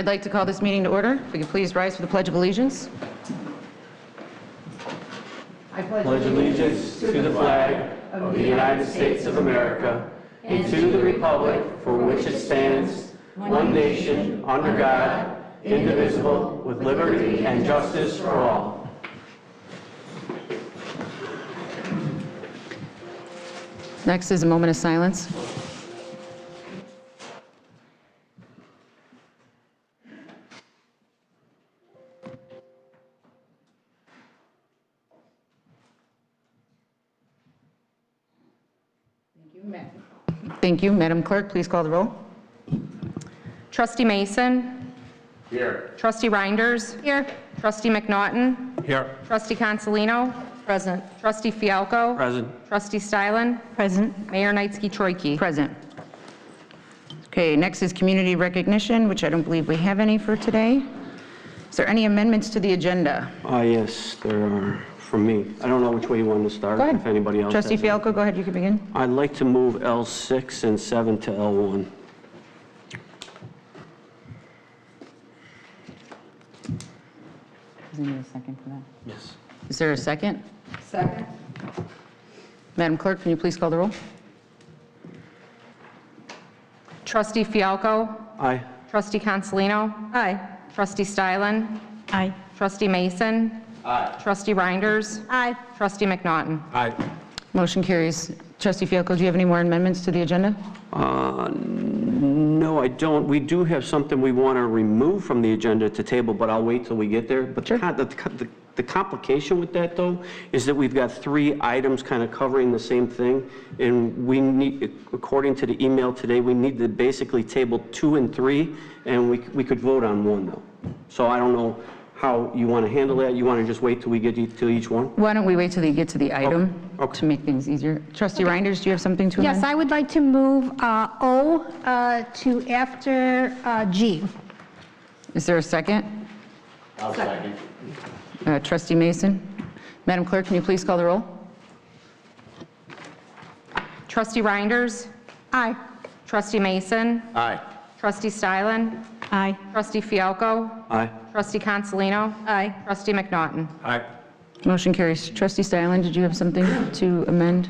I'd like to call this meeting to order. If we could please rise for the Pledge of Allegiance. I pledge allegiance to the flag of the United States of America and to the republic for which it stands, one nation, under God, indivisible, with liberty and justice for all. Next is a moment of silence. Thank you. Madam Clerk, please call the roll. Trustee Mason. Here. Trustee Reinders. Here. Trustee McNaughton. Here. Trustee Consolino. Present. Trustee Fialco. Present. Trustee Stylen. Present. Mayor Knightsky-Troicki. Present. Okay, next is community recognition, which I don't believe we have any for today. Is there any amendments to the agenda? Yes, there are from me. I don't know which way you want to start. Go ahead. If anybody else Trustee has it. Fialco, go ahead, you can begin. I'd like to move L6 and 7 to L1. Does anyone need a second for that? Yes. Is there a second? Second. Madam Clerk, can you please call the roll? Trustee Fialco. Aye. Trustee Consolino. Aye. Trustee Stylen. Aye. Trustee Mason. Aye. Trustee Reinders. Aye. Trustee McNaughton. Aye. Motion carries. Trustee Fialco, do you have any more amendments to the agenda? No, I don't. We do have something we want to remove from the agenda to table, but I'll wait till we get there. But Sure. the complication with that, though, is that we've got 3 items kind of covering the same thing, and we need, according to the email today, we need to basically table 2 and 3, and we could vote on 1, though. So I don't know how you want to handle that. You want to just wait till we get to each one? Why don't we wait till you get to the item Okay. to make things easier? Trustee Reinders, do you have something to amend? Yes, I would like to move O to after G. Is there a second? I'll second. Trustee Mason. Madam Clerk, can you please call the roll? Trustee Reinders. Aye. Trustee Mason. Aye. Trustee Stylen. Aye. Trustee Fialco. Aye. Trustee Consolino. Aye. Trustee McNaughton. Aye. Motion carries. Trustee Stylen, did you have something to amend?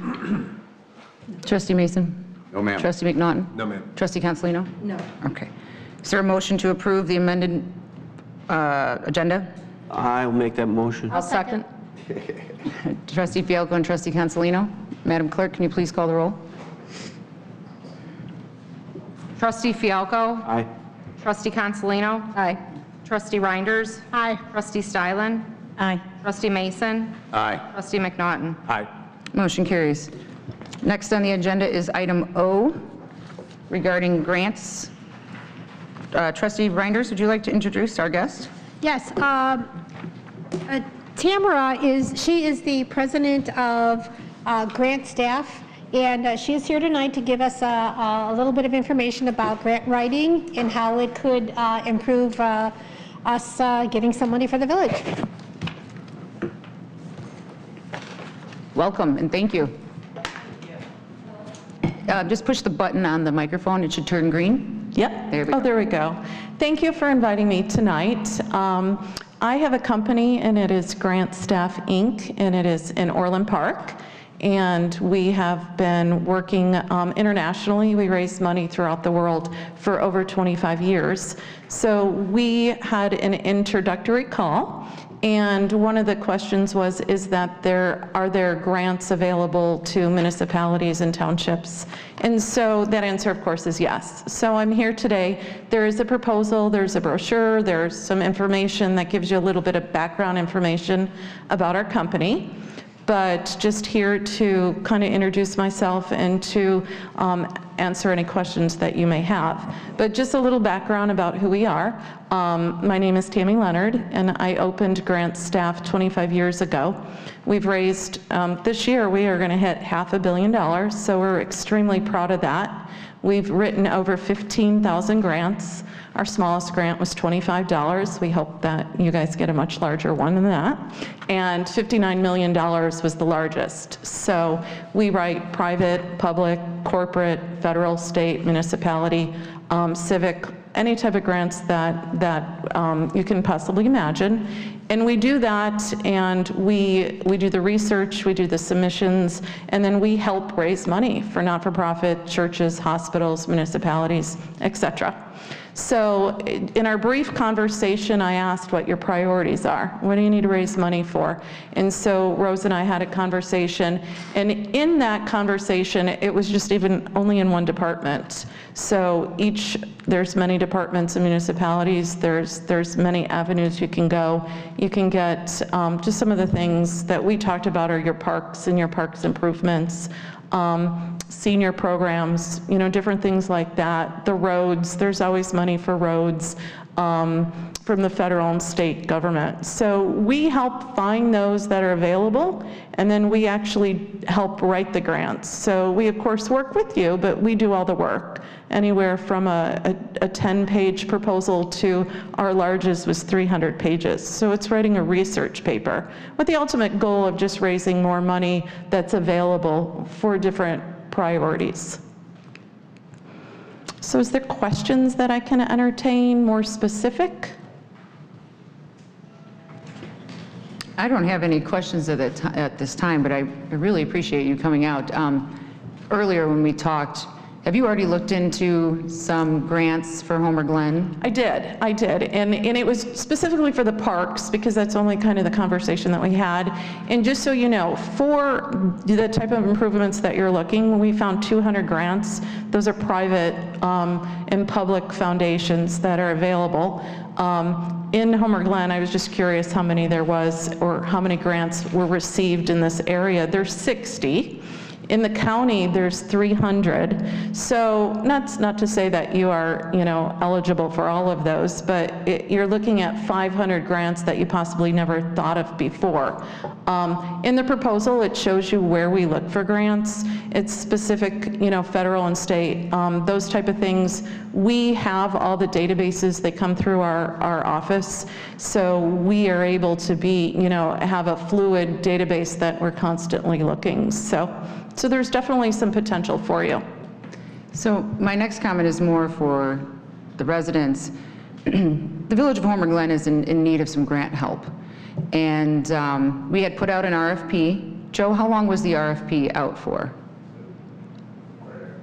Trustee Mason? No, ma'am. Trustee McNaughton? No, ma'am. Trustee Consolino? No. Okay. Is there a motion to approve the amended agenda? I'll make that motion. I'll second. Trustee Fialco and Trustee Consolino. Madam Clerk, can you please call the roll? Trustee Fialco. Aye. Trustee Consolino. Aye. Trustee Reinders. Aye. Trustee Stylen. Aye. Trustee Mason. Aye. Trustee McNaughton. Aye. Motion carries. Next on the agenda is item O regarding grants. Trustee Reinders, would you like to introduce our guest? Yes. Tamara she is the president of grant staff, and she is here tonight to give us a little bit of information about grant writing and how it could improve us getting some money for the village. Welcome and thank you. Just push the button on the microphone. It should turn green. Yep. There we go. There we go. Thank you for inviting me tonight. I have a company, and it is Grant Staff, Inc., and it is in Orland Park. And we have been working internationally. We raise money throughout the world for over 25 years. So we had an introductory call, and one of the questions was, are there grants available to municipalities and townships? And so that answer, of course, is yes. So I'm here today. There is a proposal, there's a brochure, there's some information that gives you a little bit of background information about our company. But just here to kind of introduce myself and to answer any questions that you may have. But just a little background about who we are. My name is Tammy Leonard, and I opened Grant Staff 25 years ago. We've raised, this year we are going to hit $500 million, so we're extremely proud of that. We've written over 15,000 grants. Our smallest grant was $25. We hope that you guys get a much larger one than that. And $59 million was the largest. So we write private, public, corporate, federal, state, municipality, civic, any type of grants that you can possibly imagine. And we do that, and we do the research, we do the submissions, and then we help raise money for not-for-profit churches, hospitals, municipalities, etc. So in our brief conversation, I asked what your priorities are. What do you need to raise money for? And so Rose and I had a conversation, and in that conversation, it was just even only in one department. So there's many departments and municipalities, there's many avenues you can go. You can get, just some of the things that we talked about are your parks and your parks improvements, senior programs, different things like that. The roads, there's always money for roads from the federal and state government. So we help find those that are available, and then we actually help write the grants. So we of course work with you, but we do all the work. Anywhere from a 10-page proposal to our largest was 300 pages. So it's writing a research paper with the ultimate goal of just raising more money that's available for different priorities. So is there questions that I can entertain, more specific? I don't have any questions at this time, but I really appreciate you coming out. Earlier when we talked, have you already looked into some grants for Homer Glen? I did, and it was specifically for the parks, because that's only kind of the conversation that we had. And just so you know, for the type of improvements that you're looking, we found 200 grants. Those are private and public foundations that are available. In Homer Glen, I was just curious how many there was, or how many grants were received in this area. There's 60. In the county, there's 300. So not to say that you are, eligible for all of those, but you're looking at 500 grants that you possibly never thought of before. In the proposal, it shows you where we look for grants. It's specific, federal and state, those type of things. We have all the databases that come through our office, so we are able to have a fluid database that we're constantly looking. So there's definitely some potential for you. So my next comment is more for the residents. The Village of Homer Glen is in need of some grant help. And we had put out an RFP. Joe, how long was the RFP out for?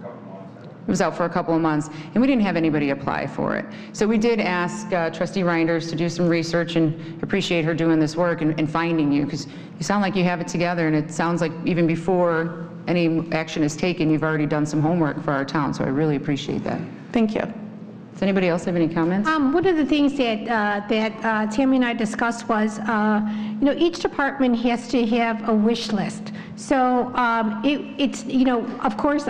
It was out for a couple of months, and we didn't have anybody apply for it. So we did ask Trustee Reinders to do some research, and appreciate her doing this work and finding you, because you sound like you have it together, and it sounds like even before any action is taken, you've already done some homework for our town, so I really appreciate that. Thank you. Does anybody else have any comments? One of the things that Tammy and I discussed was, each department has to have a wish list. So it's of course,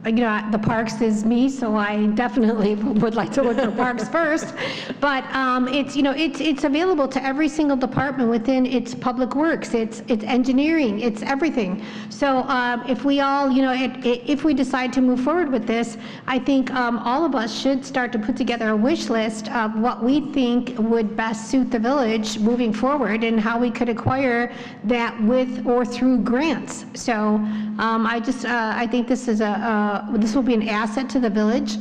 the parks is me, so I definitely would like to look for parks first. But it's available to every single department within its public works, it's engineering, it's everything. So if we all, if we decide to move forward with this, I think all of us should start to put together a wish list of what we think would best suit the village moving forward, and how we could acquire that with or through grants. So I think this is this will be an asset to the village.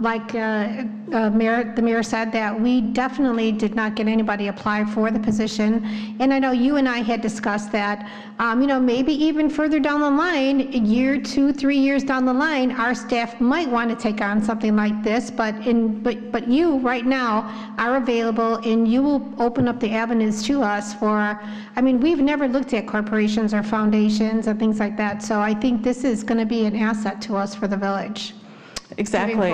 Like the mayor said, that we definitely did not get anybody apply for the position. And I know you and I had discussed that, maybe even further down the line, a year, 2, 3 years down the line, our staff might want to take on something like this, but you right now are available, and you will open up the avenues to us for, we've never looked at corporations or foundations and things like that. So I think this is going to be an asset to us for the village. Exactly.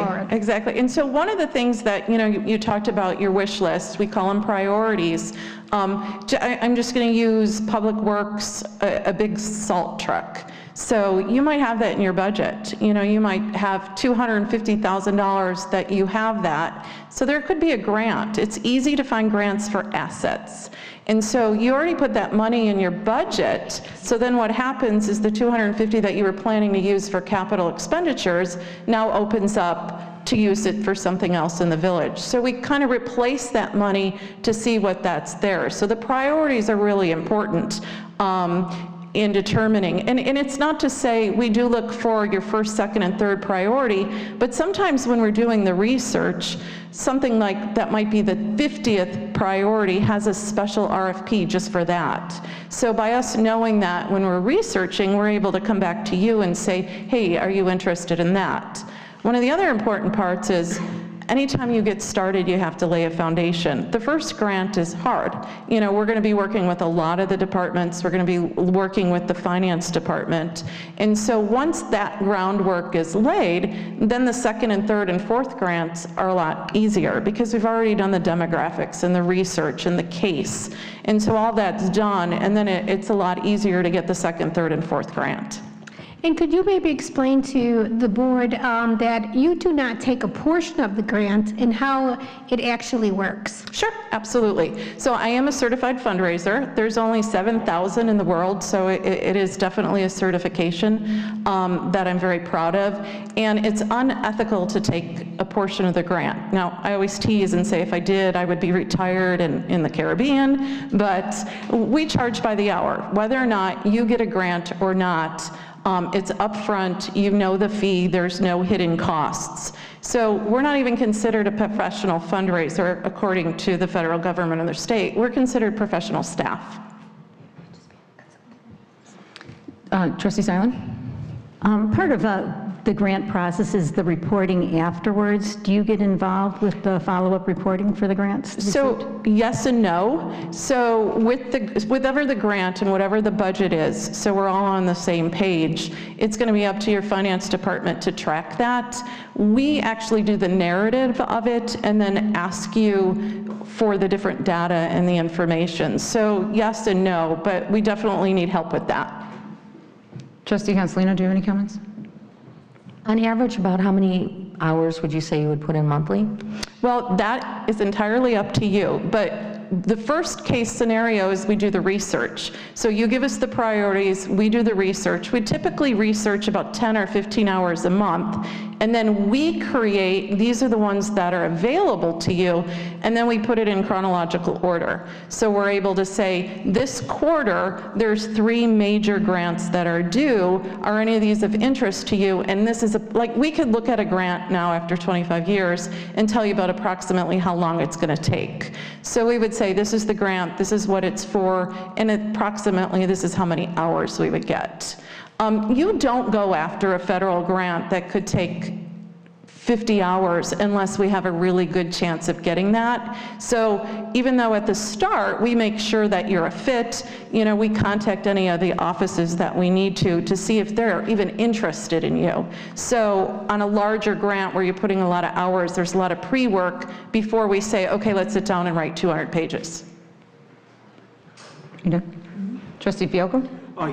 And so one of the things that, you talked about your wish list, we call them priorities. I'm just going to use Public Works, a big salt truck. So you might have that in your budget. You might have $250,000 that you have that. So there could be a grant. It's easy to find grants for assets. And so you already put that money in your budget. So then what happens is the $250,000 that you were planning to use for capital expenditures now opens up to use it for something else in the village. So we kind of replace that money to see what that's there. So the priorities are really important. in determining. And it's not to say we do look for your first, second, and third priority, but sometimes when we're doing the research, something like that might be the 50th priority has a special RFP just for that. So by us knowing that when we're researching, we're able to come back to you and say, hey, are you interested in that? One of the other important parts is anytime you get started, you have to lay a foundation. The first grant is hard. You know, we're going to be working with a lot of the departments. We're going to be working with the finance department. And so once that groundwork is laid, then the second and third and fourth grants are a lot easier because we've already done the demographics and the research and the case. And so all that's done, and then it's a lot easier to get the second, third, and fourth grant. And could you maybe explain to the board that you do not take a portion of the grant and how it actually works? Sure, absolutely. So I am a certified fundraiser. There's only 7,000 in the world, so it is definitely a certification that I'm very proud of. And it's unethical to take a portion of the grant. Now, I always tease and say if I did, I would be retired and in the Caribbean, but we charge by the hour. Whether or not you get a grant or not, it's upfront, you know the fee, there's no hidden costs. So we're not even considered a professional fundraiser according to the federal government or the state. We're considered professional staff. Trustee Seiler? Part of the grant process is the reporting afterwards. Do you get involved with the follow-up reporting for the grants received? So yes and no. So whatever the grant and whatever the budget is, so we're all on the same page, it's going to be up to your finance department to track that. We actually do the narrative of it and then ask you for the different data and the information. So yes and no, but we definitely need help with that. Trustee Consolino, do you have any comments? On average, about how many hours would you say you would put in monthly? Well, that is entirely up to you, but the first case scenario is we do the research. So you give us the priorities, we do the research. We typically research about 10 or 15 hours a month, and then we create, these are the ones that are available to you, and then we put it in chronological order. So we're able to say, this quarter, there's 3 major grants that are due. Are any of these of interest to you? And this is, like, we could look at a grant now after 25 years and tell you about approximately how long it's gonna take. So we would say, this is the grant, this is what it's for, and approximately this is how many hours we would get. You don't go after a federal grant that could take 50 hours unless we have a really good chance of getting that. So even though at the start we make sure that you're a fit, you know, we contact any of the offices that we need to see if they're even interested in you. So on a larger grant where you're putting a lot of hours, there's a lot of pre-work before we say, okay, let's sit down and write 200 pages. You done? Trustee Fialko?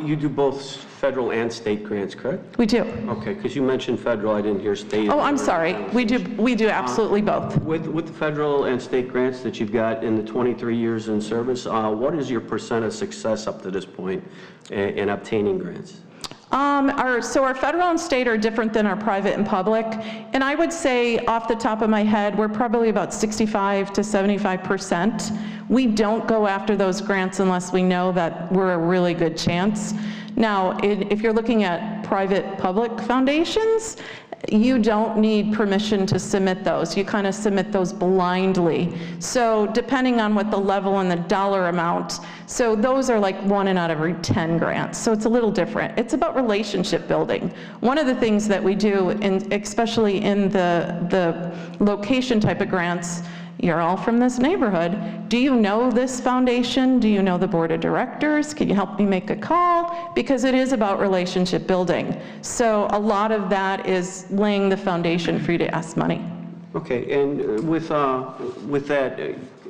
You do both federal and state grants, correct? We do. Okay, because you mentioned federal, I didn't hear state. Oh, I'm sorry. We do absolutely both. With the federal and state grants that you've got in the 23 years in service, what is your % of success up to this point in obtaining grants? So our federal and state are different than our private and public, and I would say off the top of my head, we're probably about 65 to 75%. We don't go after those grants unless we know that we're a really good chance. Now, if you're looking at private-public foundations, you don't need permission to submit those. You kind of submit those blindly. So depending on what the level and the dollar amount, so those are like 1 out of every 10 grants. So it's a little different. It's about relationship building. One of the things that we do, especially in the location type of grants, you're all from this neighborhood. Do you know this foundation? Do you know the board of directors? Can you help me make a call? Because it is about relationship building. So a lot of that is laying the foundation for you to ask money. Okay, and with that,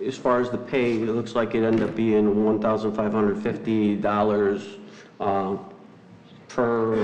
as far as the pay, it looks like it ended up being $1,550 per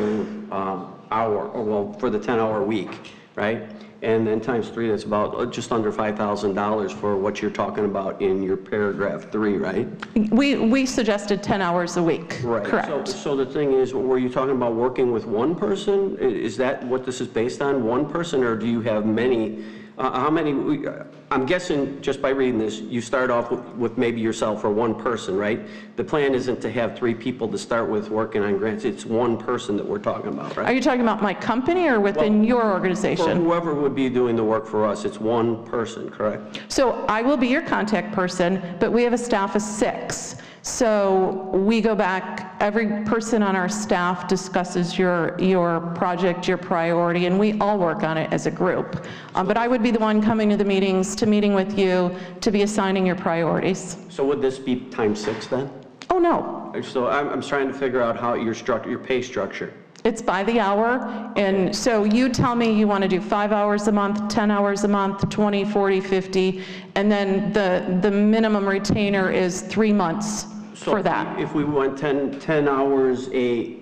hour, or well, for the 10-hour week, right? And then times 3, that's about just under $5,000 for what you're talking about in your paragraph 3, right? We suggested 10 hours a week. Right. Correct. So the thing is, were you talking about working with one person? Is that what this is based on, one person, or do you have many How many, I'm guessing, just by reading this, you start off with maybe yourself or one person, right? The plan isn't to have 3 people to start with working on grants. It's one person that we're talking about, right? Are you talking about my company or within your For organization? whoever would be doing the work for us, it's one person, correct? So I will be your contact person, but we have a staff of 6. So we go back, every person on our staff discusses your project, your priority, and we all work on it as a group. But I would be the one coming to the meetings, to meeting with you, to be assigning your priorities. So would this be times 6 then? Oh, no. So I'm trying to figure out how your pay structure. It's by the hour, and so you tell me you want to do 5 hours a month, 10 hours a month, 20, 40, 50, and then the minimum retainer is 3 months for that. If we went 10 hours a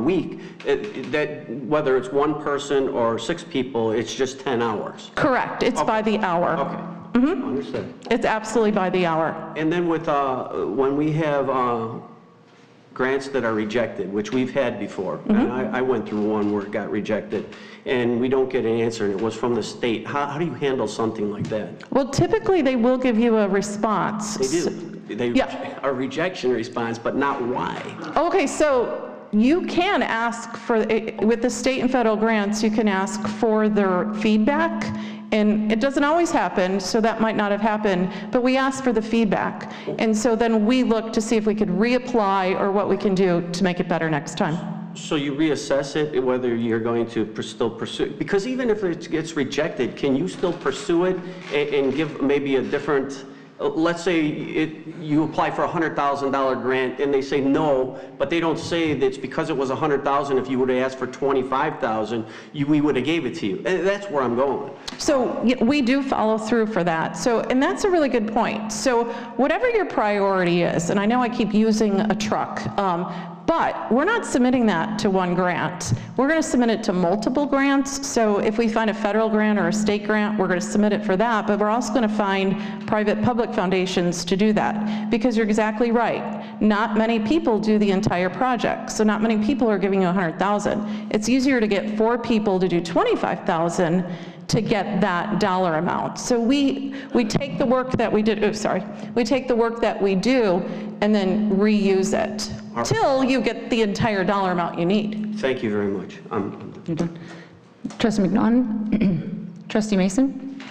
week, that whether it's one person or 6 people, it's just 10 hours. Correct, it's by the hour. Okay, understood. It's absolutely by the hour. And then with, when we have grants that are rejected, which we've had before, and I went through one where it got rejected, and we don't get an answer, and it was from the state. How do you handle something like that? Well, typically, they will give you a response. They do. A rejection response, but not why. Okay, so you can ask for, with the state and federal grants, you can ask for their feedback, and it doesn't always happen, so that might not have happened, but we ask for the feedback. And so then we look to see if we could reapply or what we can do to make it better next time. So you reassess it, whether you're going to still pursue, because even if it gets rejected, can you still pursue it and give maybe a different, let's say you apply for a $100,000 grant and they say no, but they don't say that it's because it was $100,000. If you would have asked for $25,000, we would have gave it to you. And that's where I'm going. So we do follow through for that. So, and that's a really good point. So whatever your priority is, and I know I keep using a truck, but we're not submitting that to one grant. We're going to submit it to multiple grants. So if we find a federal grant or a state grant, we're going to submit it for that, but we're also going to find private-public foundations to do that. Because you're exactly right. Not many people do the entire project. So not many people are giving you $100,000. It's easier to get 4 people to do $25,000 to get that dollar amount. So we take the work that we did, we take the work that we do and then reuse it till you get the entire dollar amount you need. Thank you very much. You're done. Trustee McNaughton? Trustee Mason?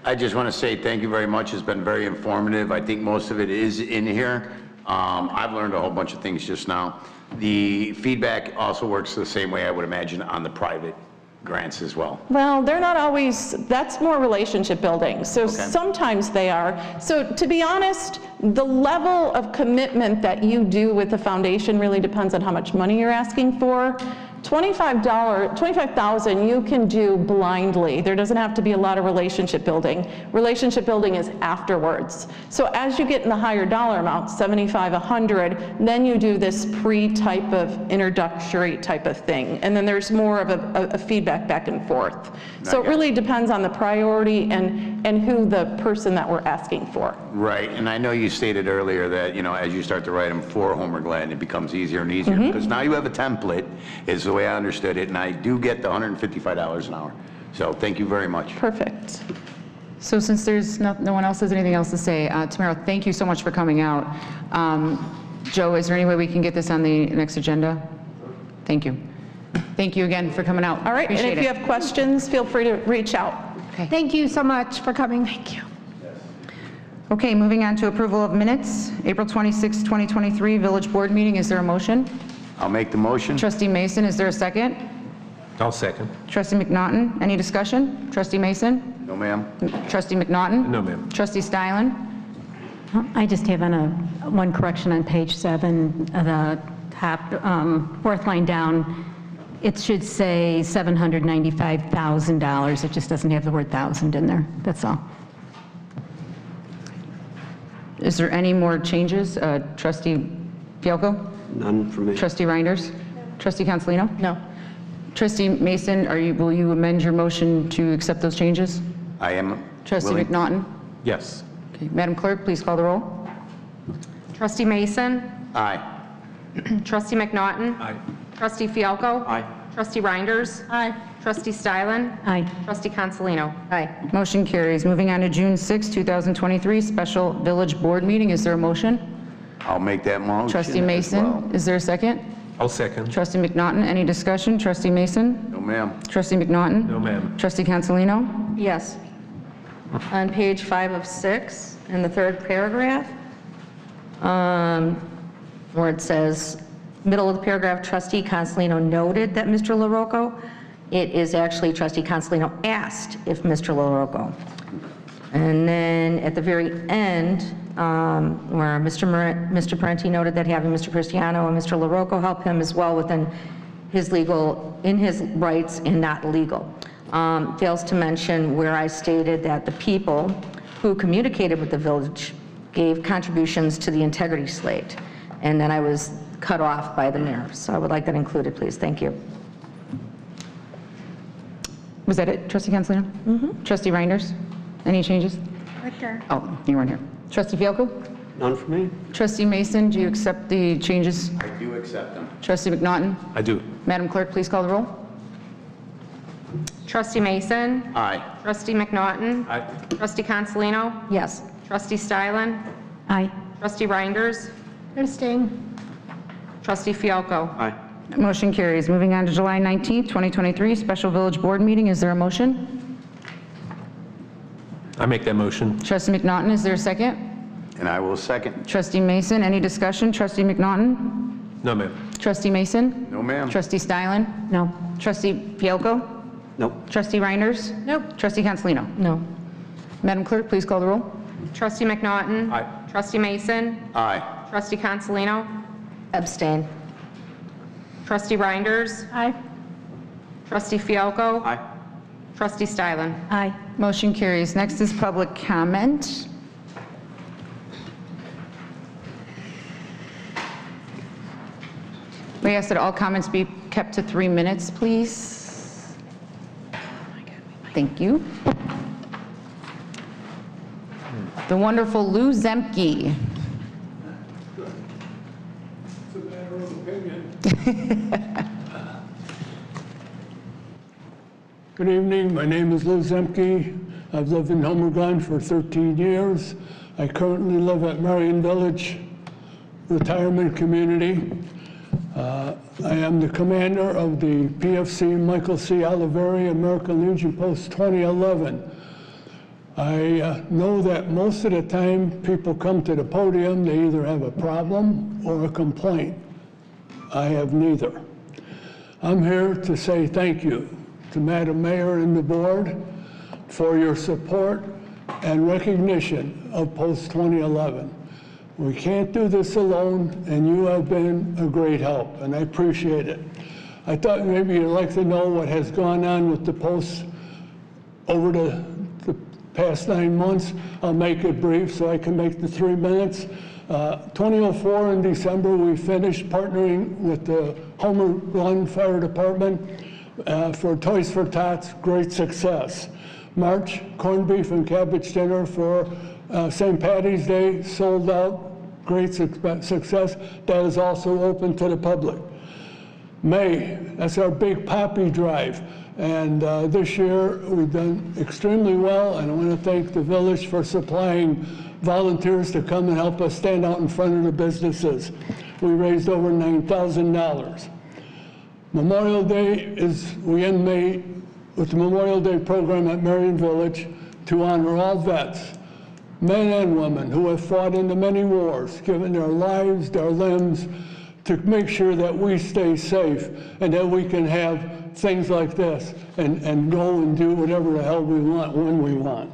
I just want to say thank you very much. It's been very informative. I think most of it is in here. I've learned a whole bunch of things just now. The feedback also works the same way, I would imagine, on the private grants as well. Well, they're not always, that's more relationship building. So sometimes they are. So to be honest, the level of commitment that you do with the foundation really depends on how much money you're asking for. $25,000 you can do blindly. There doesn't have to be a lot of relationship building. Relationship building is afterwards. So as you get in the higher dollar amount, 75, 100, then you do this pre-type of introductory type of thing. And then there's more of a feedback back and forth. So it really depends on the priority and who the person that we're asking for. Right, and I know you stated earlier that, you know, as you start to write them for Homer Glen, it becomes easier and easier because now you have a template, is the way I understood it, and I do get the $155 an hour. So thank you very much. Perfect. So since there's no one else has anything else to say, Tamara, thank you so much for coming out. Joe, is there any way we can get this on the next agenda? Thank you. Thank you again for coming out. All right, Appreciate and if you have questions, feel free to reach out. Okay. Thank you so much for coming. Thank you. Okay, moving on to approval of minutes. April 26, 2023, Village Board meeting. Is there a motion? I'll make the motion. Trustee Mason, is there a second? I'll second. Trustee McNaughton, any discussion? Trustee Mason? No, ma'am. Trustee McNaughton? No, ma'am. Trustee Stylen? I just have one correction on page 7, the top, 4th line down. It should say $795,000. It just doesn't have the word thousand in there. That's all. Is there any more changes? Trustee Fialko? None for me. Trustee Reinders? Trustee Consolino? No. Trustee Mason, will you amend your motion to accept those changes? I am Trustee willing. McNaughton? Yes. Okay. Madam Clerk, please call the roll. Trustee Mason? Aye. Trustee McNaughton? Aye. Trustee Fialko? Aye. Trustee Reinders. Aye. Trustee Stylen. Aye. Trustee Consolino. Aye. Motion carries. Moving on to June 6, 2023, special village board meeting. Is there a motion? I'll make that motion Trustee as Mason, well. is there a second? I'll second. Trustee McNaughton, any discussion? Trustee Mason? No, ma'am. Trustee McNaughton? No, ma'am. Trustee Cancelino? Yes. On page 5 of 6, in the third paragraph, where it says, middle of the paragraph, Trustee Consolino noted that Mr. LaRocco, it is actually Trustee Consolino asked if Mr. LaRocco. And then at the very end, where Mr. Parenti noted that having Mr. Cristiano and Mr. LaRocco help him as well within his in his rights and not legal. Fails to mention where I stated that the people who communicated with the village gave contributions to the integrity slate. And then I was cut off by the mayor. So I would like that included, please. Thank you. Was that it, Trustee Cancelino? Mm-hmm. Trustee Reinders? Any changes? Right there. Oh, you weren't here. Trustee Fialko? None for me. Trustee Mason, do you accept the changes? I do accept them. Trustee McNaughton? I do. Madam Clerk, please call the roll. Trustee Mason. Aye. Trustee McNaughton. Aye. Trustee Consolino. Yes. Trustee Stylen. Aye. Trustee Reinders. Abstain. Trustee Fialko. Aye. Motion carries. Moving on to July 19th, 2023, special village board meeting. Is there a motion? I make that motion. Trustee McNaughton, is there a second? And I will second. Trustee Mason, any discussion? Trustee McNaughton? No, ma'am. Trustee Mason? No, ma'am. Trustee Stylen? No. Trustee Fialko? Nope. Trustee Reinders? Nope. Trustee Cancelino? No. Madam Clerk, please call the roll. Trustee McNaughton. Aye. Trustee Mason. Aye. Trustee Consolino. Abstain. Trustee Reinders. Aye. Trustee Fialko. Aye. Trustee Stylen. Aye. Motion carries. Next is public comment. We ask that all comments be kept to 3 minutes, please. Thank you. The wonderful Lou Zemke. It's a matter of opinion. Good evening, my name is Lou Zemke. I've lived in Homer Glen for 13 years. I currently live at Marion Village Retirement Community. I am the commander of the PFC Michael C. Oliveri American Legion Post 2011. I know that most of the time people come to the podium, they either have a problem or a complaint. I have neither. I'm here to say thank you to Madam Mayor and the board for your support and recognition of Post 2011. We can't do this alone, and you have been a great help, and I appreciate it. I thought maybe you'd like to know what has gone on with the Post over the past 9 months. I'll make it brief so I can make the 3 minutes. 2004 in December, we finished partnering with the Homer Glen Fire Department for Toys for Tots, great success. March, corned beef and cabbage dinner for St. Patty's Day, sold out, great success. That is also open to the public. May, that's our big poppy drive. And this year, we've done extremely well, and I want to thank the village for supplying volunteers to come and help us stand out in front of the businesses. We raised over $9,000. Memorial Day is, we end May with the Memorial Day program at Marion Village to honor all vets, men and women who have fought in the many wars, given their lives, their limbs, to make sure that we stay safe and that we can have things like this and go and do whatever the hell we want when we want.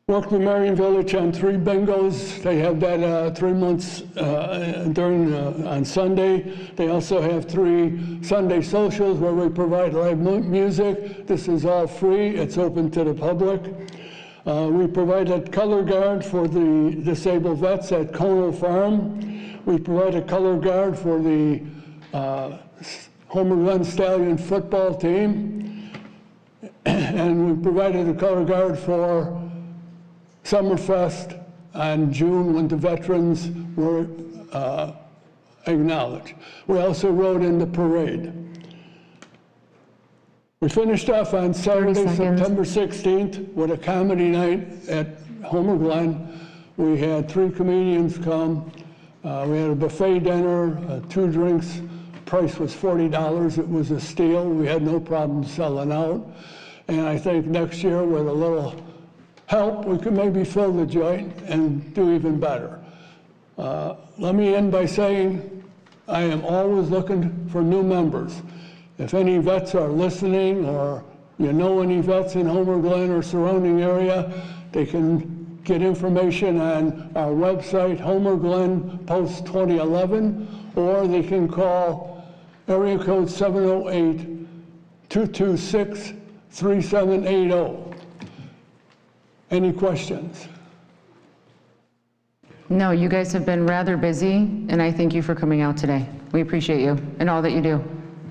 Worked with Marion Village on 3 bingos. They have that 3 months on Sunday. They also have 3 Sunday socials where we provide live music. This is all free. It's open to the public. We provide a color guard for the disabled vets at Cono Farm. We provide a color guard for the Homer Glen Stallion football team. And we provided a color guard for Summerfest on June when the veterans were acknowledge. We also rode in the parade. We finished off on Saturday, 30 seconds. September 16th, with a comedy night at Homer Glen. We had 3 comedians come. We had a buffet dinner, 2 drinks. Price was $40. It was a steal. We had no problem selling out. And I think next year, with a little help, we could maybe fill the joint and do even better. Let me end by saying I am always looking for new members. If any vets are listening, or you know any vets in Homer Glen or surrounding area, they can get information on our website, Homer Glen Post 2011, or they can call area code 708-226-3780. Any questions? No, you guys have been rather busy, and I thank you for coming out today. We appreciate you and all that you do.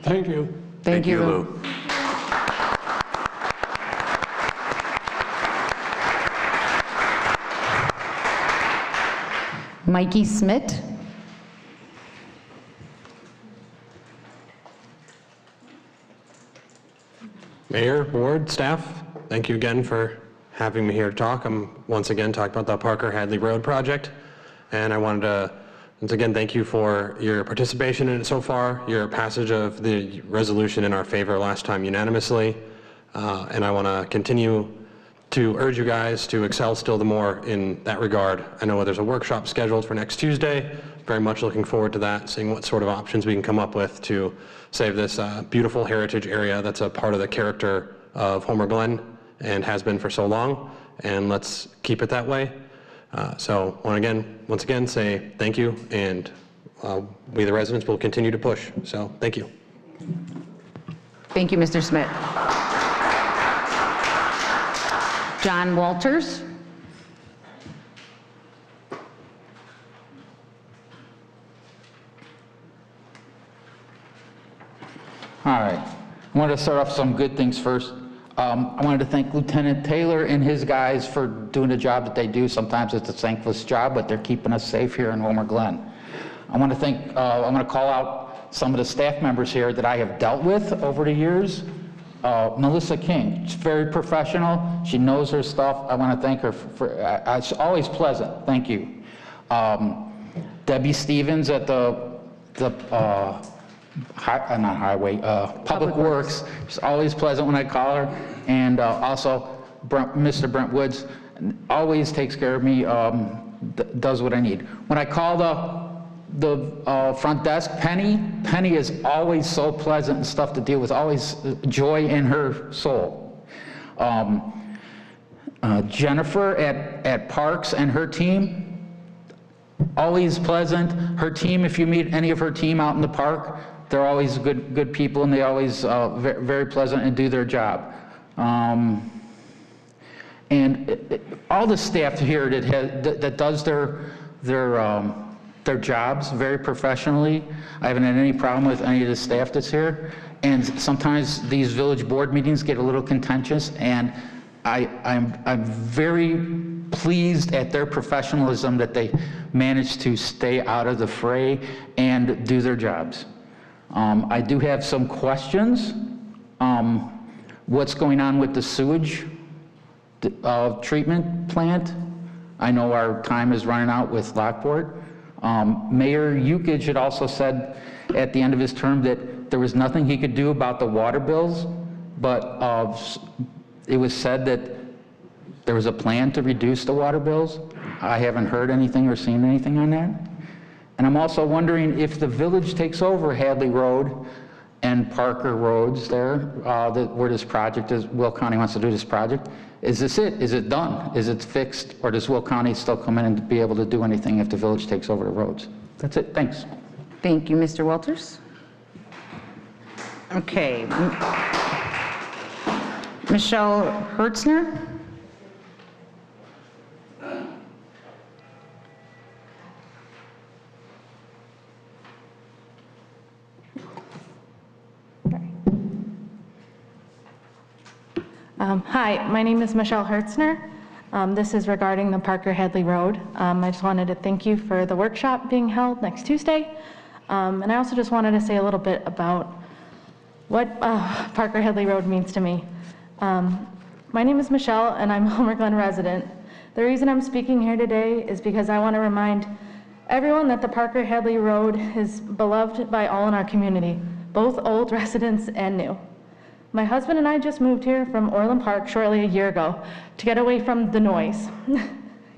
Thank you. Thank you, Lou. Mikey Smith. Mayor, board, staff, thank you again for having me here to talk. I'm once again talking about the Parker Hadley Road project, and I wanted to once again thank you for your participation in it so far, your passage of the resolution in our favor last time unanimously, and I want to continue to urge you guys to excel still the more in that regard. I know there's a workshop scheduled for next Tuesday. Very much looking forward to that, seeing what sort of options we can come up with to save this beautiful heritage area that's a part of the character of Homer Glen and has been for so long, and let's keep it that way. So once again say thank you, and we the residents will continue to push. So thank you. Thank you, Mr. Smith. John Walters. All right. I wanted to start off with some good things first. I wanted to thank Lieutenant Taylor and his guys for doing the job that they do. Sometimes it's a thankless job, but they're keeping us safe here in Homer Glen. I want to I'm going to call out some of the staff members here that I have dealt with over the years. Melissa King, she's very professional. She knows her stuff. I want to thank her for it's always pleasant. Thank you. Debbie Stevens at Public Works. She's always pleasant when I call her. And also Mr. Brent Woods always takes care of me, does what I need. When I call the front desk, Penny is always so pleasant and stuff to deal with, always joy in her soul. Jennifer at Parks and her team, always pleasant. Her team, if you meet any of her team out in the park, they're always good people, and they always very pleasant and do their job. And all the staff here that does their jobs very professionally. I haven't had any problem with any of the staff that's here. And sometimes these village board meetings get a little contentious, and I'm very pleased at their professionalism that they manage to stay out of the fray and do their jobs. I do have some questions. What's going on with the sewage treatment plant? I know our time is running out with Lockport. Mayor Yukich had also said at the end of his term that there was nothing he could do about the water bills, but it was said that there was a plan to reduce the water bills. I haven't heard anything or seen anything on that. And I'm also wondering if the village takes over Hadley Road and Parker Roads there, where this project is, Will County wants to do this project. Is this it? Is it done? Is it fixed? Or does Will County still come in and be able to do anything if the village takes over the roads? That's it. Thanks. Thank you, Mr. Walters. Okay. Michelle Hertzner. Hi, my name is Michelle Hertzner. This is regarding the Parker Hadley Road. I just wanted to thank you for the workshop being held next Tuesday. And I also just wanted to say a little bit about what Parker Headley Road means to me. My name is Michelle, and I'm a Homer Glen resident. The reason I'm speaking here today is because I want to remind everyone that the Parker Headley Road is beloved by all in our community, both old residents and new. My husband and I just moved here from Orland Park shortly a year ago to get away from the noise.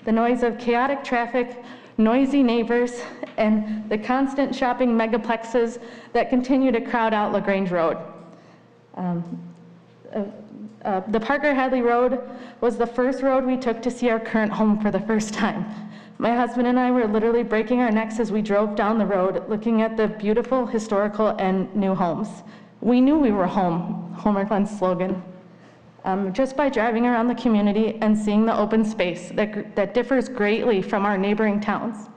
The noise of chaotic traffic, noisy neighbors, and the constant shopping megaplexes that continue to crowd out LaGrange Road. The Parker Headley Road was the first road we took to see our current home for the first time. My husband and I were literally breaking our necks as we drove down the road, looking at the beautiful historical and new homes. We knew we were home, Homer Glen's slogan. Just by driving around the community and seeing the open space that differs greatly from our neighboring towns.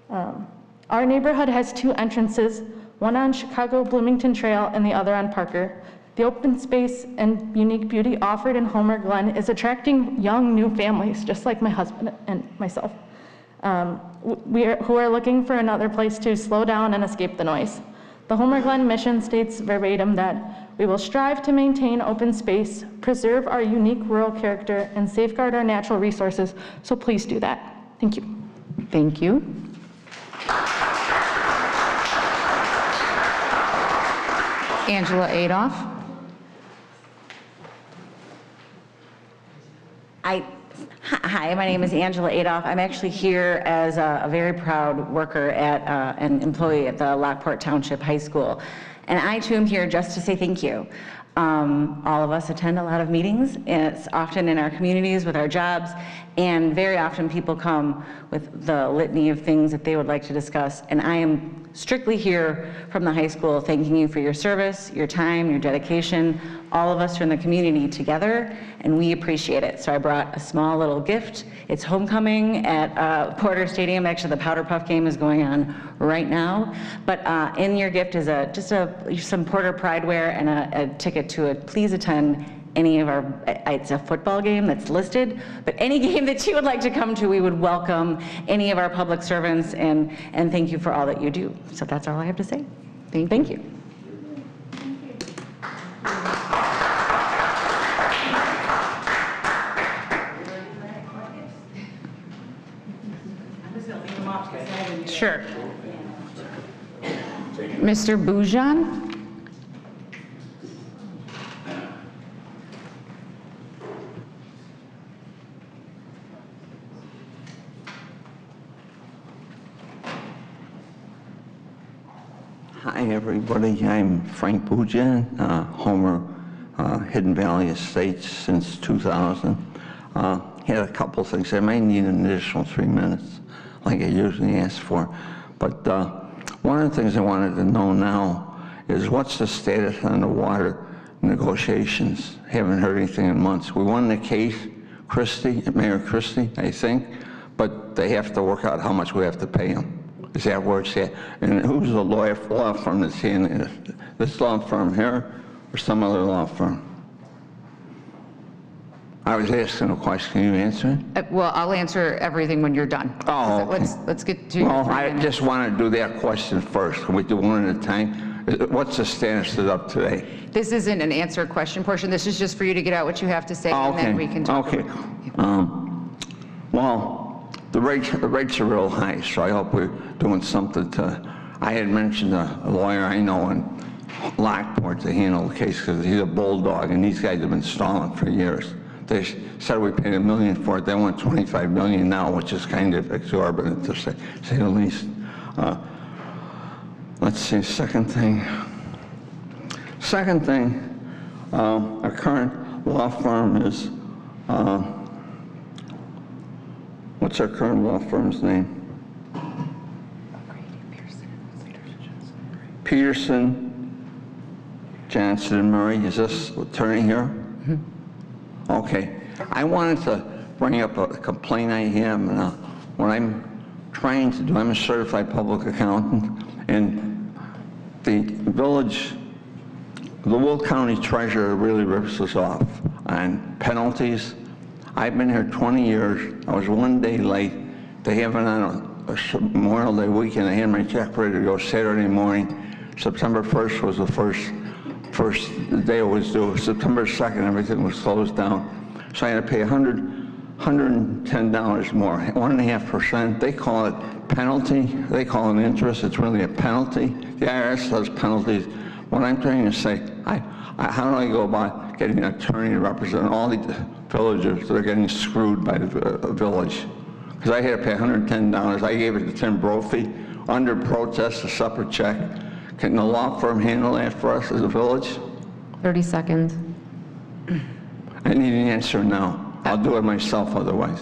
Our neighborhood has two entrances, one on Chicago Bloomington Trail and the other on Parker. The open space and unique beauty offered in Homer Glen is attracting young new families, just like my husband and myself, who are looking for another place to slow down and escape the noise. The Homer Glen mission states verbatim that we will strive to maintain open space, preserve our unique rural character, and safeguard our natural resources, so please do that. Thank you. Thank you. Angela Adolph. Hi, my name is Angela Adolph. I'm actually here as a very proud worker at an employee at the Lockport Township High School. And I too am here just to say thank you. All of us attend a lot of meetings. It's often in our communities with our jobs, and very often people come with the litany of things that they would like to discuss. And I am strictly here from the high school thanking you for your service, your time, your dedication. All of us are in the community together, and we appreciate it. So I brought a small little gift. It's homecoming at Porter Stadium. Actually, the Powder Puff game is going on right now. But in your gift is some Porter Pride wear and a ticket to a please attend any of our, it's a football game that's listed, but any game that you would like to come to, we would welcome any of our public servants, and thank you for all that you do. So that's all I have to say. Thank you. Sure. Mr. Bujan? Hi, everybody. I'm Frank Bujan, Homer, Hidden Valley Estates since 2000. Had a couple things. I might need an additional 3 minutes, like I usually ask for. But one of the things I wanted to know now is what's the status on the water negotiations? Haven't heard anything in months. We won the case, Mayor Christie, I think, but they have to work out how much we have to pay them. Is that where it's at? And who's the law firm that's handling it? This law firm here or some other law firm? I was asking a question. Can you answer it? Well, I'll answer everything when you're done. Oh, okay. Let's get to your Well, 3 I minutes. just want to do that question first. Can we do one at a time? What's the status of today? This isn't an answer question portion. This is just for you to get out what you have to say, and then we can talk. Okay. Well, the rates are real high, so I hope we're doing something to. I had mentioned a lawyer I know in Lockport to handle the case because he's a bulldog, and these guys have been stalling for years. They said we paid $1 million for it. They want $25 million now, which is kind of exorbitant to say the least. Let's see. Second thing, our current law firm is. What's our current law firm's name? Peterson, Johnson and Murray. Is this attorney here? Mm-hmm. Okay. I wanted to bring up a complaint I have. And, what I'm trying to do, I'm a certified public accountant, and the village, the Will County Treasurer really rips us off on penalties. I've been here 20 years. I was 1 day late. They have it on Memorial Day weekend. I had my check ready to go Saturday morning. September 1st was the first day it was due. September 2nd, everything was closed down. So I had to pay $110 more, 1.5%. They call it penalty. They call it interest. It's really a penalty. The IRS does penalties. What I'm trying to say, how do I go about getting an attorney to represent all the villagers that are getting screwed by the village? Because I had to pay $110. I gave it to Tim Brophy under protest, a separate check. Can the law firm handle that for us as a village? 30 seconds. I need an answer now. I'll do it myself otherwise.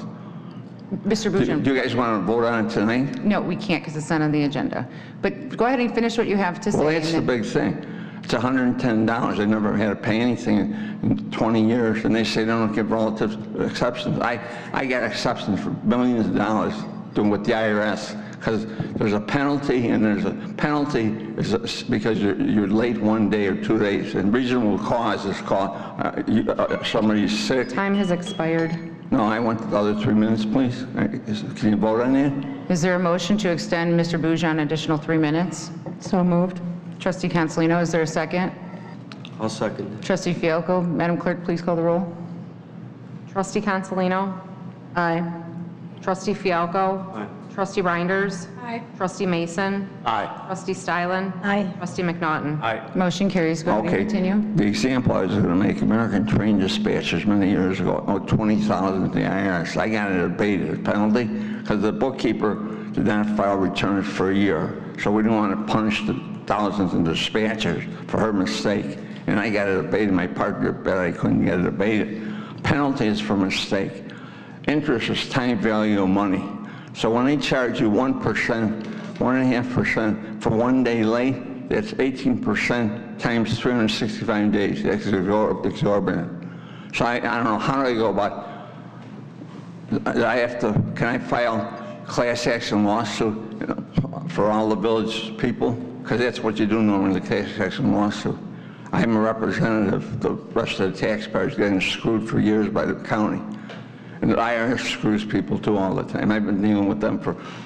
Mr. Bujan. Do you guys want to vote on it tonight? No, we can't because it's not on the agenda. But go ahead and finish what you have to say. Well, that's the big thing. It's $110. I never had to pay anything in 20 years, and they say they don't give relative exceptions. I got exceptions for millions of dollars doing with the IRS because there's a penalty, and there's a penalty because you're late 1 day or 2 days, and reasonable cause is called somebody's sick. Time has expired. No, I want the other 3 minutes, please. Can you vote on that? Is there a motion to extend Mr. Bujan an additional 3 minutes? So moved. Trustee Consolino, is there a second? I'll second it. Trustee Fialko, Madam Clerk, please call the roll. Trustee Consolino? Aye. Trustee Fialko? Aye. Trustee Reinders? Aye. Trustee Mason? Aye. Trustee Stylen? Aye. Trustee McNaughton? Aye. Motion carries. Go ahead and Okay. continue. The example I was going to make, American Train Dispatchers many years ago, $20,000 to the IRS. I got it abated, a penalty, because the bookkeeper did not file returns for a year. So we didn't want to punish the thousands of dispatchers for her mistake. And I got it abated. My partner bet I couldn't get it abated. Penalty is for mistake. Interest is time value of money. So when they charge you 1%, 1.5% for 1 day late, that's 18% times 365 days. That's exorbitant. So I don't know, how do I go about, can I file class action lawsuit for all the village people? Because that's what you do normally, the class action lawsuit. I'm a representative. The rest of the taxpayers getting screwed for years by the county. And the IRS screws people too all the time. I've been dealing with them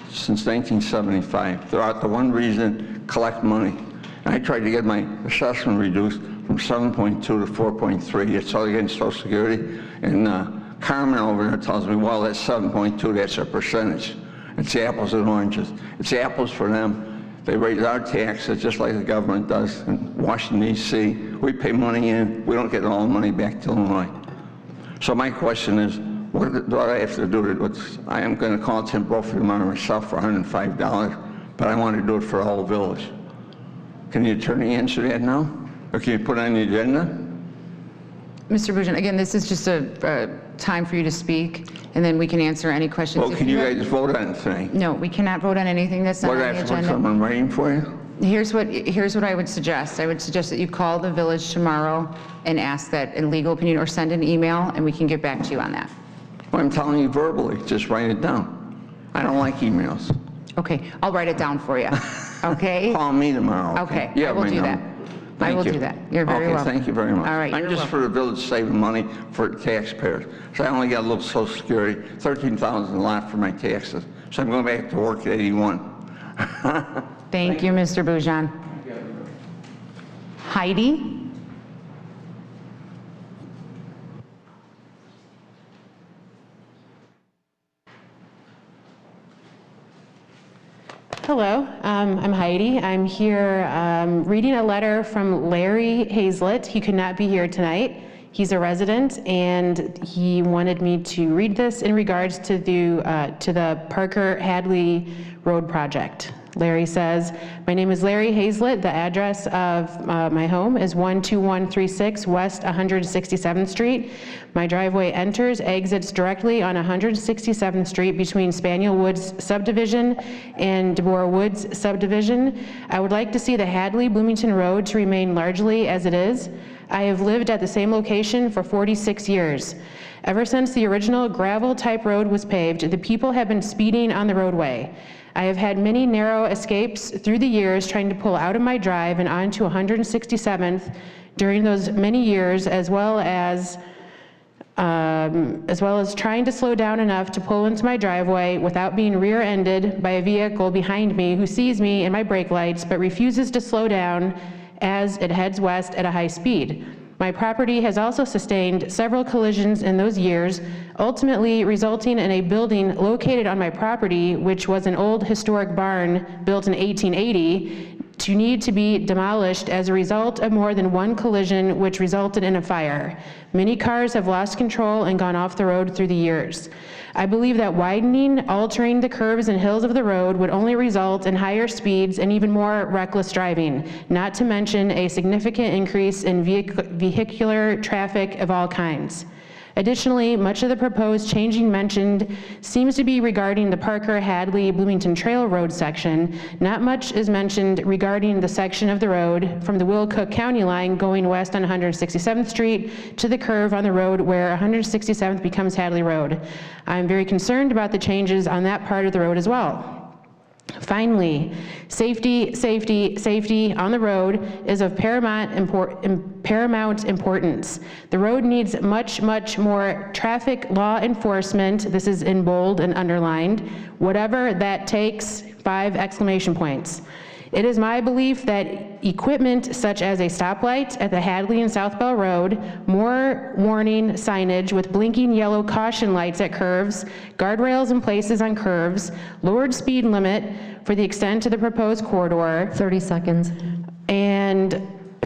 since 1975. They're out the one reason, collect money. And I tried to get my assessment reduced from 7.2 to 4.3. It's all against Social Security. And Carmen over there tells me, well, that's 7.2, that's a percentage. It's apples and oranges. It's apples for them. They raise our taxes just like the government does in Washington, D.C. We pay money in. We don't get all the money back to Illinois. So my question is, what do I have to do? I am going to call Tim Brophy tomorrow myself for $105, but I want to do it for the whole village. Can the attorney answer that now? Or can you put it on the agenda? Mr. Bujan, again, this is just a time for you to speak, and then we can answer any questions. Well, can you guys vote on it tonight? No, we cannot vote on anything that's not What, on I the have to put agenda. something in writing for you? Here's what I would suggest. I would suggest that you call the village tomorrow and ask that in legal opinion, or send an email, and we can get back to you on that. Well, I'm telling you verbally, just write it down. I don't like emails. Okay, I'll write it down for you. Okay? Call me tomorrow. Okay, You I have will my do number. that. Thank I will you. do that. You're very welcome. Okay, thank you very much. All right, I'm you're just for the village saving money for taxpayers. So I only got a little Social Security, $13,000 a lot for my taxes. So I'm going back to work at 81. Thank you, Mr. Bujan. Heidi? Hello, I'm Heidi. I'm here reading a letter from Larry Hazlett. He could not be here tonight. He's a resident, and he wanted me to read this in regards to the Parker Hadley Road project. Larry says, my name is Larry Hazlett. The address of my home is 12136 West 167th Street. My driveway exits directly on 167th Street between Spaniel Woods subdivision and Deborah Woods subdivision. I would like to see the Hadley Bloomington Road to remain largely as it is. I have lived at the same location for 46 years. Ever since the original gravel type road was paved, the people have been speeding on the roadway. I have had many narrow escapes through the years trying to pull out of my drive and onto 167th during those many years, as well as as well as trying to slow down enough to pull into my driveway without being rear-ended by a vehicle behind me who sees me in my brake lights but refuses to slow down as it heads west at a high speed. My property has also sustained several collisions in those years, ultimately resulting in a building located on my property, which was an old historic barn built in 1880, to need to be demolished as a result of more than one collision which resulted in a fire. Many cars have lost control and gone off the road through the years. I believe that widening, altering the curves and hills of the road would only result in higher speeds and even more reckless driving, not to mention a significant increase in vehicular traffic of all kinds. Additionally, much of the proposed changing mentioned seems to be regarding the Parker-Hadley-Bloomington Trail Road section. Not much is mentioned regarding the section of the road from the Will-Cook County line going west on 167th Street to the curve on the road where 167th becomes Hadley Road. I'm very concerned about the changes on that part of the road as well. Finally, safety, safety, safety on the road is of paramount importance. The road needs much, much more traffic law enforcement. This is in bold and underlined. Whatever that takes, 5 exclamation points. It is my belief that equipment such as a stoplight at the Hadley and South Bell Road, more warning signage with blinking yellow caution lights at curves, guardrails in places on curves, lowered speed limit for the extent of the proposed corridor. 30 seconds. And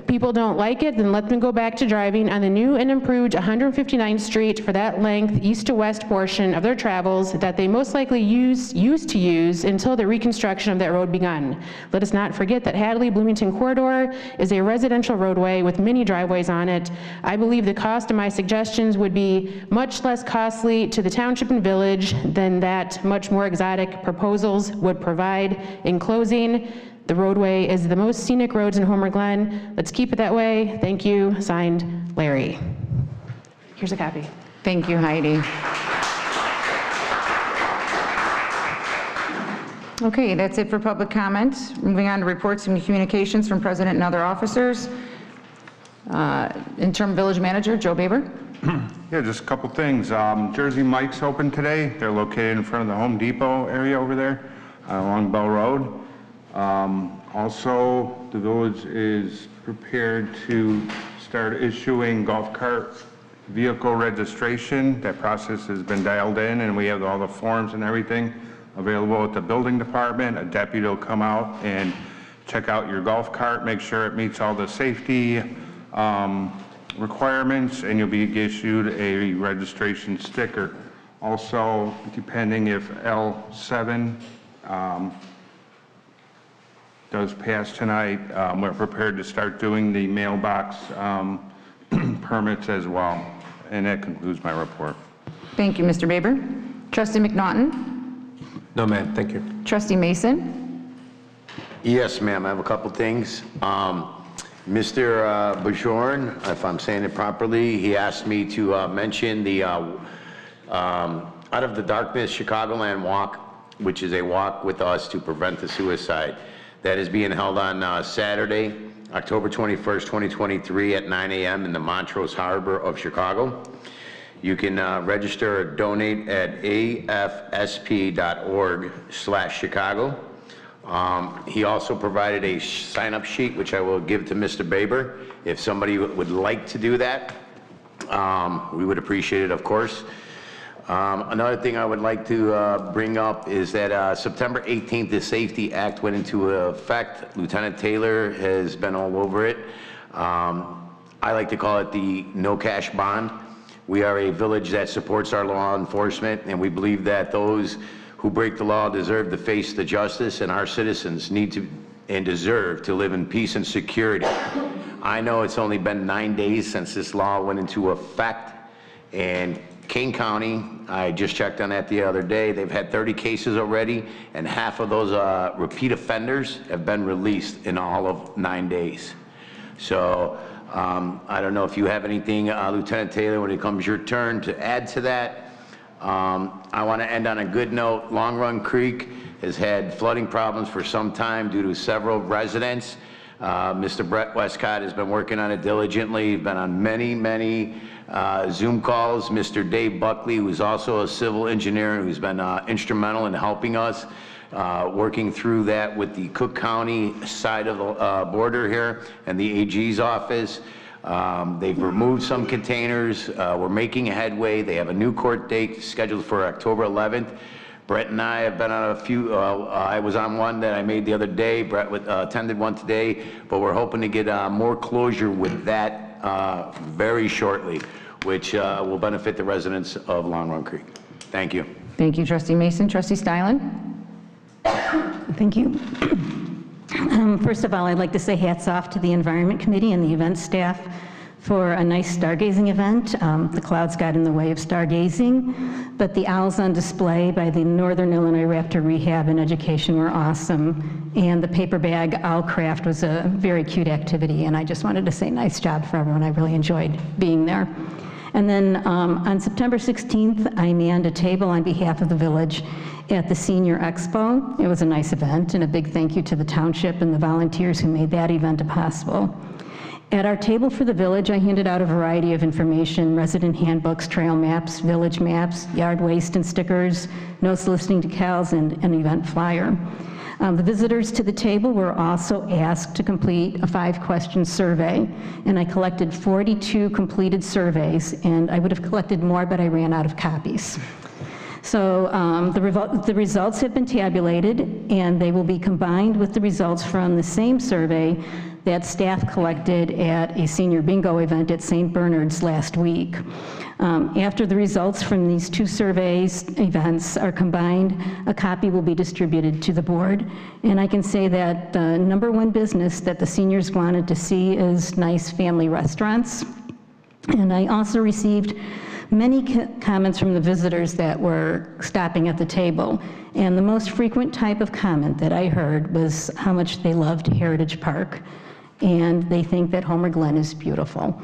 people don't like it, then let them go back to driving on the new and improved 159th Street for that length east to west portion of their travels that they most likely used to use until the reconstruction of that road begun. Let us not forget that Hadley-Bloomington corridor is a residential roadway with many driveways on it. I believe the cost of my suggestions would be much less costly to the township and village than that much more exotic proposals would provide. In closing, the roadway is the most scenic roads in Homer Glen. Let's keep it that way. Thank you. Signed, Larry. Here's a copy. Thank you, Heidi. Okay, that's it for public comment. Moving on to reports and communications from President and other officers. Interim Village Manager, Joe Baber. Yeah, just a couple things. Jersey Mike's open today. They're located in front of the Home Depot area over there along Bell Road. Also, the village is prepared to start issuing golf cart vehicle registration. That process has been dialed in, and we have all the forms and everything available at the building department. A deputy will come out and check out your golf cart, make sure it meets all the safety requirements, and you'll be issued a registration sticker. Also, depending if L7 does pass tonight, we're prepared to start doing the mailbox permits as well. And that concludes my report. Thank you, Mr. Baber. Trustee McNaughton. No, ma'am, thank you. Trustee Mason. Yes, ma'am, I have a couple things. Mr. Bajorn, if I'm saying it properly, he asked me to mention the Out of the Darkness Chicagoland Walk, which is a walk with us to prevent the suicide. That is being held on Saturday, October 21st, 2023 at 9 a.m. in the Montrose Harbor of Chicago. You can register or donate at afsp.org/Chicago. He also provided a sign-up sheet, which I will give to Mr. Baber. If somebody would like to do that, we would appreciate it, of course. Another thing I would like to bring up is that September 18th, the Safety Act went into effect. Lieutenant Taylor has been all over it. I like to call it the no cash bond. We are a village that supports our law enforcement, and we believe that those who break the law deserve to face the justice, and our citizens need to and deserve to live in peace and security. I know it's only been 9 days since this law went into effect, and Kane County, I just checked on that the other day, they've had 30 cases already, and half of those repeat offenders have been released in all of 9 days. So I don't know if you have anything, Lieutenant Taylor, when it comes your turn to add to that. I want to end on a good note. Long Run Creek has had flooding problems for some time due to several residents. Mr. Brett Westcott has been working on it diligently. He's been on many Zoom calls, Mr. Dave Buckley, who's also a civil engineer, who's been instrumental in helping us, working through that with the Cook County side of the border here and the AG's office. They've removed some containers. We're making a headway. They have a new court date scheduled for October 11th. Brett and I have been on a few, I was on one that I made the other day. Brett attended one today, but we're hoping to get more closure with that very shortly, which will benefit the residents of Long Run Creek. Thank you. Thank you, Trustee Mason. Trustee Stylen? Thank you. First of all, I'd like to say hats off to the Environment Committee and the event staff for a nice stargazing event. The clouds got in the way of stargazing, but the owls on display by the Northern Illinois Raptor Rehab and Education were awesome, and the paper bag owl craft was a very cute activity, and I just wanted to say nice job for everyone. I really enjoyed being there. And then on September 16th, I manned a table on behalf of the village at the Senior Expo. It was a nice event, and a big thank you to the township and the volunteers who made that event possible. At our table for the village, I handed out a variety of information: resident handbooks, trail maps, village maps, yard waste and stickers, no soliciting decals, and an event flyer. The visitors to the table were also asked to complete a 5-question survey, and I collected 42 completed surveys, and I would have collected more, but I ran out of copies. So the results have been tabulated, and they will be combined with the results from the same survey that staff collected at a senior bingo event at St. Bernard's last week. After the results from these 2 surveys events are combined, a copy will be distributed to the board. And I can say that the #1 business that the seniors wanted to see is nice family restaurants. And I also received many comments from the visitors that were stopping at the table. And the most frequent type of comment that I heard was how much they loved Heritage Park, and they think that Homer Glen is beautiful.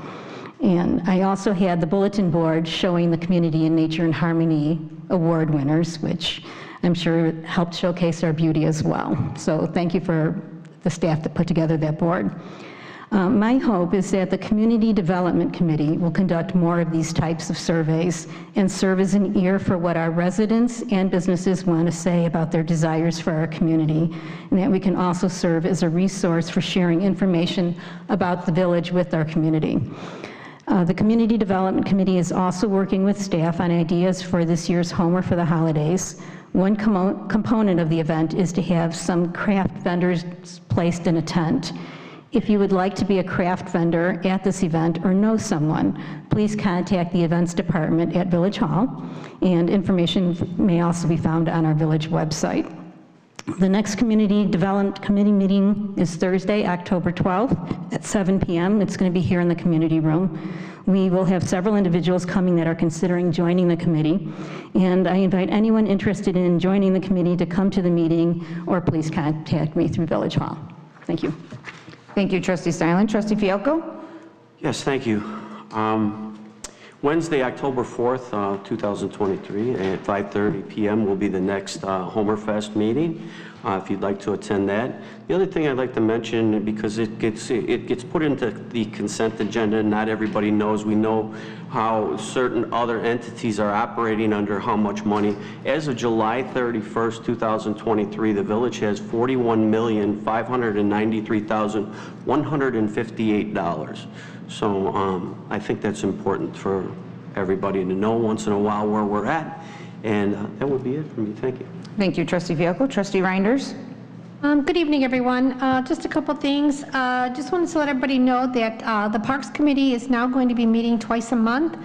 And I also had the bulletin board showing the Community in Nature and Harmony award winners, which I'm sure helped showcase our beauty as well. So thank you for the staff that put together that board. My hope is that the Community Development Committee will conduct more of these types of surveys and serve as an ear for what our residents and businesses want to say about their desires for our community, and that we can also serve as a resource for sharing information about the village with our community. The Community Development Committee is also working with staff on ideas for this year's Homer for the holidays. One component of the event is to have some craft vendors placed in a tent. If you would like to be a craft vendor at this event or know someone, please contact the events department at Village Hall, and information may also be found on our village website. The next Community Development Committee meeting is Thursday, October 12th at 7 p.m. It's going to be here in the community room. We will have several individuals coming that are considering joining the committee, and I invite anyone interested in joining the committee to come to the meeting, or please contact me through Village Hall. Thank you. Thank you, Trustee Stylen. Trustee Fialko? Yes, thank you. Wednesday, October 4th, 2023, at 5:30 p.m. will be the next Homerfest meeting, if you'd like to attend that. The other thing I'd like to mention, because it gets put into the consent agenda, and not everybody knows, we know how certain other entities are operating under how much money. As of July 31st, 2023, the village has $41,593,158. So I think that's important for everybody to know once in a while where we're at. And that would be it for me. Thank you. Thank you, Trustee Fialko. Trustee Reinders? Good evening, everyone. Just a couple things. Just wanted to let everybody know that the Parks Committee is now going to be meeting twice a month.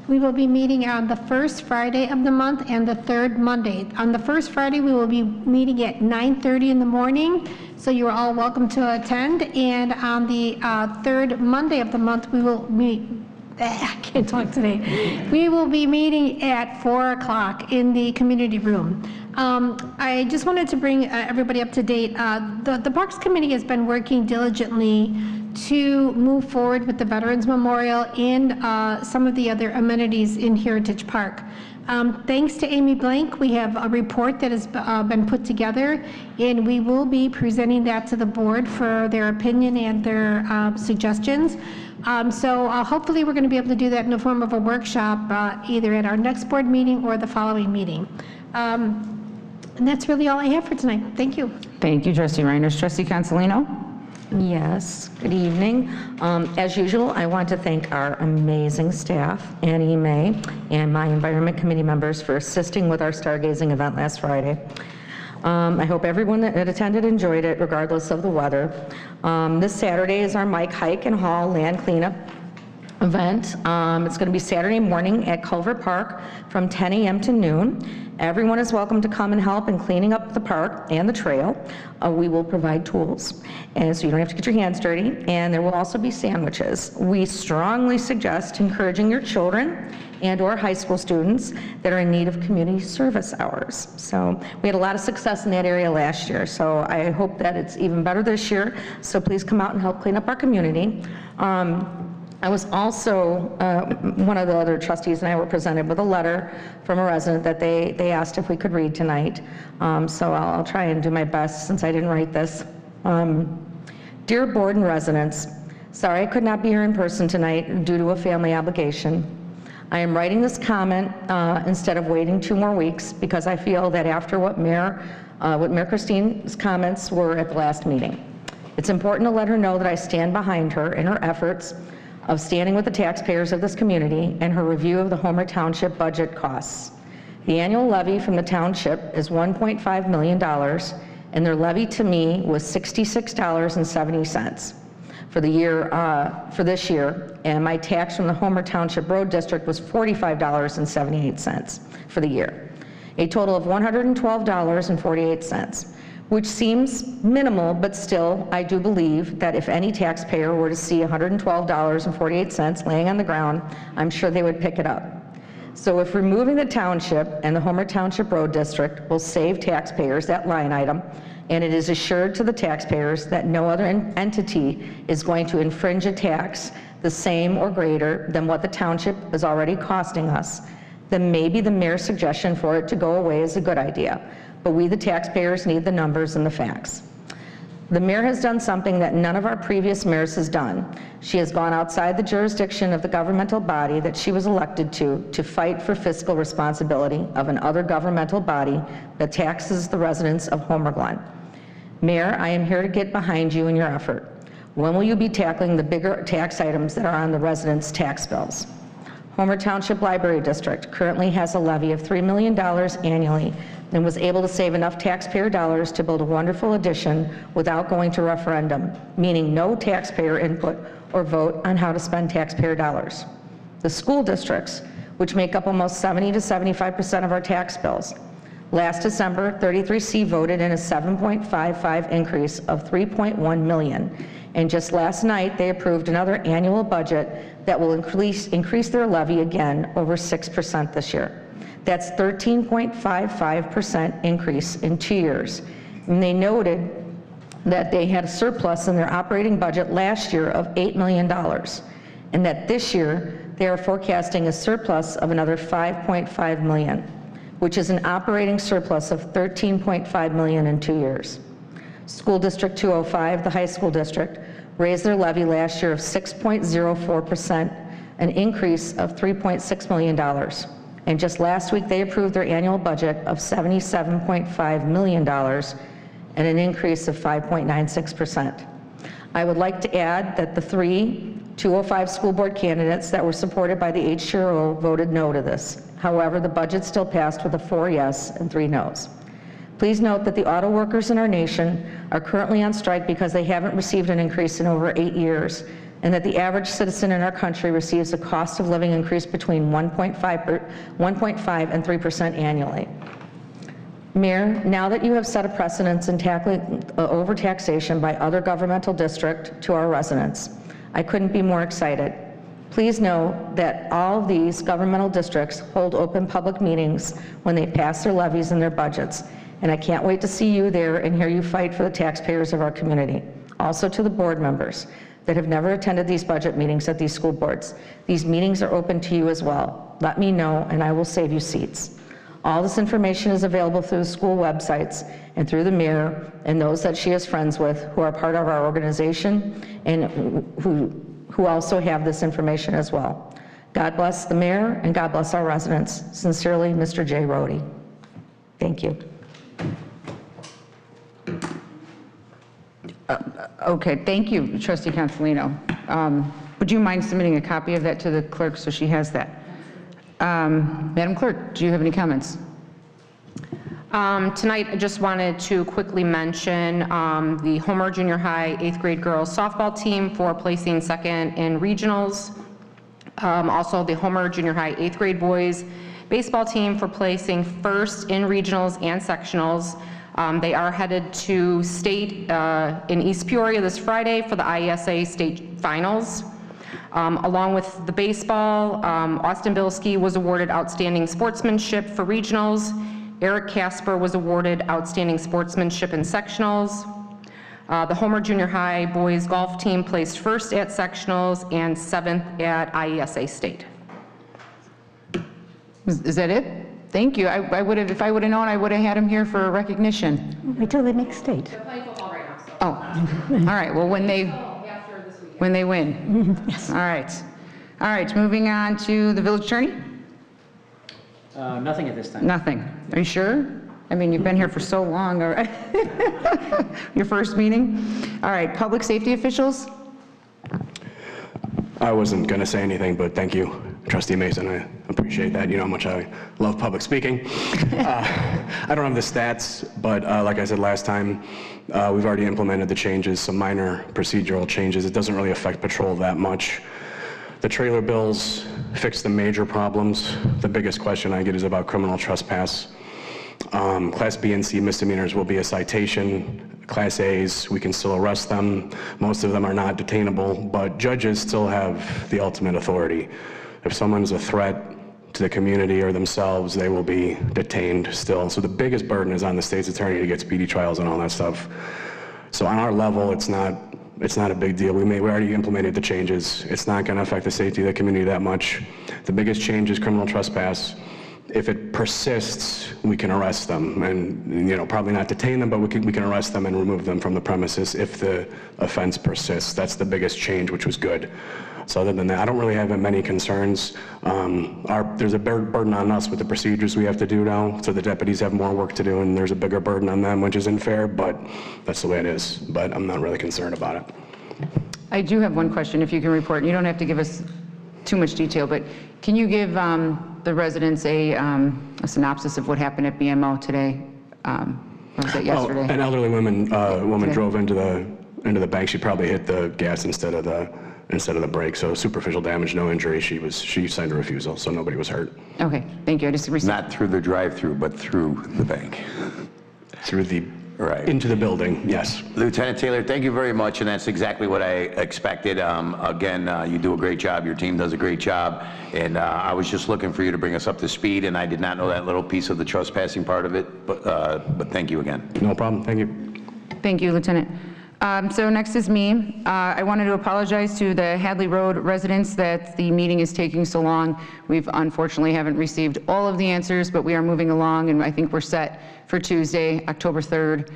We will be meeting on the first Friday of the month and the third Monday. On the first Friday, we will be meeting at 9:30 in the morning, so you are all welcome to attend. And on the third Monday of the month, we will meet, I can't talk today. We will be meeting at 4 o'clock in the community room. I just wanted to bring everybody up to date. The Parks Committee has been working diligently to move forward with the Veterans Memorial and some of the other amenities in Heritage Park. Thanks to Amy Blank, we have a report that has been put together, and we will be presenting that to the board for their opinion and their suggestions. So hopefully we're going to be able to do that in the form of a workshop, either at our next board meeting or the following meeting. And that's really all I have for tonight. Thank you. Thank you, Trustee Reinders. Trustee Consolino? Yes, good evening. As usual, I want to thank our amazing staff, Annie May, and my Environment Committee members for assisting with our stargazing event last Friday. I hope everyone that attended enjoyed it, regardless of the weather. This Saturday is our Mike Hike and Haul Land Cleanup event. It's going to be Saturday morning at Culver Park from 10 a.m. to noon. Everyone is welcome to come and help in cleaning up the park and the trail. We will provide tools, and so you don't have to get your hands dirty, and there will also be sandwiches. We strongly suggest encouraging your children and/or high school students that are in need of community service hours. So we had a lot of success in that area last year, so I hope that it's even better this year. So please come out and help clean up our community. I was also, one of the other trustees and I were presented with a letter from a resident that they asked if we could read tonight. So I'll try and do my best since I didn't write this. Dear board and residents, sorry I could not be here in person tonight due to a family obligation. I am writing this comment instead of waiting 2 more weeks because I feel that after what Mayor Christine's comments were at the last meeting. It's important to let her know that I stand behind her in her efforts of standing with the taxpayers of this community and her review of the Homer Township budget costs. The annual levy from the township is $1.5 million, and their levy to me was $66.70 for the year, for this year, and my tax from the Homer Township Road District was $45.78 for the year, a total of $112.48. Which seems minimal, but still, I do believe that if any taxpayer were to see $112.48 laying on the ground, I'm sure they would pick it up. So if removing the township and the Homer Township Road District will save taxpayers that line item, and it is assured to the taxpayers that no other entity is going to infringe a tax the same or greater than what the township is already costing us, then maybe the mayor's suggestion for it to go away is a good idea. But we, the taxpayers, need the numbers and the facts. The mayor has done something that none of our previous mayors has done. She has gone outside the jurisdiction of the governmental body that she was elected to fight for fiscal responsibility of an other governmental body that taxes the residents of Homer Glen. Mayor, I am here to get behind you in your effort. When will you be tackling the bigger tax items that are on the residents' tax bills? Homer Township Library District currently has a levy of $3 million annually and was able to save enough taxpayer dollars to build a wonderful addition without going to referendum, meaning no taxpayer input or vote on how to spend taxpayer dollars. The school districts, which make up almost 70 to 75% of our tax bills. Last December, 33C voted in a 7.55 increase of $3.1 million. And just last night, they approved another annual budget that will increase their levy again over 6% this year. That's 13.55% increase in 2 years. And they noted that they had a surplus in their operating budget last year of $8 million, and that this year they are forecasting a surplus of another $5.5 million, which is an operating surplus of $13.5 million in 2 years. School District 205, the high school district, raised their levy last year of 6.04%, an increase of $3.6 million. And just last week, they approved their annual budget of $77.5 million and an increase of 5.96%. I would like to add that the 3 205 school board candidates that were supported by the HCRO voted no to this. However, the budget still passed with a 4 yes and 3 no's. Please note that the auto workers in our nation are currently on strike because they haven't received an increase in over 8 years, and that the average citizen in our country receives a cost of living increase between 1.5 and 3% annually. Mayor, now that you have set a precedence in tackling overtaxation by other governmental districts to our residents, I couldn't be more excited. Please know that all of these governmental districts hold open public meetings when they pass their levies and their budgets, and I can't wait to see you there and hear you fight for the taxpayers of our community. Also to the board members that have never attended these budget meetings at these school boards. These meetings are open to you as well. Let me know and I will save you seats. All this information is available through the school websites and through the mayor and those that she is friends with who are part of our organization and who who also have this information as well. God bless the mayor and God bless our residents. Sincerely, Mr. J. Rhodey. Thank you. Okay, thank you, Trustee Consolino. Would you mind submitting a copy of that to the clerk so she has that? Madam Clerk, do you have any comments? Tonight, I just wanted to quickly mention the Homer Junior High 8th grade girls softball team for placing second in regionals. Also, the Homer Junior High 8th grade boys baseball team for placing first in regionals and sectionals. They are headed to state in East Peoria this Friday for the IESA state finals. Along with the baseball, Austin Bilski was awarded outstanding sportsmanship for regionals. Eric Casper was awarded outstanding sportsmanship in sectionals. The Homer Junior High boys golf team placed first at sectionals and 7th at IESA state. Is that it? Thank you. I would have, if I would have known, I would have had him here for a recognition. Wait till they make state. They're playing football right now, so. Oh, all right. Well, when they win. Yes. All right. All right. Moving on to the village attorney. Nothing at this time. Nothing. Are you sure? I mean, you've been here for so long. All right. Your first meeting. All right. Public safety officials. I wasn't going to say anything, but thank you, Trustee Mason. I appreciate that. You know how much I love public speaking. I don't have the stats, but like I said last time, we've already implemented the changes, some minor procedural changes. It doesn't really affect patrol that much. The trailer bills fix the major problems. The biggest question I get is about criminal trespass. Class B and C misdemeanors will be a citation. Class A's, we can still arrest them. Most of them are not detainable, but judges still have the ultimate authority. If someone's a threat to the community or themselves, they will be detained still. So the biggest burden is on the state's attorney to get speedy trials and all that stuff. So on our level, it's not a big deal. We already implemented the changes. It's not going to affect the safety of the community that much. The biggest change is criminal trespass. If it persists, we can arrest them and, probably not detain them, but we can arrest them and remove them from the premises if the offense persists. That's the biggest change, which was good. So other than that, I don't really have many concerns. There's a burden on us with the procedures we have to do now, so the deputies have more work to do, and there's a bigger burden on them, which isn't fair, but that's the way it is. But I'm not really concerned about it. I do have one question, if you can report. You don't have to give us too much detail, but can you give the residents a synopsis of what happened at BMO today? Or was that yesterday? An elderly woman drove into the bank. She probably hit the gas instead of the brake. So superficial damage, no injury. She signed a refusal, so nobody was hurt. Okay, thank you. I just received. Not through the drive-through, but through the bank. Through the Right. Into the building, yes. Lieutenant Taylor, thank you very much, and that's exactly what I expected. Again, you do a great job, your team does a great job, and I was just looking for you to bring us up to speed, and I did not know that little piece of the trespassing part of it, but thank you again. No problem, thank you. Thank you, Lieutenant. So next is me. I wanted to apologize to the Hadley Road residents that the meeting is taking so long. We've unfortunately haven't received all of the answers, but we are moving along, and I think we're set for Tuesday, October 3rd.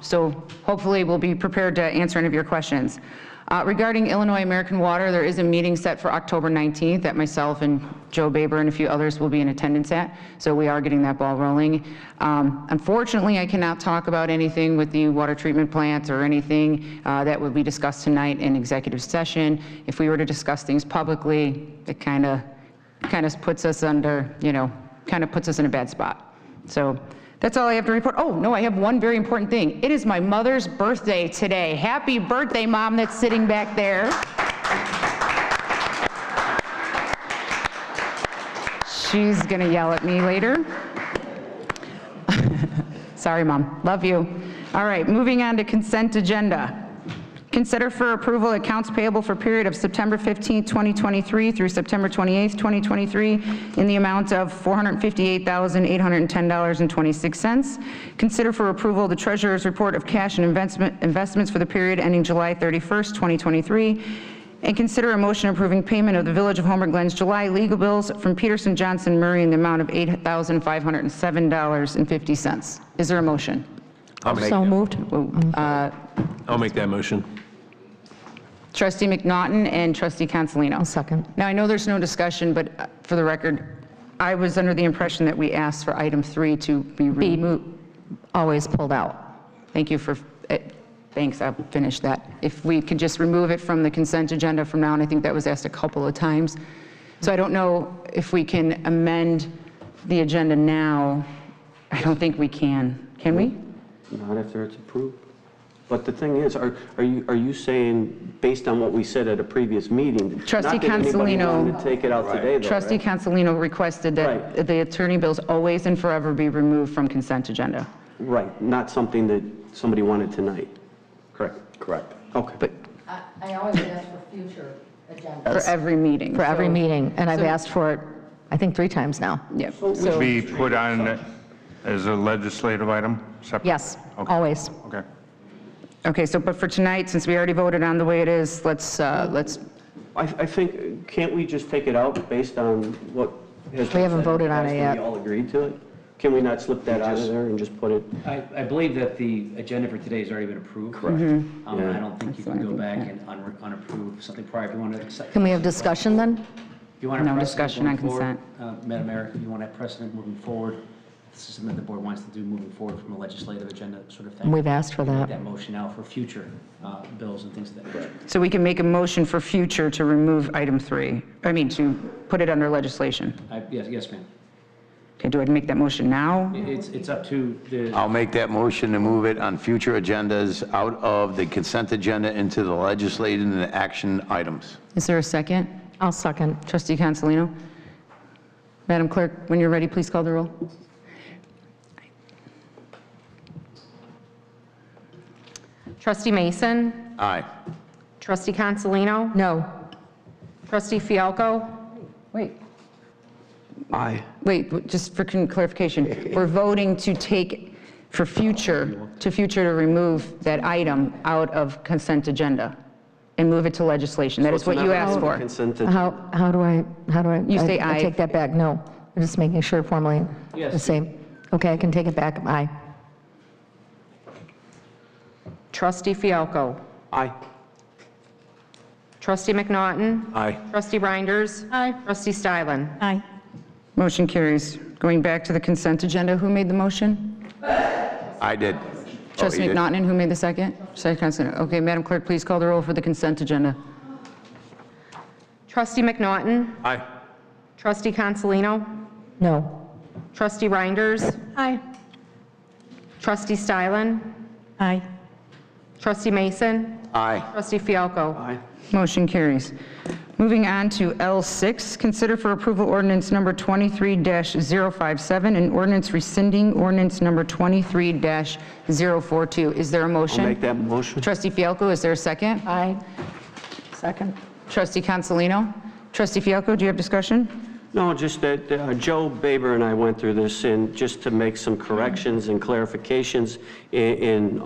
So hopefully we'll be prepared to answer any of your questions. Regarding Illinois American Water, there is a meeting set for October 19th that myself and Joe Baber and a few others will be in attendance at, so we are getting that ball rolling. Unfortunately, I cannot talk about anything with the water treatment plant or anything that will be discussed tonight in executive session. If we were to discuss things publicly, it kind of puts us under, kind of puts us in a bad spot. So that's all I have to report. Oh, no, I have one very important thing. It is my mother's birthday today. Happy birthday, Mom, that's sitting back there. She's gonna yell at me later. Sorry, Mom, love you. All right, moving on to consent agenda. Consider for approval accounts payable for period of September 15th, 2023 through September 28th, 2023 in the amount of $458,810.26. Consider for approval the treasurer's report of cash and investments for the period ending July 31st, 2023. And consider a motion approving payment of the Village of Homer Glen's July legal bills from Peterson Johnson Murray in the amount of $8,507.50. Is there a motion? I'll make So that. moved. I'll make that motion. Trustee McNaughton and Trustee Consolino. Second. Now, I know there's no discussion, but for the record, I was under the impression that we asked for item 3 to be removed. Always pulled out. Thank you for, thanks, I'll finish that. If we could just remove it from the consent agenda from now on, I think that was asked a couple of times. So I don't know if we can amend the agenda now. I don't think we can. Can we? Not after it's approved. But the thing is, are you saying, based on what we said at a previous meeting, Trustee not that anybody Consolino- wanted to take it out today, though, Trustee right? Consolino requested that the attorney bills always and forever be removed from consent agenda. Right, not something that somebody wanted tonight. Correct. Correct. Okay. But I always ask for future agendas. for every meeting. For every So- meeting, and I've so- asked for it, I think 3 times now. Yep. Would be put on as a legislative item? Separate? Yes, Okay. always. Okay. Okay, so, but for tonight, since we already voted on the way it is, let's, I think, can't we just take it out based on what has been We haven't said voted in the on past it and yet. we all agreed to it? Can we not slip that out of there and just put it? I believe that the agenda for today has already been approved. Correct. I don't think you can go back and unapprove something prior. If you want to accept. Can we have discussion then? If you want to No precedent discussion on going forward, consent. Madam Mayor, if you want to have precedent moving forward, this is something the board wants to do moving forward from a legislative agenda sort of thing. We've asked for Make that. that motion now for future bills and things of that nature. so we can make a motion for future to remove item 3, to put it under legislation. Yes, ma'am. Okay, do I make that motion now? It's up to the. I'll make that motion to move it on future agendas out of the consent agenda into the legislative and action items. Is there a second? I'll second. Trustee Consolino? Madam Clerk, when you're ready, please call the roll. Trustee Mason? Aye. Trustee Consolino? No. Trustee Fialko? Wait. Aye. Wait, just for clarification, we're voting to take for future to remove that item out of consent agenda and move it to legislation. That is what you asked for. Consent agenda. How do I? You say I aye. take that back, no. I'm just making sure formally Yes. the same. Okay, I can take it back, aye. Trustee Fialko? Aye. Trustee McNaughton? Aye. Trustee Reinders? Aye. Trustee Stylen? Aye. Motion carries. Going back to the consent agenda, who made the motion? I did. Trustee you did? McNaughton, who made the second? Second. Okay, Madam Clerk, please call the roll for the consent agenda. Trustee McNaughton? Aye. Trustee Consolino? No. Trustee Reinders? Aye. Trustee Stylen? Aye. Trustee Mason? Aye. Trustee Fialko? Aye. Motion carries. Moving on to L6, consider for approval ordinance number 23-057 and ordinance rescinding ordinance number 23-042. Is there a motion? I'll make that motion. Trustee Fialko, is there a second? Aye. Second. Trustee Consolino? Trustee Fialko, do you have discussion? No, just that Joe Baber and I went through this, and just to make some corrections and clarifications in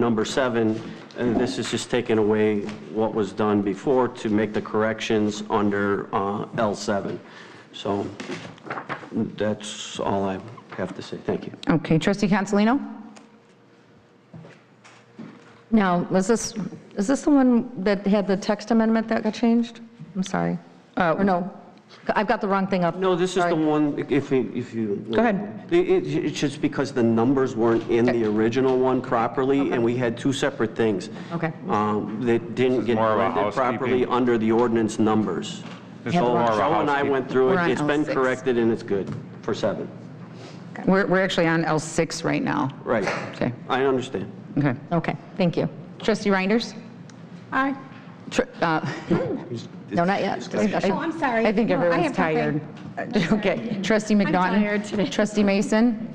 number 7, this is just taking away what was done before to make the corrections under L7. So that's all I have to say. Thank you. Okay, Trustee Consolino? Now, is this the one that had the text amendment that got changed? I'm sorry. Or no? I've got the wrong thing up. No, this is the one, if you... Go ahead. It's just because the numbers weren't in the original one properly, and we had two separate things. Okay. That didn't get more of a blended properly housekeeping. under the ordinance numbers. This So is more of a Joe and I housekeeping. went through We're it, on it's been L6. corrected, and it's good for 7. We're actually on L6 right now. Right. Okay, I understand. okay. Okay, thank you. Trustee Reinders? Aye. No, not yet. Discussion. Oh, I'm sorry. I think No, I everyone's have tired. nothing. Okay, Trustee McNaughton? tired today. Trustee Mason?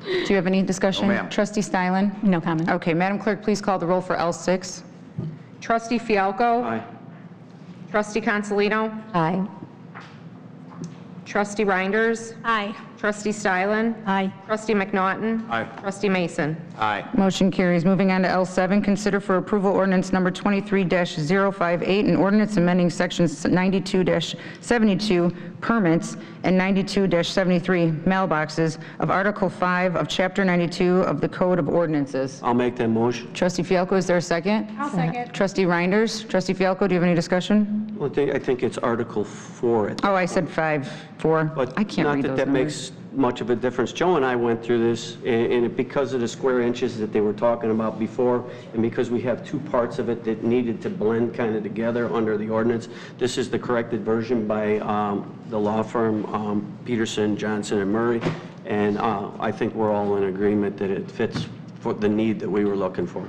Do you have any discussion? No, ma'am. Trustee Stylen? No comment. Okay, Madam Clerk, please call the roll for L6. Trustee Fialko? Aye. Trustee Consolino? Aye. Trustee Reinders? Aye. Trustee Stylen? Aye. Trustee McNaughton? Aye. Trustee Mason? Aye. Motion carries. Moving on to L7, consider for approval ordinance number 23-058, an ordinance amending sections 92-72 permits and 92-73 mailboxes of Article 5 of Chapter 92 of the Code of Ordinances. I'll make that motion. Trustee Fialko, is there a second? I'll second. Trustee Reinders? Trustee Fialko, do you have any discussion? Well, I think it's Article 4. Oh, I said 5, 4. But I can't read not those that numbers. makes much of a difference. Joe and I went through this, and because of the square inches that they were talking about before, and because we have two parts of it that needed to blend kind of together under the ordinance, this is the corrected version by the law firm Peterson, Johnson, and Murray, and I think we're all in agreement that it fits for the need that we were looking for.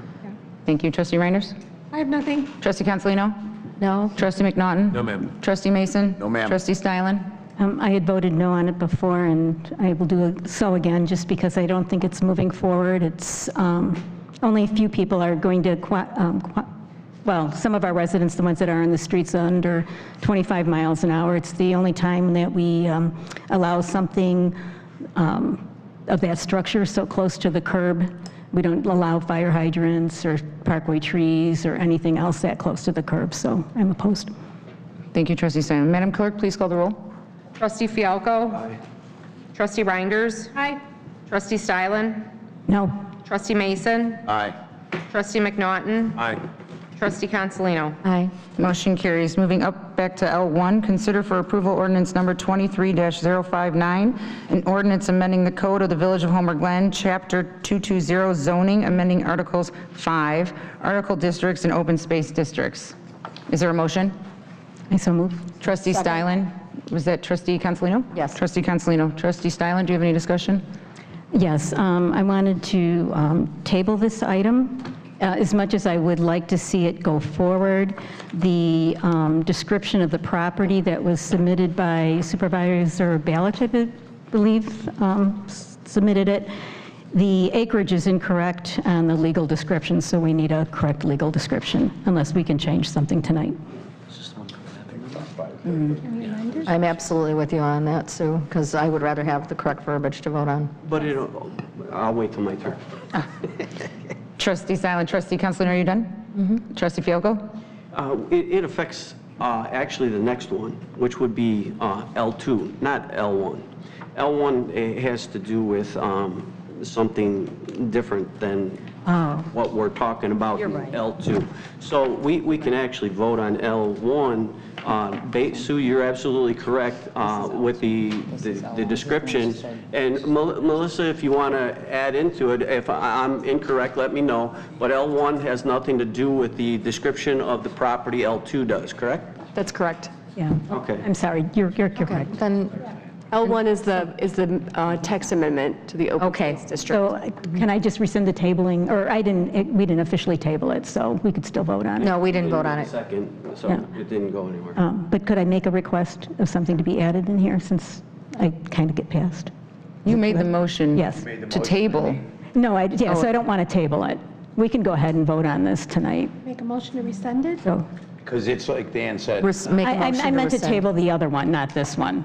Thank you. Trustee Reinders? I have nothing. Trustee Consolino? No. Trustee McNaughton? No, ma'am. Trustee Mason? No, ma'am. Trustee Stylen? I had voted no on it before, and I will do so again, just because I don't think it's moving forward. It's only a few people are going to, well, some of our residents, the ones that are in the streets under 25 miles an hour, it's the only time that we allow something of that structure so close to the curb. We don't allow fire hydrants or parkway trees or anything else that close to the curb, so I'm opposed. Thank you, Trustee Stylen. Madam Clerk, please call the roll. Trustee Fialko? Aye. Trustee Reinders? Aye. Trustee Stylen? No. Trustee Mason? Aye. Trustee McNaughton? Aye. Trustee Consolino? Aye. Motion carries. Moving up back to L1, consider for approval ordinance number 23-059, an ordinance amending the code of the Village of Homer Glen, Chapter 220 zoning, amending Articles 5, Article districts and open space districts. Is there a motion? I so move. Trustee Stylen? Was that Trustee Consolino? Yes. Trustee Consolino. Trustee Stylen, do you have any discussion? Yes, I wanted to table this item. As much as I would like to see it go forward, the description of the property that was submitted by Supervisor Ballich, I believe, submitted it, the acreage is incorrect on the legal description, so we need a correct legal description, unless we can change something tonight. I'm absolutely with you on that, Sue, because I would rather have the correct verbiage to vote on. But I'll wait till my turn. Trustee Stylen, Trustee Consolino, are you done? Trustee Fialko? It affects actually the next one, which would be L2, not L1. L1 has to do with something different than what we're talking about in L2. So we can actually vote on L1. Sue, you're absolutely correct with the description. And Melissa, if you want to add into it, if I'm incorrect, let me know. But L1 has nothing to do with the description of the property. L2 does, correct? That's correct. Yeah. Okay. I'm sorry, you're correct. Then, L1 is the text amendment to the open space district. So can I just rescind the tabling, or we didn't officially table it, so we could still vote on it? no, we didn't vote on it. Second, so Yeah. it didn't go anywhere. But could I make a request of something to be added in here, since I kind of get past? You made the motion Yes. to table. No, so I don't want to table it. We can go ahead and vote on this tonight. Make a motion to rescind it? So Because it's like Dan said. Make a motion I meant to rescind. table the other one, not this one.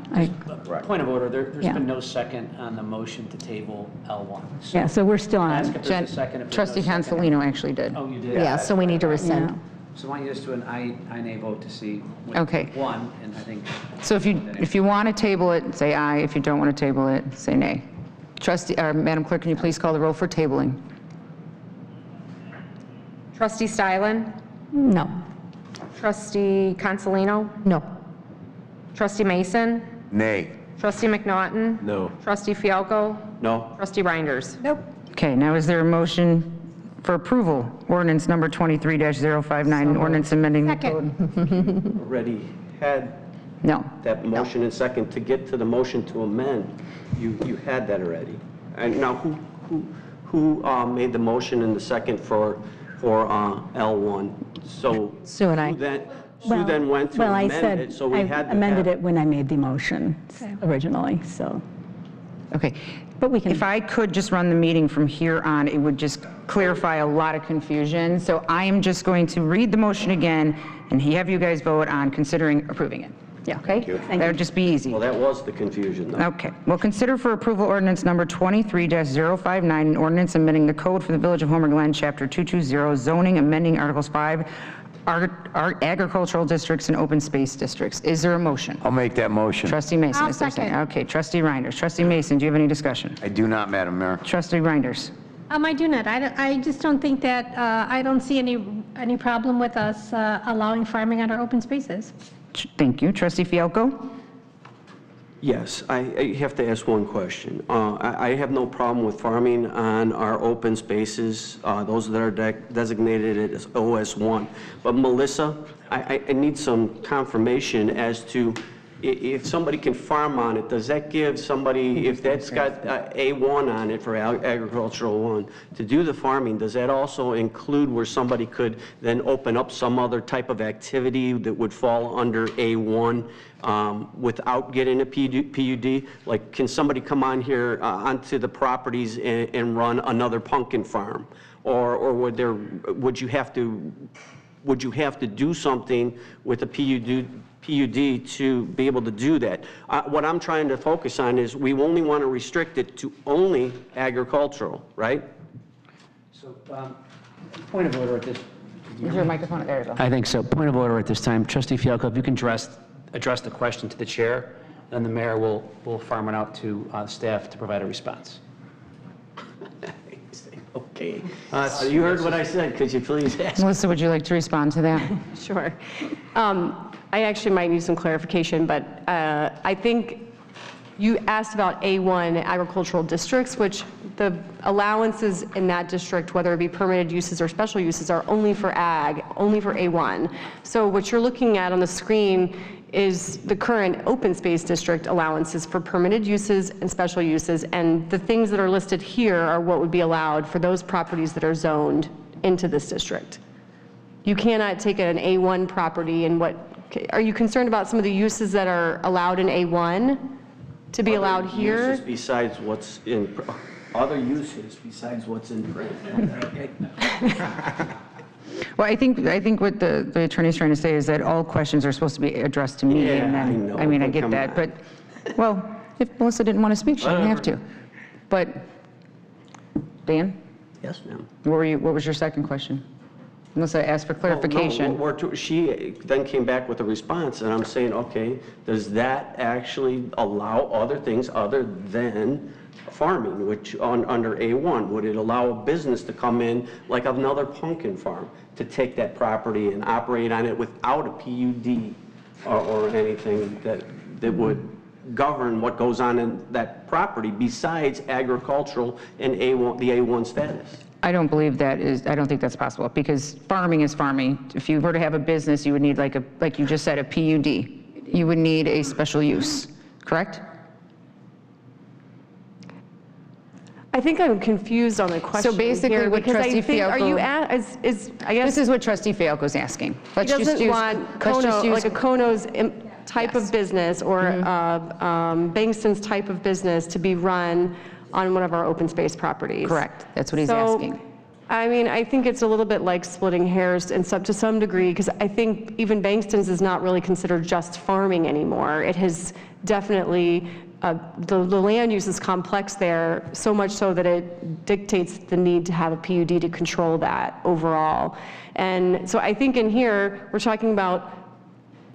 Point of order, there's Yeah. been no second on the motion to table L1. Yeah, so we're still Ask on. if there's a second. If there's Trustee no second- Consolino actually did. Oh, you did? Yeah, so we need to rescind. Yeah. So why don't you just do an aye nay vote to see which Okay. one, and I think. So if you want to table it, say aye. If you don't want to table it, say nay. Madam Clerk, can you please call the roll for tabling? Trustee Stylen? No. Trustee Consolino? No. Trustee Mason? Nay. Trustee McNaughton? No. Trustee Fialko? No? Trustee Reinders? Nope. Okay, now is there a motion for approval? Ordinance number 23-059, an ordinance amending the code. Already had No. that motion and second. To get to the motion to amend, you had that already. And now, who made the motion and the second for L1? So Sue and I. Sue then went to Well, I amend said, it, so we I had to amended have- it when I made the motion originally, so. Okay. But we can. If I could just run the meeting from here on, it would just clarify a lot of confusion. So I am just going to read the motion again and have you guys vote on considering approving it. Yeah, okay? That would just be easy. Well, that was the confusion, though. Okay. Well, consider for approval ordinance number 23-059, an ordinance amending the code for the Village of Homer Glen, Chapter 220, zoning, amending Articles 5, agricultural districts and open space districts. Is there a motion? I'll make that motion. Trustee Mason, I'll is there a second? second. Okay, Trustee Reinders. Trustee Mason, do you have any discussion? I do not, Madam Mayor. Trustee Reinders. I do not. I just don't think that, I don't see any problem with us allowing farming on our open spaces. Thank you. Trustee Fialko? Yes, I have to ask one question. I have no problem with farming on our open spaces, those that are designated as OS1. But Melissa, I need some confirmation as to if somebody can farm on it, does that give somebody, if that's got A1 on it for agricultural one, to do the farming, does that also include where somebody could then open up some other type of activity that would fall under A1 without getting a PUD? Like, can somebody come on here onto the properties and run another pumpkin farm? Or would you have to do something with a PUD to be able to do that? What I'm trying to focus on is we only want to restrict it to only agricultural, right? So, point of order at this. Is your microphone? There you go. I think so. Point of order at this time. Trustee Fialko, if you can address the question to the chair, and the mayor will farm it out to staff to provide a response. Okay. You heard what I said. Could you please ask? Melissa, would you like to respond to that? Sure. I actually might need some clarification, but I think you asked about A1 agricultural districts, which the allowances in that district, whether it be permitted uses or special uses, are only for ag, only for A1. So what you're looking at on the screen is the current open space district allowances for permitted uses and special uses, and the things that are listed here are what would be allowed for those properties that are zoned into this district. You cannot take an A1 property and are you concerned about some of the uses that are allowed in A1 to be allowed here? Uses besides what's in, other uses besides what's in print. Well, I think what the attorney's trying to say is that all questions are supposed to be addressed to me. Yeah, and then, I know, I mean, I but get come that, on. but, well, if Melissa didn't want to speak, she didn't have to. But, Dan, Yes, ma'am. what was your second question? Melissa asked for clarification. She then came back with a response, and I'm saying, okay, does that actually allow other things other than farming, which under A1? Would it allow a business to come in, like another pumpkin farm, to take that property and operate on it without a PUD or anything that would govern what goes on in that property besides agricultural and the A1 status? I don't believe that is, I don't think that's possible, because farming is farming. If you were to have a business, you would need, like you just said, a PUD. You would need a special use, correct? I think I'm confused on the question. So basically here, what because Trustee I think, Fialko... are you I guess... This is what Trustee Fialko is asking. He doesn't want like a Kono's type of business or Bankston's type of business to be run on one of our open space properties. Correct. That's what he's asking. I mean, I think it's a little bit like splitting hairs and to some degree, because I think even Bankston's is not really considered just farming anymore. It has definitely, the land use is complex there, so much so that it dictates the need to have a PUD to control that overall. And so I think in here, we're talking about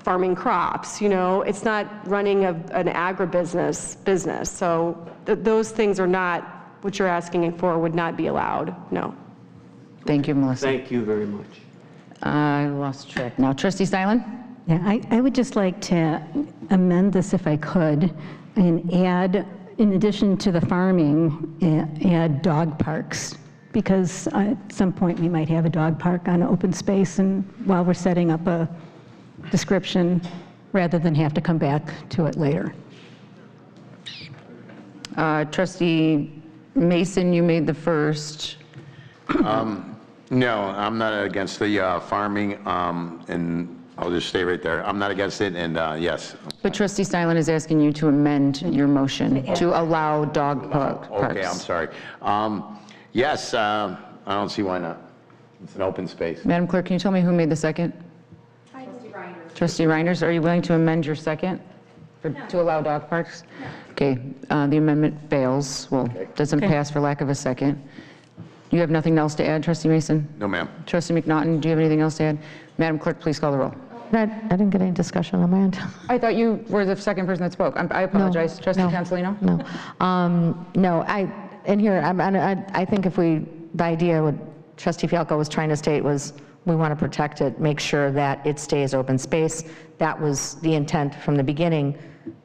farming crops, it's not running an agribusiness business. So those things are not, what you're asking for would not be allowed, no. Thank you, Melissa. Thank you very much. I lost track. Now, Trustee Stylen? Yeah, I would just like to amend this if I could and add, in addition to the farming, add dog parks, because at some point we might have a dog park on open space, and while we're setting up a description, rather than have to come back to it later. Trustee Mason, you made the first. No, I'm not against the farming, and I'll just stay right there. I'm not against it, and yes. But Trustee Stylen is asking you to amend your motion to allow dog parks. Okay, I'm sorry. Yes, I don't see why not. It's an open space. Madam Clerk, can you tell me who made the second? Trustee Reinders, are you willing to amend your second to allow dog parks? No. Okay, the amendment fails. Well, doesn't pass for lack of a second. You have nothing else to add, Trustee Mason? No, ma'am. Trustee McNaughton, do you have anything else to add? Madam Clerk, please call the roll. I didn't get any discussion on my end. I thought you were the second person that spoke. I apologize. Trustee Consolino? No. No, I think the idea what Trustee Fialko was trying to state was we want to protect it, make sure that it stays open space. That was the intent from the beginning.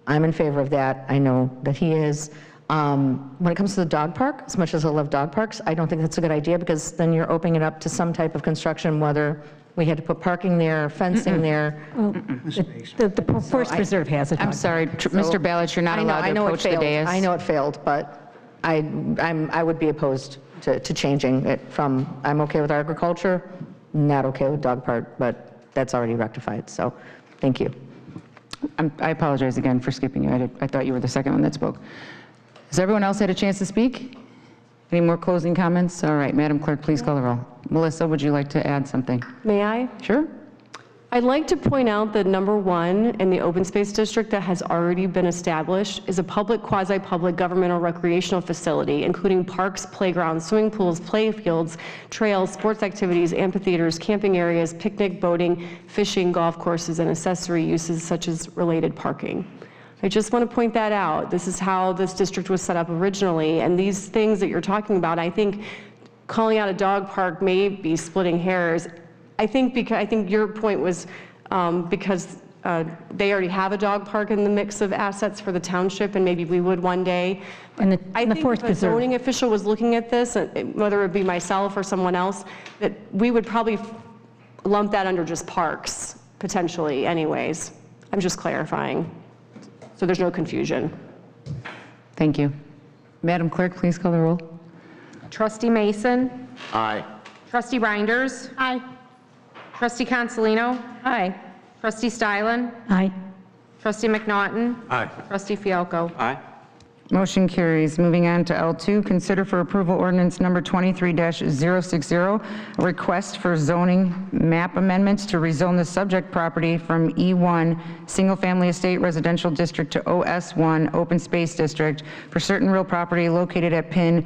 I'm in favor of that. I know that he is. When it comes to the dog park, as much as I love dog parks, I don't think that's a good idea because then you're opening it up to some type of construction, whether we had to put parking there, fencing there. Well, the Forest Preserve has it. I'm sorry, Mr. Balich, you're not allowed to approach the dais. I know it failed, but I would be opposed to changing it from, I'm okay with agriculture, not okay with dog park, but that's already rectified, so thank you. I apologize again for skipping you. I thought you were the second one that spoke. Has everyone else had a chance to speak? Any more closing comments? All right, Madam Clerk, please call the roll. Melissa, would you like to add something? May I? Sure. I'd like to point out that number one in the open space district that has already been established is a public, quasi-public governmental recreational facility, including parks, playgrounds, swimming pools, play fields, trails, sports activities, amphitheaters, camping areas, picnic, boating, fishing, golf courses, and accessory uses such as related parking. I just want to point that out. This is how this district was set up originally, and these things that you're talking about, I think calling out a dog park may be splitting hairs. I think your point was because they already have a dog park in the mix of assets for the township, and maybe we would one day. I think if a zoning official was looking at this, whether it be myself or someone else, that we would probably lump that under just parks, potentially anyways. I'm just clarifying, so there's no confusion. Thank you. Madam Clerk, please call the roll. Trustee Mason? Aye. Trustee Reinders? Aye. Trustee Consolino? Aye. Trustee Stylen? Aye. Trustee McNaughton? Aye. Trustee Fialko? Aye. Motion carries. Moving on to L2, consider for approval ordinance number 23-060, a request for zoning map amendments to rezone the subject property from E1 Single Family Estate Residential District to OS1 Open Space District for certain real property located at PIN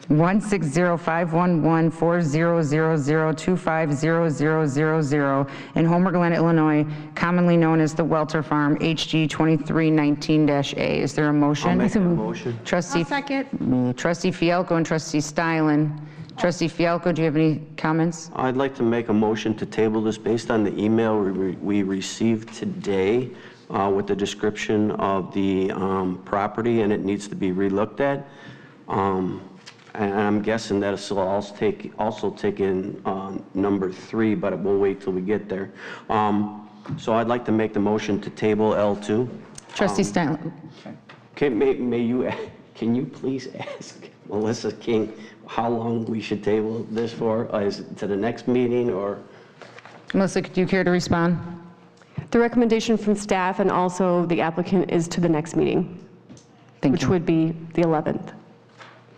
160511400250000 in Homer Glen, Illinois, commonly known as the Welter Farm, HG 2319-A. Is there a motion? I'll make a motion. Trustee, Second. Trustee Fialko and Trustee Stylen. Trustee Fialko, do you have any comments? I'd like to make a motion to table this based on the email we received today with the description of the property, and it needs to be relooked at. And I'm guessing that this will also take in number 3, but we'll wait till we get there. So I'd like to make the motion to table L2. Trustee Stylen. Okay, can you please ask Melissa King how long we should table this for? Is it to the next meeting or? Melissa, do you care to respond? The recommendation from staff and also the applicant is to the next meeting, which would be the 11th,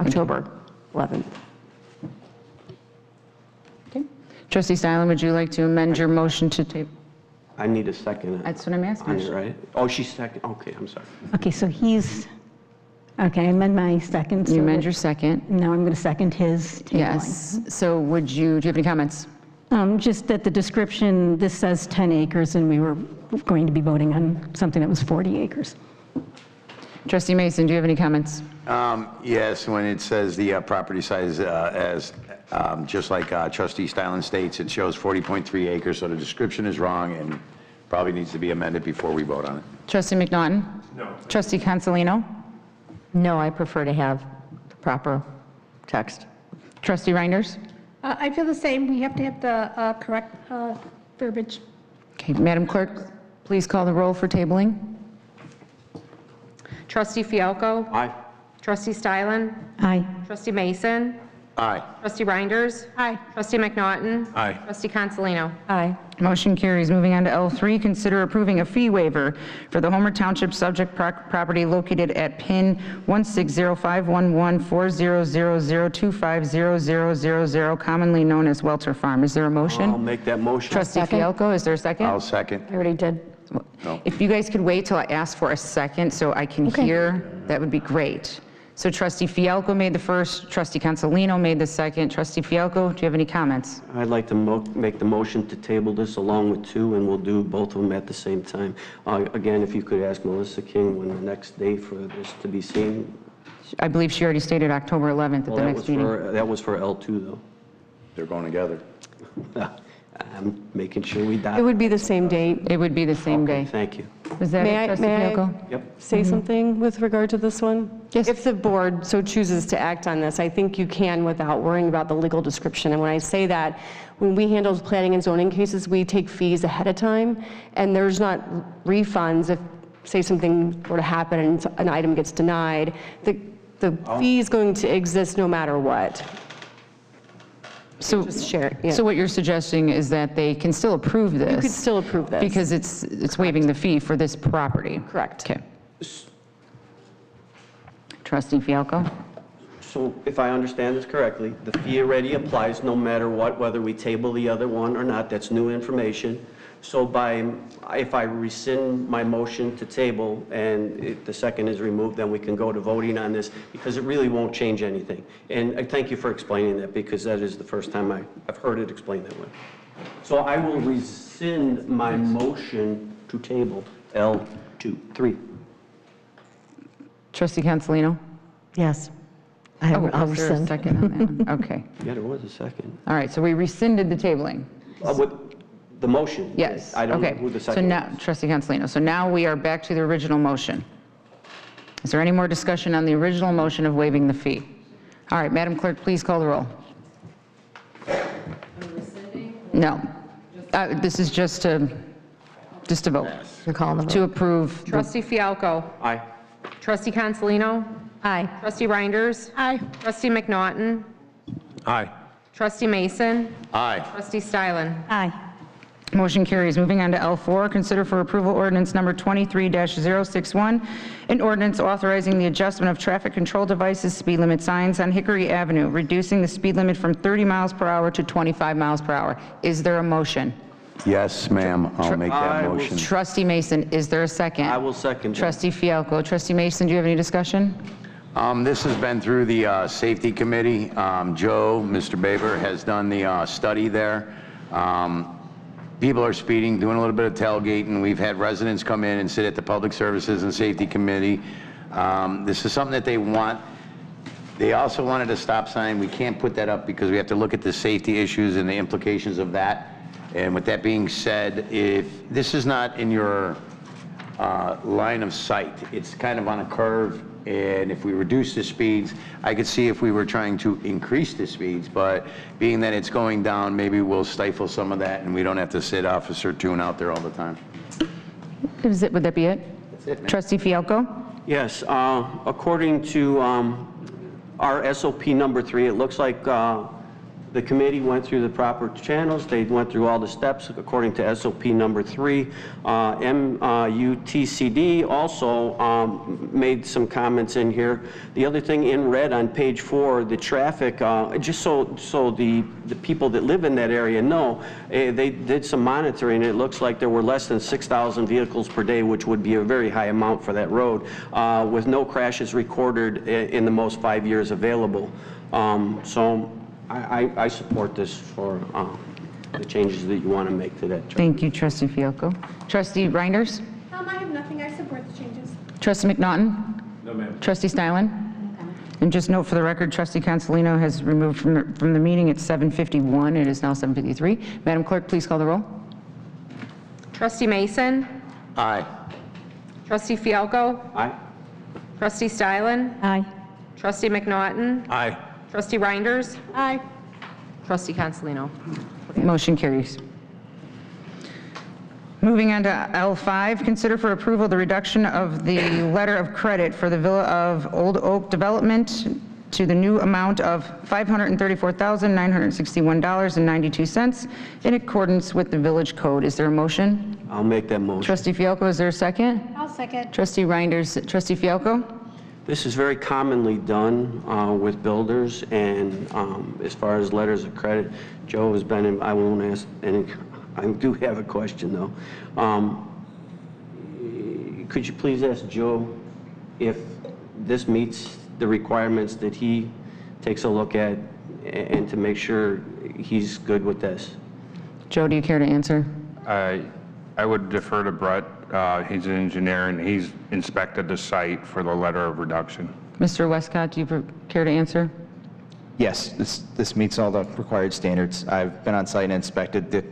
October 11th. Okay. Trustee Stylen, would you like to amend your motion to table? I need a second. That's what I'm asking. Right? Oh, she's second. Okay, I'm sorry. Okay, so okay, I amend my second. You amend your second. Now I'm going to second his tabling. Yes. So do you have any comments? Just that the description, this says 10 acres, and we were going to be voting on something that was 40 acres. Trustee Mason, do you have any comments? Yes, when it says the property size as, just like Trustee Stylen states, it shows 40.3 acres, so the description is wrong and probably needs to be amended before we vote on it. Trustee McNaughton? No. Trustee Consolino? No, I prefer to have the proper text. Trustee Reinders? I feel the same. We have to have the correct verbiage. Okay, Madam Clerk, please call the roll for tabling. Trustee Fialko? Aye. Trustee Stylen? Aye. Trustee Mason? Aye. Trustee Reinders? Aye. Trustee McNaughton? Aye. Trustee Consolino? Aye. Motion carries. Moving on to L3, consider approving a fee waiver for the Homer Township subject property located at PIN 16051140000250000, commonly known as Welter Farm. Is there a motion? I'll make that motion. Trustee Fialko, is there a second? I'll second. I already did. If you guys could wait till I ask for a second so I can hear, that would be great. So trustee Fialco made the first, trustee Consolino made the second. Trustee Fialco, do you have any comments? I'd like to make the motion to table this along with 2, and we'll do both of them at the same time. Again, if you could ask Melissa King when the next day for this to be seen. I believe she already stated October 11th at the next meeting. That was for L2, though. They're going together. I'm making sure we It dot. would be the same date. It would be the same day. Thank you. Was that it, trustee Fialco? Yep. Say something with regard to this one? Yes. If the board so chooses to act on this, I think you can without worrying about the legal description. And when I say that, when we handle planning and zoning cases, we take fees ahead of time, and there's not refunds if, say, something were to happen and an item gets denied. The fee is going to exist no matter what. So, Just share it, yeah. so what you're suggesting is that they can still approve this? You could still approve this. Because it's waiving the fee for this property? Correct. Okay. Trustee Fialco? So if I understand this correctly, the fee already applies no matter what, whether we table the other one or not. That's new information. So if I rescind my motion to table and the second is removed, then we can go to voting on this because it really won't change anything. And I thank you for explaining that because that is the first time I've heard it explained that way. So I will rescind my motion to table L3. Trustee Consolino? Yes. I'll rescind. Second on that one. Okay. Yeah, there was a second. All right, so we rescinded the tabling? With the motion. Yes. I don't know Okay. who the So second now, was. trustee Consolino, so now we are back to the original motion. Is there any more discussion on the original motion of waiving the fee? All right, Madam Clerk, please call the roll. No. This is just to vote. You're calling the vote. To approve. Trustee Fialco. Aye. Trustee Consolino. Aye. Trustee Reinders. Aye. Trustee McNaughton. Aye. Trustee Mason. Aye. Trustee Stylen. Aye. Motion carries. Moving on to L4, consider for approval ordinance number 23-061, an ordinance authorizing the adjustment of traffic control devices speed limit signs on Hickory Avenue, reducing the speed limit from 30 miles per hour to 25 miles per hour. Is there a motion? Yes, ma'am, I'll make that motion. Trustee Mason, is there a second? I will second that. Trustee Fialco. Trustee Mason, do you have any discussion? This has been through the Safety Committee. Joe, Mr. Baber, has done the study there. People are speeding, doing a little bit of tailgating. We've had residents come in and sit at the Public Services and Safety Committee. This is something that they want. They also wanted a stop sign. We can't put that up because we have to look at the safety issues and the implications of that. And with that being said, if this is not in your line of sight, it's kind of on a curve, and if we reduce the speeds, I could see if we were trying to increase the speeds, but being that it's going down, maybe we'll stifle some of that and we don't have to sit Officer Toon out there all the time. Would that be it? That's it, ma'am. Trustee Fialco? Yes, according to our SOP number 3, it looks like the committee went through the proper channels. They went through all the steps according to SOP number 3. MUTCD also made some comments in here. The other thing in red on page 4, the traffic, just so the people that live in that area know, they did some monitoring. It looks like there were less than 6,000 vehicles per day, which would be a very high amount for that road, with no crashes recorded in the most 5 years available. So I support this for the changes that you want to make to that. Thank you, Trustee Fialco. Trustee Reinders? I have nothing. I support the changes. Trustee McNaughton? No, ma'am. Trustee Stylen? And just note for the record, Trustee Consolino has removed from the meeting at 7:51. It is now 7:53. Madam Clerk, please call the roll. Trustee Mason. Aye. Trustee Fialco. Aye. Trustee Stylen. Aye. Trustee McNaughton. Aye. Trustee Reinders. Aye. Trustee Consolino. Motion carries. Moving on to L5, consider for approval the reduction of the letter of credit for the Villa of Old Oak Development to the new amount of $534,961.92 in accordance with the village code. Is there a motion? I'll make that motion. Trustee Fialco, is there a second? I'll second. Trustee Reinders. Trustee Fialco? This is very commonly done with builders, and as far as letters of credit, Joe has been in, I won't ask any, I do have a question though. Could you please ask Joe if this meets the requirements that he takes a look at and to make sure he's good with this. Joe, do you care to answer? I would defer to Brett. He's an engineer, and he's inspected the site for the letter of reduction. Mr. Westcott, do you care to answer? Yes, this meets all the required standards. I've been on site and inspected the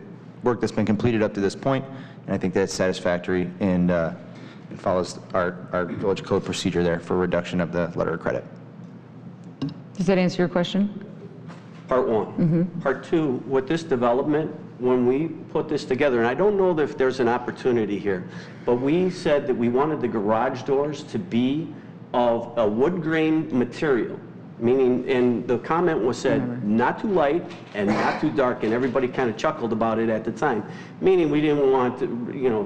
work that's been completed up to this point, and I think that's satisfactory and it follows our village code procedure there for reduction of the letter of credit. Does that answer your question? Part one. Part two, with this development, when we put this together, and I don't know if there's an opportunity here, but we said that we wanted the garage doors to be of a wood grain material, meaning, and the comment was said, not too light and not too dark, and everybody kind of chuckled about it at the time, meaning we didn't want,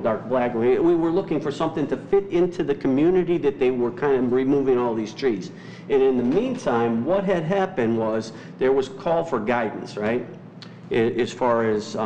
dark black. We were looking for something to fit into the community that they were kind of removing all these trees. And in the meantime, what had happened was there was call for guidance, right? As far as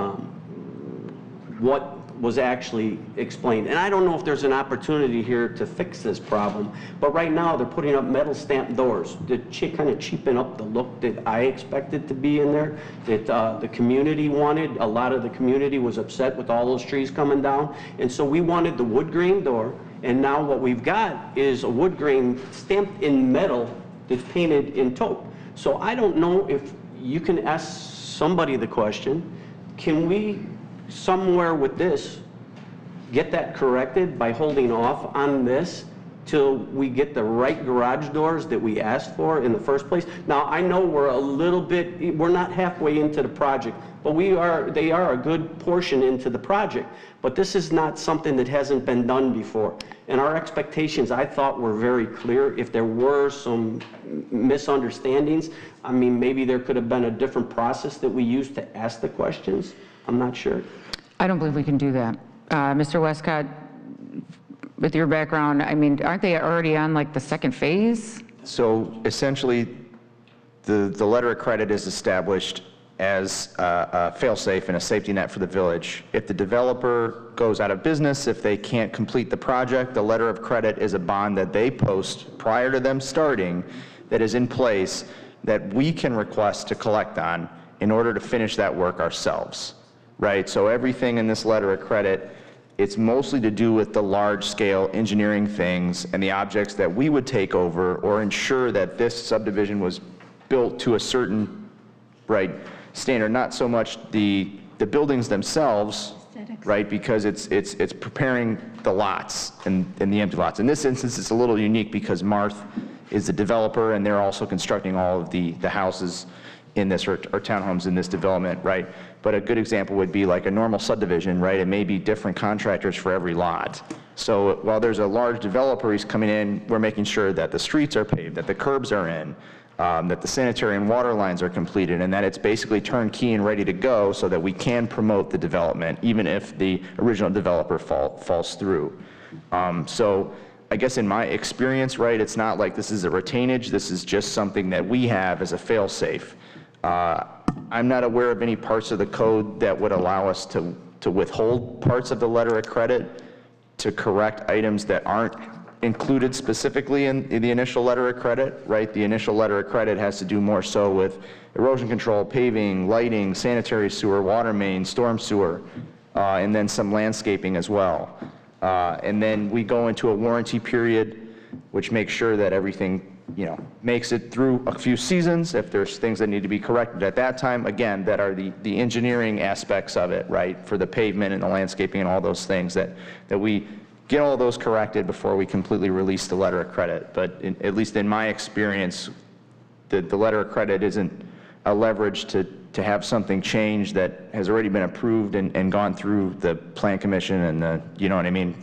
what was actually explained. And I don't know if there's an opportunity here to fix this problem, but right now they're putting up metal stamped doors that kind of cheapen up the look that I expected to be in there, that the community wanted. A lot of the community was upset with all those trees coming down, and so we wanted the wood grain door, and now what we've got is a wood grain stamped in metal that's painted in taupe. So I don't know if you can ask somebody the question, can we somewhere with this get that corrected by holding off on this till we get the right garage doors that we asked for in the first place? Now, I know we're not halfway into the project, but they are a good portion into the project. But this is not something that hasn't been done before. And our expectations, I thought, were very clear. If there were some misunderstandings, I mean, maybe there could have been a different process that we used to ask the questions. I'm not sure. I don't believe we can do that. Mr. Westcott, with your background, I mean, aren't they already on like the second phase? So essentially, the letter of credit is established as a fail-safe and a safety net for the village. If the developer goes out of business, if they can't complete the project, the letter of credit is a bond that they post prior to them starting that is in place that we can request to collect on in order to finish that work ourselves, right? So everything in this letter of credit, it's mostly to do with the large-scale engineering things and the objects that we would take over or ensure that this subdivision was built to a certain, right, standard, not so much the buildings themselves, right, because it's preparing the lots and the empty lots. In this instance, it's a little unique because Marth is the developer and they're also constructing all of the houses in this, or townhomes in this development, right? But a good example would be like a normal subdivision, right? It may be different contractors for every lot. So while there's a large developer, he's coming in, we're making sure that the streets are paved, that the curbs are in, that the sanitary and water lines are completed, and that it's basically turnkey and ready to go so that we can promote the development, even if the original developer falls through. So I guess in my experience, right, it's not like this is a retainage, this is just something that we have as a fail-safe. I'm not aware of any parts of the code that would allow us to withhold parts of the letter of credit to correct items that aren't included specifically in the initial letter of credit, right? The initial letter of credit has to do more so with erosion control, paving, lighting, sanitary sewer, water main, storm sewer, and then some landscaping as well. And then we go into a warranty period, which makes sure that everything makes it through a few seasons. If there's things that need to be corrected at that time, again, that are the engineering aspects of it, right? For the pavement and the landscaping and all those things that we get all those corrected before we completely release the letter of credit. But at least in my experience, the letter of credit isn't a leverage to have something change that has already been approved and gone through the Plan Commission and the, you know what I mean?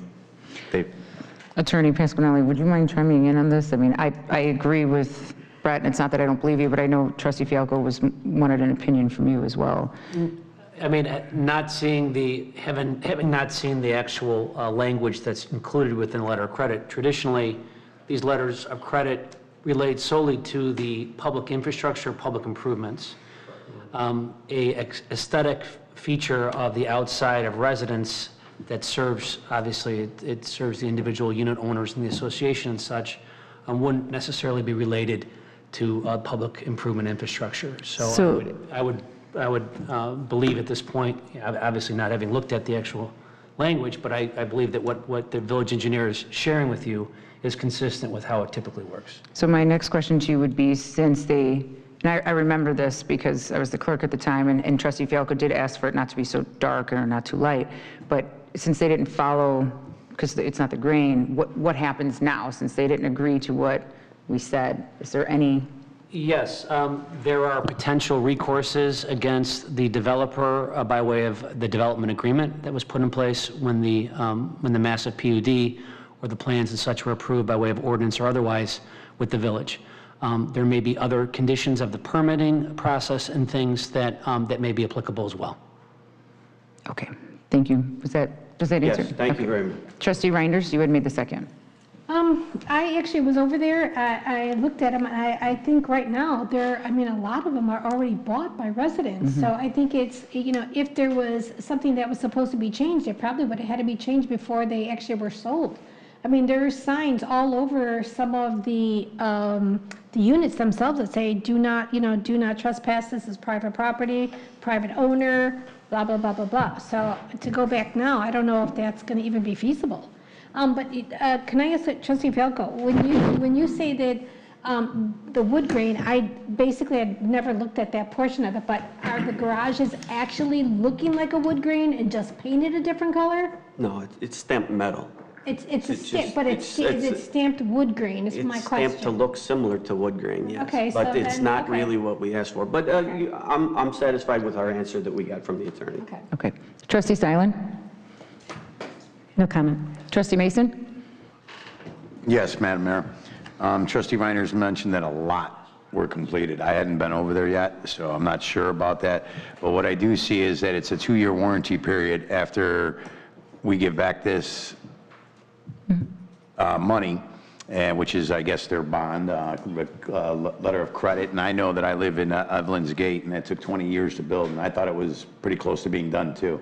Attorney Pasquinelli, would you mind chiming in on this? I mean, I agree with Brett, and it's not that I don't believe you, but I know Trustee Fialko wanted an opinion from you as well. I mean, having not seen the actual language that's included within the letter of credit, traditionally, these letters of credit relate solely to the public infrastructure, public improvements. A aesthetic feature of the outside of residence that serves, obviously, it serves the individual unit owners and the association and such, wouldn't necessarily be related to public improvement infrastructure. So I would believe at this point, obviously not having looked at the actual language, but I believe that what the village engineer is sharing with you is consistent with how it typically works. So my next question to you would be, since they, and I remember this because I was the clerk at the time, and Trustee Fialko did ask for it not to be so dark or not too light, but since they didn't follow, because it's not the grain, what happens now since they didn't agree to what we said? Is there any? Yes, There are potential recourses against the developer by way of the development agreement that was put in place when the massive PUD or the plans and such were approved by way of ordinance or otherwise with the village. There may be other conditions of the permitting process and things that may be applicable as well. Okay, thank you. Does that answer? Yes, thank you very much. Trustee Reinders, you had made the second. I actually was over there, I looked at them, and I think right now, a lot of them are already bought by residents. So I think it's, if there was something that was supposed to be changed, it probably would have had to be changed before they actually were sold. There's signs all over some of the units themselves that say, do not trespass, this is private property, private owner, blah, blah, blah, blah, blah. So to go back now, I don't know if that's going to even be feasible. But can I ask Trustee Fialko, when you say that the wood grain, I'd never looked at that portion of it, but are the garages actually looking like a wood grain and just painted a different color? No, it's stamped metal. Is it stamped wood grain is my question. It's stamped to look similar to wood grain, yes. Okay, but so it's then, not okay. really what we asked for. But I'm satisfied with our answer that we got from the attorney. Okay. Okay. Trustee Stylen? No comment. Trustee Mason? Yes, Madam Mayor. Trustee Reinders mentioned that a lot were completed. I hadn't been over there yet, so I'm not sure about that. But what I do see is that it's a 2-year warranty period after we give back this money, which is, I guess, their bond, letter of credit. And I know that I live in Evelyn's Gate, and it took 20 years to build, and I thought it was pretty close to being done, too.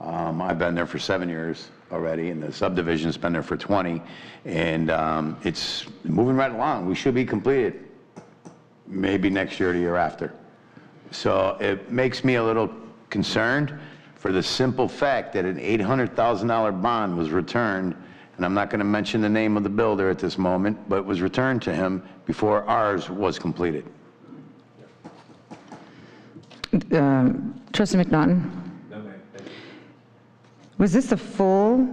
I've been there for 7 years already, and the subdivision's been there for 20, and it's moving right along. We should be completed maybe next year or the year after. So it makes me a little concerned for the simple fact that an $800,000 bond was returned, and I'm not going to mention the name of the builder at this moment, but was returned to him before ours was completed. Trustee McNaughton? Was this the full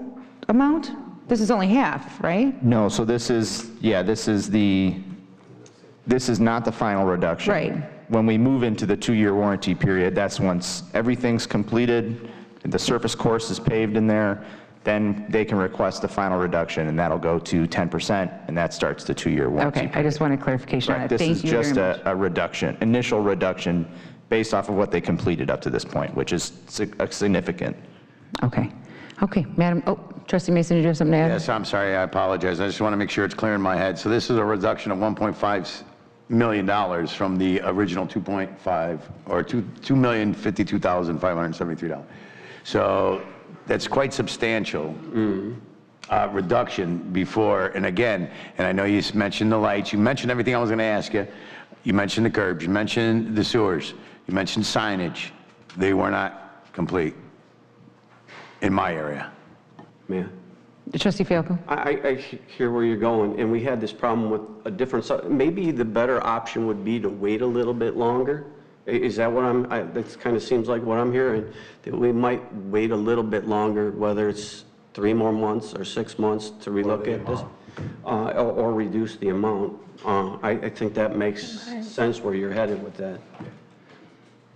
amount? This is only half, right? No, so this is not the final reduction. Right. When we move into the 2-year warranty period, that's once everything's completed, the surface course is paved in there, then they can request the final reduction, and that'll go to 10%, and that starts the 2-year warranty Okay, I just wanted clarification on that. This Thank is you very just much. a reduction, initial reduction based off of what they completed up to this point, which is significant. Okay. Okay, Madam, Trustee Mason, did you have something to add? Yes, I'm sorry, I apologize. I just want to make sure it's clear in my head. So this is a reduction of $1.5 million from the original 2.5, or $2,052,573. So that's quite substantial reduction before, and again, and I know you mentioned the lights, you mentioned everything I was going to ask you. You mentioned the curbs, you mentioned the sewers, you mentioned signage. They were not complete in my area. Yeah. Trustee Fialko? I hear where you're going, and we had this problem with a different, maybe the better option would be to wait a little bit longer. Is that what that kind of seems like what I'm hearing, that we might wait a little bit longer, whether it's 3 more months or 6 months to relook at this, or reduce the amount. I think that makes sense where you're headed with that.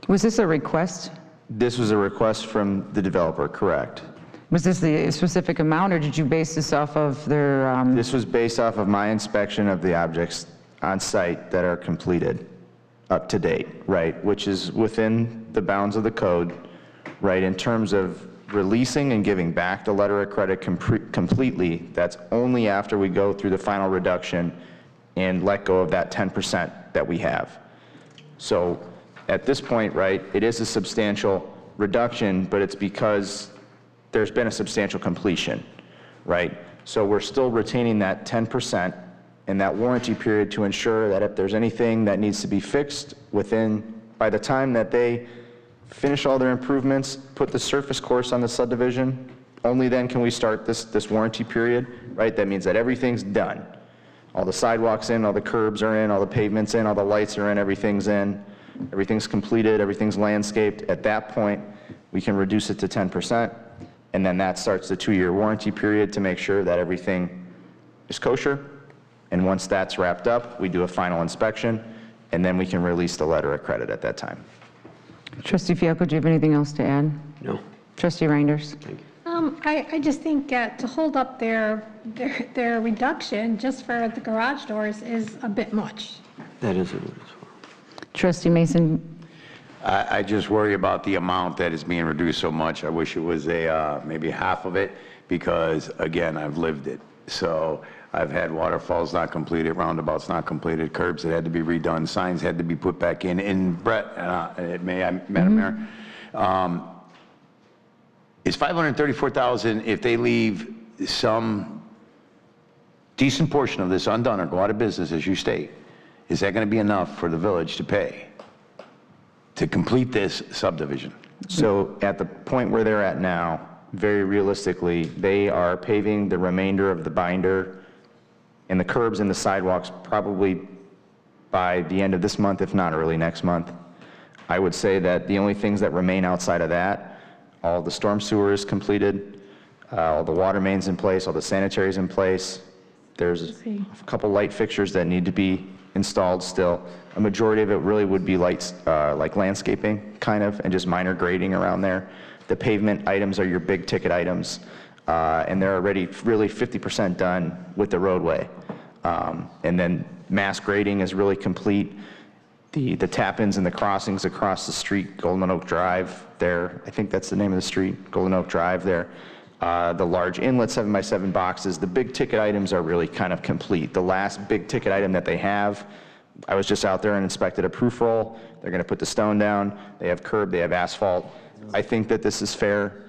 Was this a request? This was a request from the developer, correct? Was this the specific amount, or did you base this off of their? This was based off of my inspection of the objects on site that are completed up to date, right? Which is within the bounds of the code, right? In terms of releasing and giving back the letter of credit completely, that's only after we go through the final reduction and let go of that 10% that we have. So at this point, right, it is a substantial reduction, but it's because there's been a substantial completion, right? So we're still retaining that 10%, in that warranty period to ensure that if there's anything that needs to be fixed by the time that they finish all their improvements, put the surface course on the subdivision, only then can we start this warranty period, right? That means that everything's done. All the sidewalks in, all the curbs are in, all the pavements in, all the lights are in, everything's completed, everything's landscaped. At that point, we can reduce it to 10%, and then that starts the 2-year warranty period to make sure that everything is kosher. And once that's wrapped up, we do a final inspection, and then we can release the letter of credit at that time. Trustee Fialko, do you have anything else to add? No. Trustee Reinders? Thank you. I just think to hold up their reduction just for the garage doors is a bit much. That is what it is. Trustee Mason? I just worry about the amount that is being reduced so much. I wish it was maybe half of it, because again, I've lived it. So I've had waterfalls not completed, roundabouts not completed, curbs that had to be redone, signs had to be put back in. And Brett, Madam Mayor, is $534,000, if they leave some decent portion of this undone or go out of business, as you state, is that going to be enough for the village to pay to complete this subdivision? So at the point where they're at now, very realistically, they are paving the remainder of the binder and the curbs and the sidewalks probably by the end of this month, if not early next month. I would say that the only things that remain outside of that, all the storm sewer is completed, all the water mains in place, all the sanitary's in place. There's a couple light fixtures that need to be installed still. A majority of it really would be lights, like landscaping kind of, and just minor grading around there. The pavement items are your big ticket items, and they're already really 50% done with the roadway. And then mass grading is really complete. The tap-ins and the crossings across the street, Golden Oak Drive there, I think that's the name of the street, Golden Oak Drive there. The large inlet 7x7 boxes, the big ticket items are really kind of complete. The last big ticket item that they have, I was just out there and inspected a proof roll. They're going to put the stone down. They have curb, they have asphalt. I think that this is fair.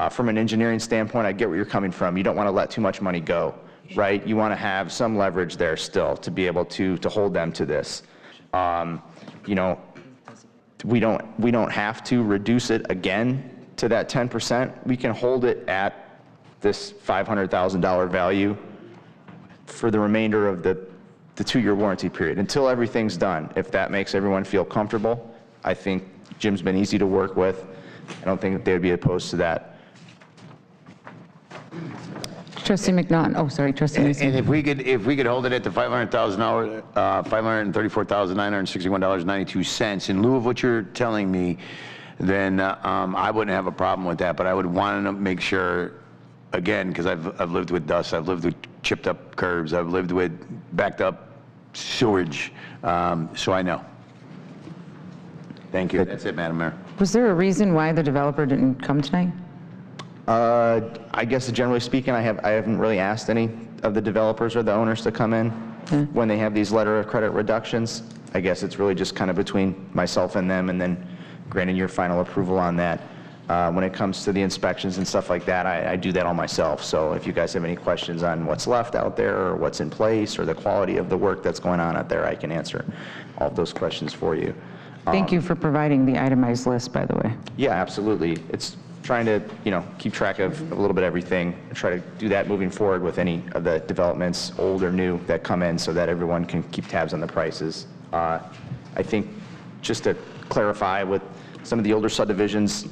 From an engineering standpoint, I get where you're coming from. You don't want to let too much money go, right? You want to have some leverage there still to be able to hold them to this. You know, we don't have to reduce it again to that 10%. We can hold it at this $500,000 value for the remainder of the 2-year warranty period until everything's done. If that makes everyone feel comfortable, I think Jim's been easy to work with. I don't think that they would be opposed to that. Trustee McNaughton, oh, sorry, Trustee Mason. And if we could hold it at the $500,000, $534,961.92 in lieu of what you're telling me, then I wouldn't have a problem with that. But I would want to make sure, again, because I've lived with dust, I've lived with chipped up curbs, I've lived with backed up sewage, so I know. Thank you. That's it, Madam Mayor. Was there a reason why the developer didn't come tonight? I guess generally speaking, I haven't really asked any of the developers or the owners to come in when they have these letter of credit reductions. I guess it's really just kind of between myself and them, and then granting your final approval on that. When it comes to the inspections and stuff like that, I do that all myself. So if you guys have any questions on what's left out there or what's in place or the quality of the work that's going on out there, I can answer all of those questions for you. Thank you for providing the itemized list, by the way. Yeah, absolutely. It's trying to, keep track of a little bit of everything and try to do that moving forward with any of the developments, old or new, that come in so that everyone can keep tabs on the prices. I think just to clarify with some of the older subdivisions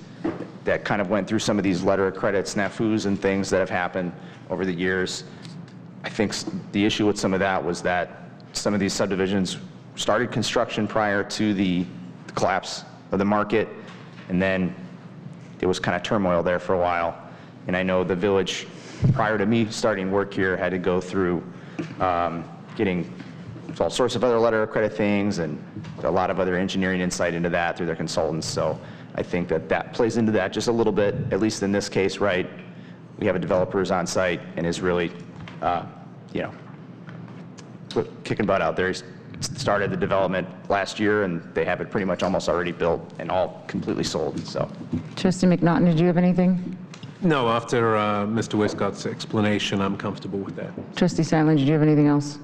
that kind of went through some of these letter of credit snafus and things that have happened over the years, I think the issue with some of that was that some of these subdivisions started construction prior to the collapse of the market, and then it was kind of turmoil there for a while. And I know the village, prior to me starting work here, had to go through getting all sorts of other letter of credit things and a lot of other engineering insight into that through their consultants. So I think that plays into that just a little bit, at least in this case, right? We have a developer who's on site and is really, kicking butt out there. He's started the development last year, and they have it pretty much almost already built and all completely sold. So, Trustee McNaughton, did you have anything? No, after Mr. Westcott's explanation, I'm comfortable with that. Trustee Silent, did you have anything else?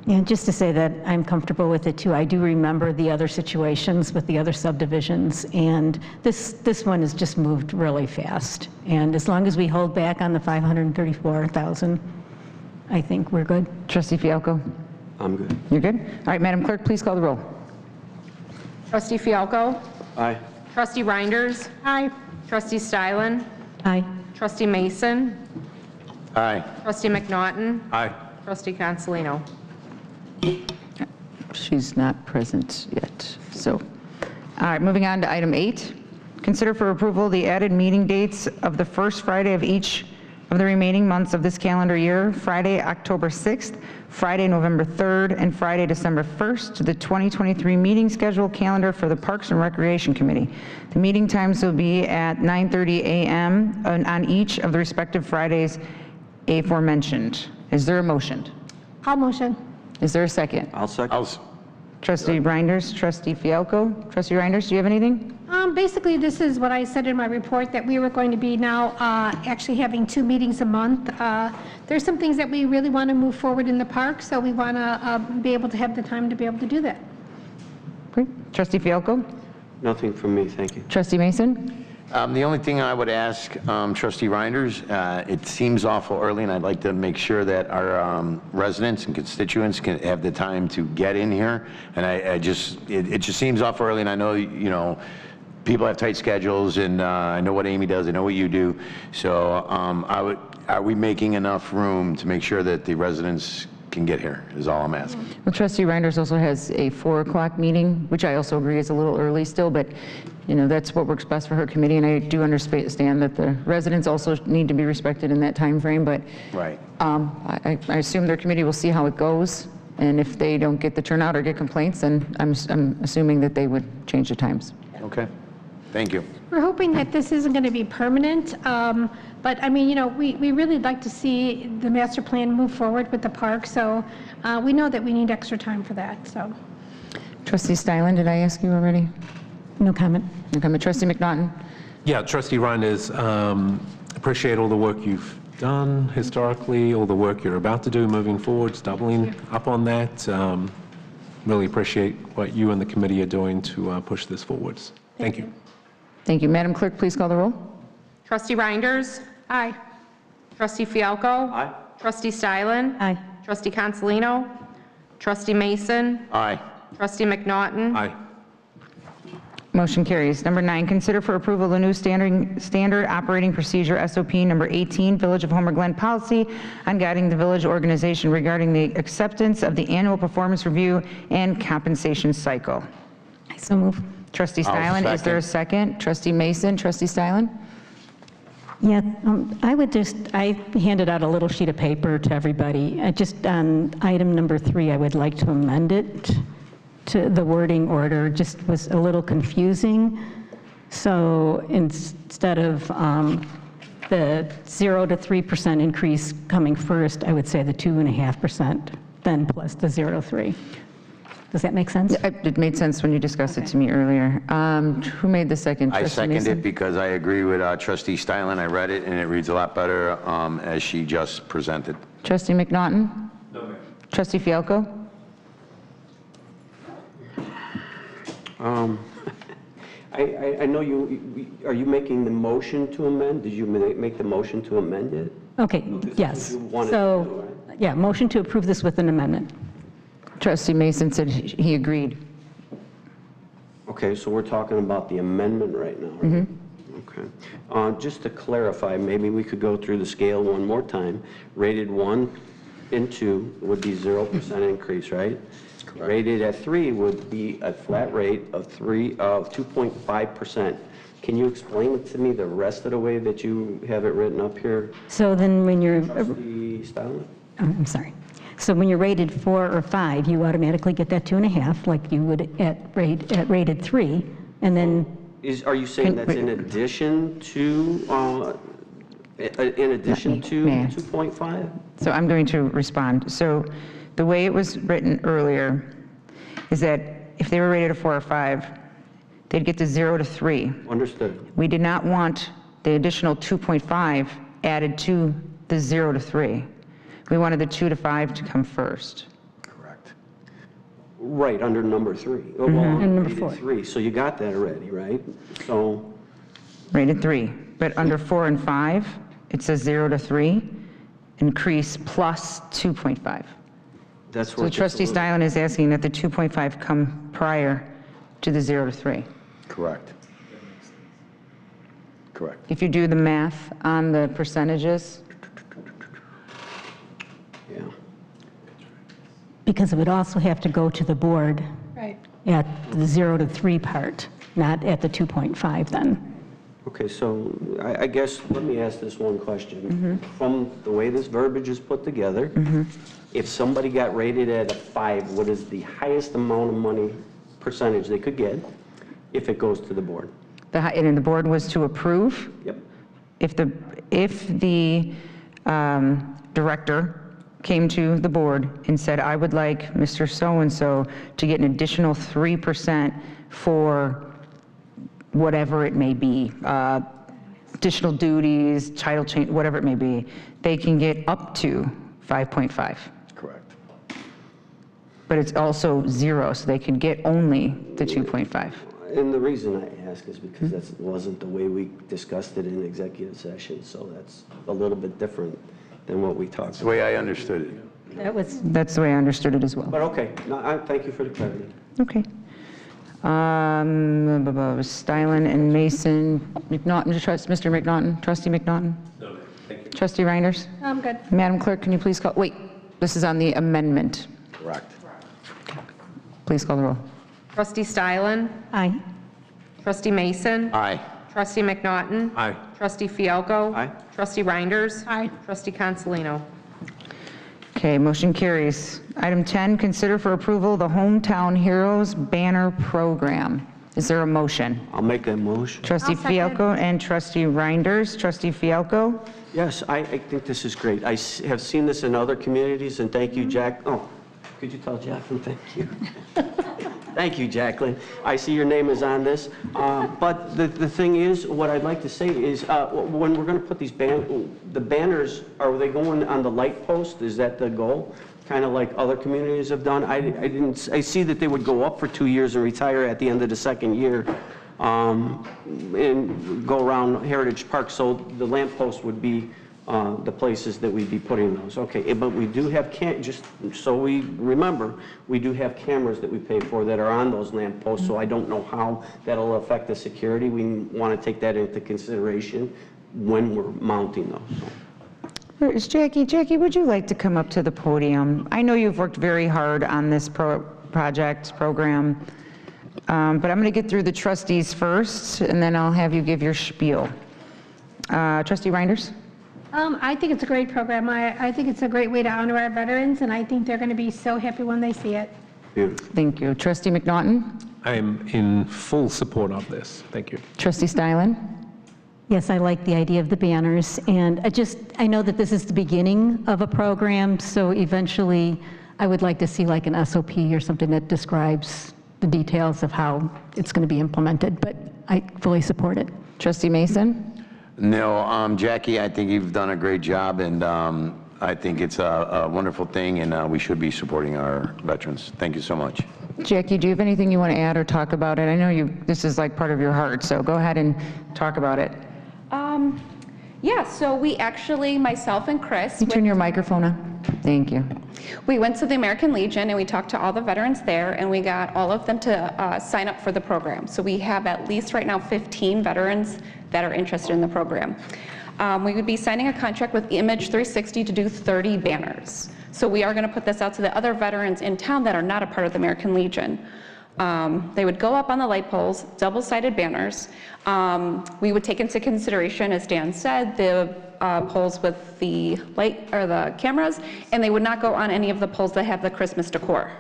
Yeah, just to say that I'm comfortable with it too. I do remember the other situations with the other subdivisions, and this one has just moved really fast. And as long as we hold back on the 534,000, I think we're good. Trustee Fialko? I'm good. You're good? All right, Madam Clerk, please call the roll. Trustee Fialko? Aye. Trustee Reinders? Aye. Trustee Stylen? Aye. Trustee Mason? Aye. Trustee McNaughton? Aye. Trustee Consolino? She's not present yet, so. All right, moving on to item 8. Consider for approval the added meeting dates of the first Friday of each of the remaining months of this calendar year, Friday, October 6th, Friday, November 3rd, and Friday, December 1st, to the 2023 meeting schedule calendar for the Parks and Recreation Committee. The meeting times will be at 9:30 a.m. on each of the respective Fridays aforementioned. Is there a motion? I'll motion. Is there a second? I'll second. Trustee Reinders, Trustee Fialko. Trustee Reinders, do you have anything? Basically, this is what I said in my report, that we were going to be now actually having 2 meetings a month. There's some things that we really want to move forward in the park, so we want to be able to have the time to be able to do that. Great. Trustee Fialko. Nothing from me, thank you. Trustee Mason. The only thing I would ask Trustee Reinders, it seems awful early, and I'd like to make sure that our residents and constituents can have the time to get in here. And it just seems awful early, and I know, you know, people have tight schedules, and I know what Amy does, I know what you do. So are we making enough room to make sure that the residents can get here, is all I'm asking. Well, Trustee Reinders also has a 4 o'clock meeting, which I also agree is a little early still, but you know, that's what works best for her committee, and I do understand that the residents also need to be respected in that time frame, but right. I assume their committee will see how it goes, and if they don't get the turnout or get complaints, then I'm assuming that they would change the times. Okay, thank you. We're hoping that this isn't going to be permanent, but I mean, you know, we really like to see the master plan move forward with the park, so we know that we need extra time for that, so. Trustee Stylen, did I ask you already? No comment. No comment. Trustee McNaughton. Yeah, Trustee Reinders, appreciate all the work you've done historically, all the work you're about to do moving forwards, doubling up on that. Really appreciate what you and the committee are doing to push this forwards. Thank you. Thank you. Madam Clerk, please call the roll. Trustee Reinders? Aye. Trustee Fialko? Aye. Trustee Stylen? Aye. Trustee Consolino? Trustee Mason? Aye. Trustee McNaughton? Aye. Motion carries. Number 9, consider for approval the new standard operating procedure, SOP number 18, Village of Homer Glen policy on guiding the village organization regarding the acceptance of the annual performance review and compensation cycle. I so move. Trustee Stylen, is there a second? Trustee Mason, Trustee Stylen? Yeah, I handed out a little sheet of paper to everybody. Just on item number 3, I would like to amend it to the wording order, just was a little confusing. So instead of the 0 to 3% increase coming first, I would say the 2.5%, then plus the 0 to 3. Does that make sense? It made sense when you discussed it to me earlier. Who made the second? I Trustee second Mason? it because I agree with Trustee Stylen. I read it, and it reads a lot better as she just presented. Trustee McNaughton? No, ma'am. Trustee Fialko? I know are you making the motion to amend? Did you make the motion to amend it? Okay, yes. you wanted to So, do, yeah, motion to approve this with an amendment. Trustee Mason said he agreed. Okay, so we're talking about the amendment right now, right? Okay. Just to clarify, maybe we could go through the scale one more time. Rated 1 and 2 would be 0% increase, right? Rated at 3 would be a flat rate of 2.5%. Can you explain it to me the rest of the way that you have it written up here? So then when you're, Trustee Stylen? I'm sorry. So when you're rated 4 or 5, you automatically get that 2.5 like you would at rated 3, and then. Are you saying that's in addition to 2.5? So I'm going to respond. So the way it was written earlier is that if they were rated a 4 or 5, they'd get to 0 to 3. Understood. We did not want the additional 2.5 added to the 0 to 3. We wanted the 2 to 5 to come first. Correct. Right, under number 3. Well, And number rated 4. 3, so you got that already, right? So, Rated 3, but under 4 and 5, it says 0 to 3, increase plus 2.5. that's So where it gets a trustee little- Stylen is asking that the 2.5 come prior to the 0 to 3. Correct. Correct. If you do the math on the percentages, Yeah. Because it would also have to go to the board Right. at the 0 to 3 part, not at the 2.5 then. Okay, so I guess, let me ask this one question. From the way this verbiage is put together, if somebody got rated at a 5, what is the highest amount of money percentage they could get if it goes to the board? and the board was to approve, Yep. if the director came to the board and said, I would like Mr. So-and-so to get an additional 3% for whatever it may be, additional duties, title change, whatever it may be, they can get up to 5.5. Correct. But it's also 0, so they can get only the 2.5. And the reason I ask is because that wasn't the way we discussed it in executive session, so that's a little bit different than what we talked That's the about. way I understood it. That's the way I understood it as well. But okay, no, thank you for the clarity. Okay. Stylen and Mason, McNaughton, Mr. McNaughton, trustee McNaughton? No, thank you. Trustee Reinders? I'm good. Madam Clerk, can you please call, wait, this is on the amendment. Correct. Please call the roll. Trustee Stylen? Aye. Trustee Mason? Aye. Trustee McNaughton? Aye. Trustee Fialko? Aye. Trustee Reinders? Aye. Trustee Consolino? Okay, motion carries. Item 10, consider for approval the Hometown Heroes Banner Program. Is there a motion? I'll make that motion. Trustee Fialko and Trustee Reinders. Trustee Fialko? Yes, I think this is great. I have seen this in other communities, and thank you, Jack. Oh, could you tell Jacqueline thank you? Thank you, Jacqueline. I see your name is on this. But the thing is, what I'd like to say is, when we're going to put these the banners, are they going on the light post? Is that the goal? Kind of like other communities have done? I see that they would go up for 2 years and retire at the end of the second year, and go around Heritage Park, so the lamp post would be the places that we'd be putting those. Okay, but we do have, just so we remember, we do have cameras that we pay for that are on those lamp posts, so I don't know how that'll affect the security. We want to take that into consideration when we're mounting those. Where is Jackie? Jackie, would you like to come up to the podium? I know you've worked very hard on this program, but I'm going to get through the trustees first, and then I'll have you give your spiel. Trustee Reinders? I think it's a great program. I think it's a great way to honor our veterans, and I think they're going to be so happy when they see it. Beautiful. Thank you. Trustee McNaughton? I am in full support of this. Thank you. Trustee Stylen? Yes, I like the idea of the banners, and I know that this is the beginning of a program, so eventually I would like to see like an SOP or something that describes the details of how it's going to be implemented, but I fully support it. Trustee Mason? No, Jackie, I think you've done a great job, and I think it's a wonderful thing, and we should be supporting our veterans. Thank you so much. Jackie, do you have anything you want to add or talk about it? I know this is like part of your heart, so go ahead and talk about it. Yeah, so we actually, myself and Chris, Can you turn your microphone on? Thank you. we went to the American Legion and we talked to all the veterans there, and we got all of them to sign up for the program. So we have at least right now 15 veterans that are interested in the program. We would be signing a contract with Image 360 to do 30 banners. So we are going to put this out to the other veterans in town that are not a part of the American Legion. They would go up on the light poles, double-sided banners. We would take into consideration, as Dan said, the poles with the light or the cameras, and they would not go on any of the poles that have the Christmas decor.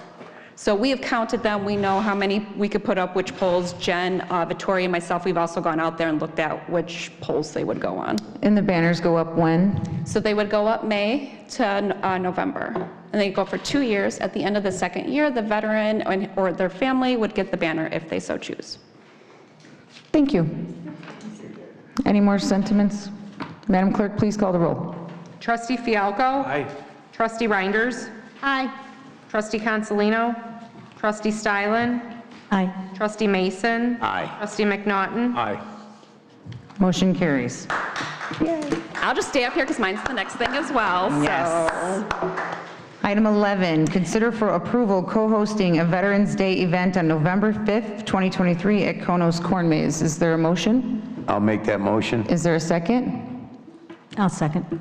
So we have counted them. We know how many we could put up, which poles. Jen, Victoria, and myself, we've also gone out there and looked at which poles they would go on. And the banners go up when? So they would go up May to November. And they go for 2 years. At the end of the second year, the veteran or their family would get the banner if they so choose. Thank you. Any more sentiments? Madam Clerk, please call the roll. Trustee Fialko? Aye. Trustee Reinders? Aye. Trustee Consolino? Trustee Stylen? Aye. Trustee Mason? Aye. Trustee McNaughton? Aye. Motion carries. I'll just stay up here because mine's the next thing as well, Yes. Item 11, consider for approval co-hosting a Veterans Day event on November 5th, 2023 at Konos Corn Maze. Is there a motion? I'll make that motion. Is there a second? I'll second.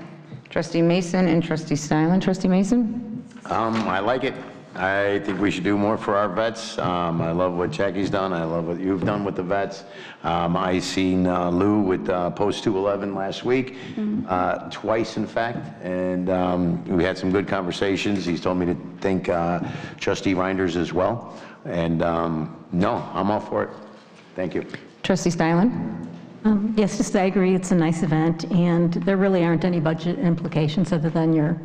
Trustee Mason and Trustee Stylen. Trustee Mason? I like it. I think we should do more for our vets. I love what Jackie's done. I love what you've done with the vets. I seen Lou with Post 211 last week, twice in fact, and we had some good conversations. He's told me to thank Trustee Reinders as well. And no, I'm all for it. Thank you. Trustee Stylen? Yes, just I agree, it's a nice event, and there really aren't any budget implications other than your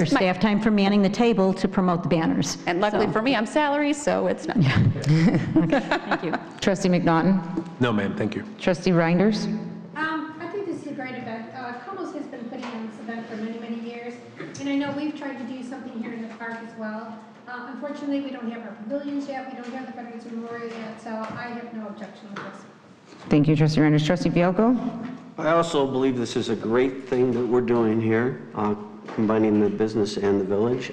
staff time for manning the table to promote the banners. And luckily for me, I'm salary, so it's not. Thank you. Trustee McNaughton? No, ma'am, thank you. Trustee Reinders? I think this is a great event. Como's has been putting on this event for many, many years, and I know we've tried to do something here in the park as well. Unfortunately, we don't have our pavilions yet, we don't have the Veterans Memorial yet, so I have no objection with this. Thank you, Trustee Reinders. Trustee Fialko? I also believe this is a great thing that we're doing here, combining the business and the village.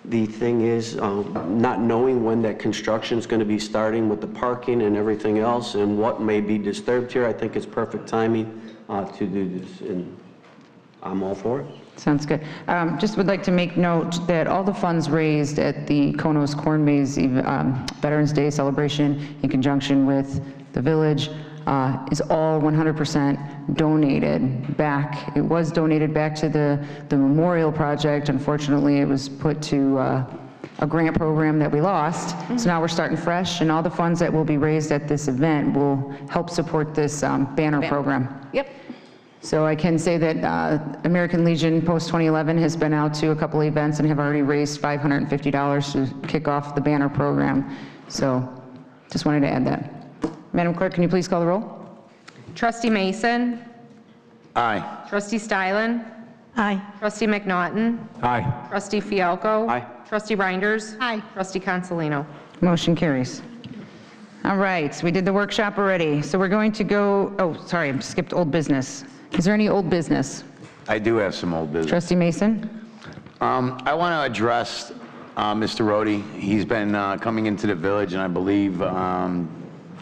The thing is, not knowing when that construction is going to be starting with the parking and everything else and what may be disturbed here, I think it's perfect timing to do this, and I'm all for it. Sounds good. Just would like to make note that all the funds raised at the Konos Corn Maze Veterans Day celebration in conjunction with the village is all 100% donated back. It was donated back to the memorial project. Unfortunately, it was put to a grant program that we lost. So now we're starting fresh, and all the funds that will be raised at this event will help support this banner program. Yep. So I can say that American Legion Post 2011 has been out to a couple of events and have already raised $550 to kick off the banner program. So just wanted to add that. Madam Clerk, can you please call the roll? Trustee Mason? Aye. Trustee Stylen? Aye. Trustee McNaughton? Aye. Trustee Fialko? Aye. Trustee Reinders? Aye. Trustee Consolino? Motion carries. All right, we did the workshop already. So we're going to go, oh, sorry, I skipped old business. Is there any old business? I do have some old business. Trustee Mason? I want to address Mr. Rohde. He's been coming into the village, and I believe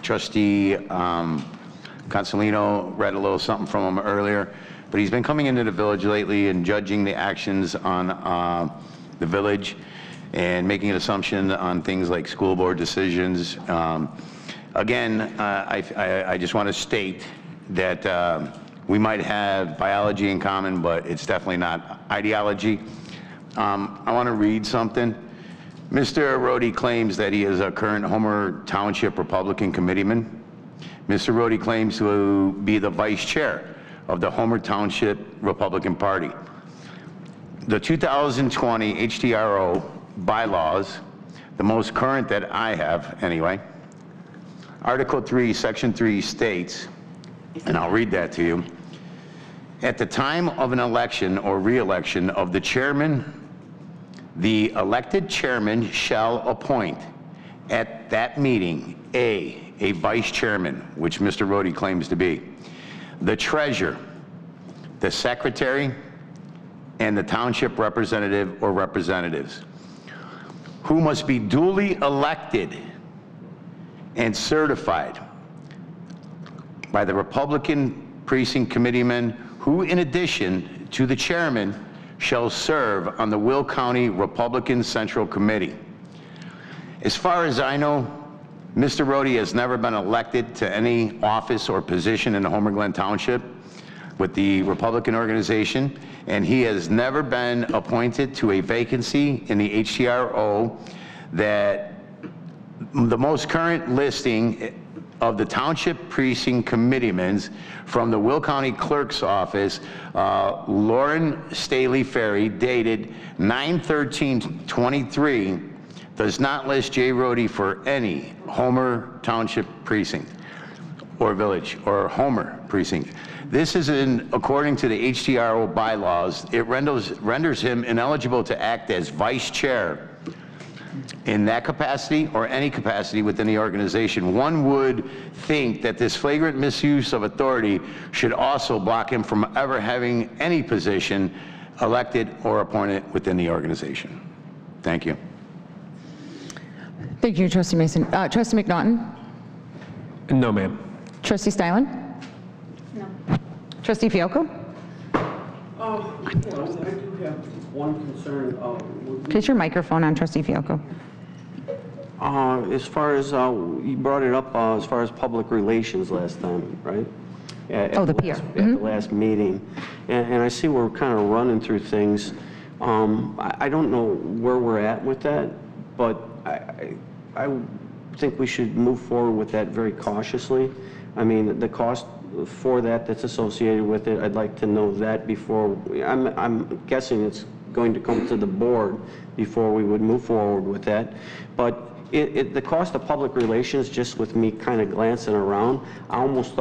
Trustee Consolino read a little something from him earlier, but he's been coming into the village lately and judging the actions on the village and making an assumption on things like school board decisions. Again, I just want to state that we might have biology in common, but it's definitely not ideology. I want to read something. Mr. Rohde claims that he is a current Homer Township Republican committeeman. Mr. Rohde claims to be the vice chair of the Homer Township Republican Party. The 2020 HTRO bylaws, the most current that I have anyway, Article 3, Section 3 states, and I'll read that to you, at the time of an election or re-election of the chairman, the elected chairman shall appoint at that meeting a vice chairman, which Mr. Rohde claims to be, the treasurer, the secretary, and the township representative or representatives, who must be duly elected and certified by the Republican precinct committeeman, who in addition to the chairman shall serve on the Will County Republican Central Committee. As far as I know, Mr. Rohde has never been elected to any office or position in Homer Glen Township with the Republican organization, and he has never been appointed to a vacancy in the HTRO that the most current listing of the Township Precinct Committeemen from the Will County Clerk's Office, Lauren Staley Ferry, dated 9/13/23, does not list Jay Rohde for any Homer Township Precinct or Village or Homer Precinct. This is according to the HTRO bylaws, it renders him ineligible to act as vice chair in that capacity or any capacity within the organization, one would think that this flagrant misuse of authority should also block him from ever having any position elected or appointed within the organization. Thank you. Thank you, Trustee Mason. Trustee McNaughton? No, ma'am. Trustee Stylen? No. Trustee Fialko? I do have one concern. Place your microphone on, Trustee Fialko. As far as, you brought it up as far as public relations last time, right? Oh, the PR. At the last meeting. And I see we're kind of running through things. I don't know where we're at with that, but I think we should move forward with that very cautiously. I mean, the cost for that's associated with it, I'd like to know that before, I'm guessing it's going to come to the board before we would move forward with that. But the cost of public relations, just with me kind of glancing around, I almost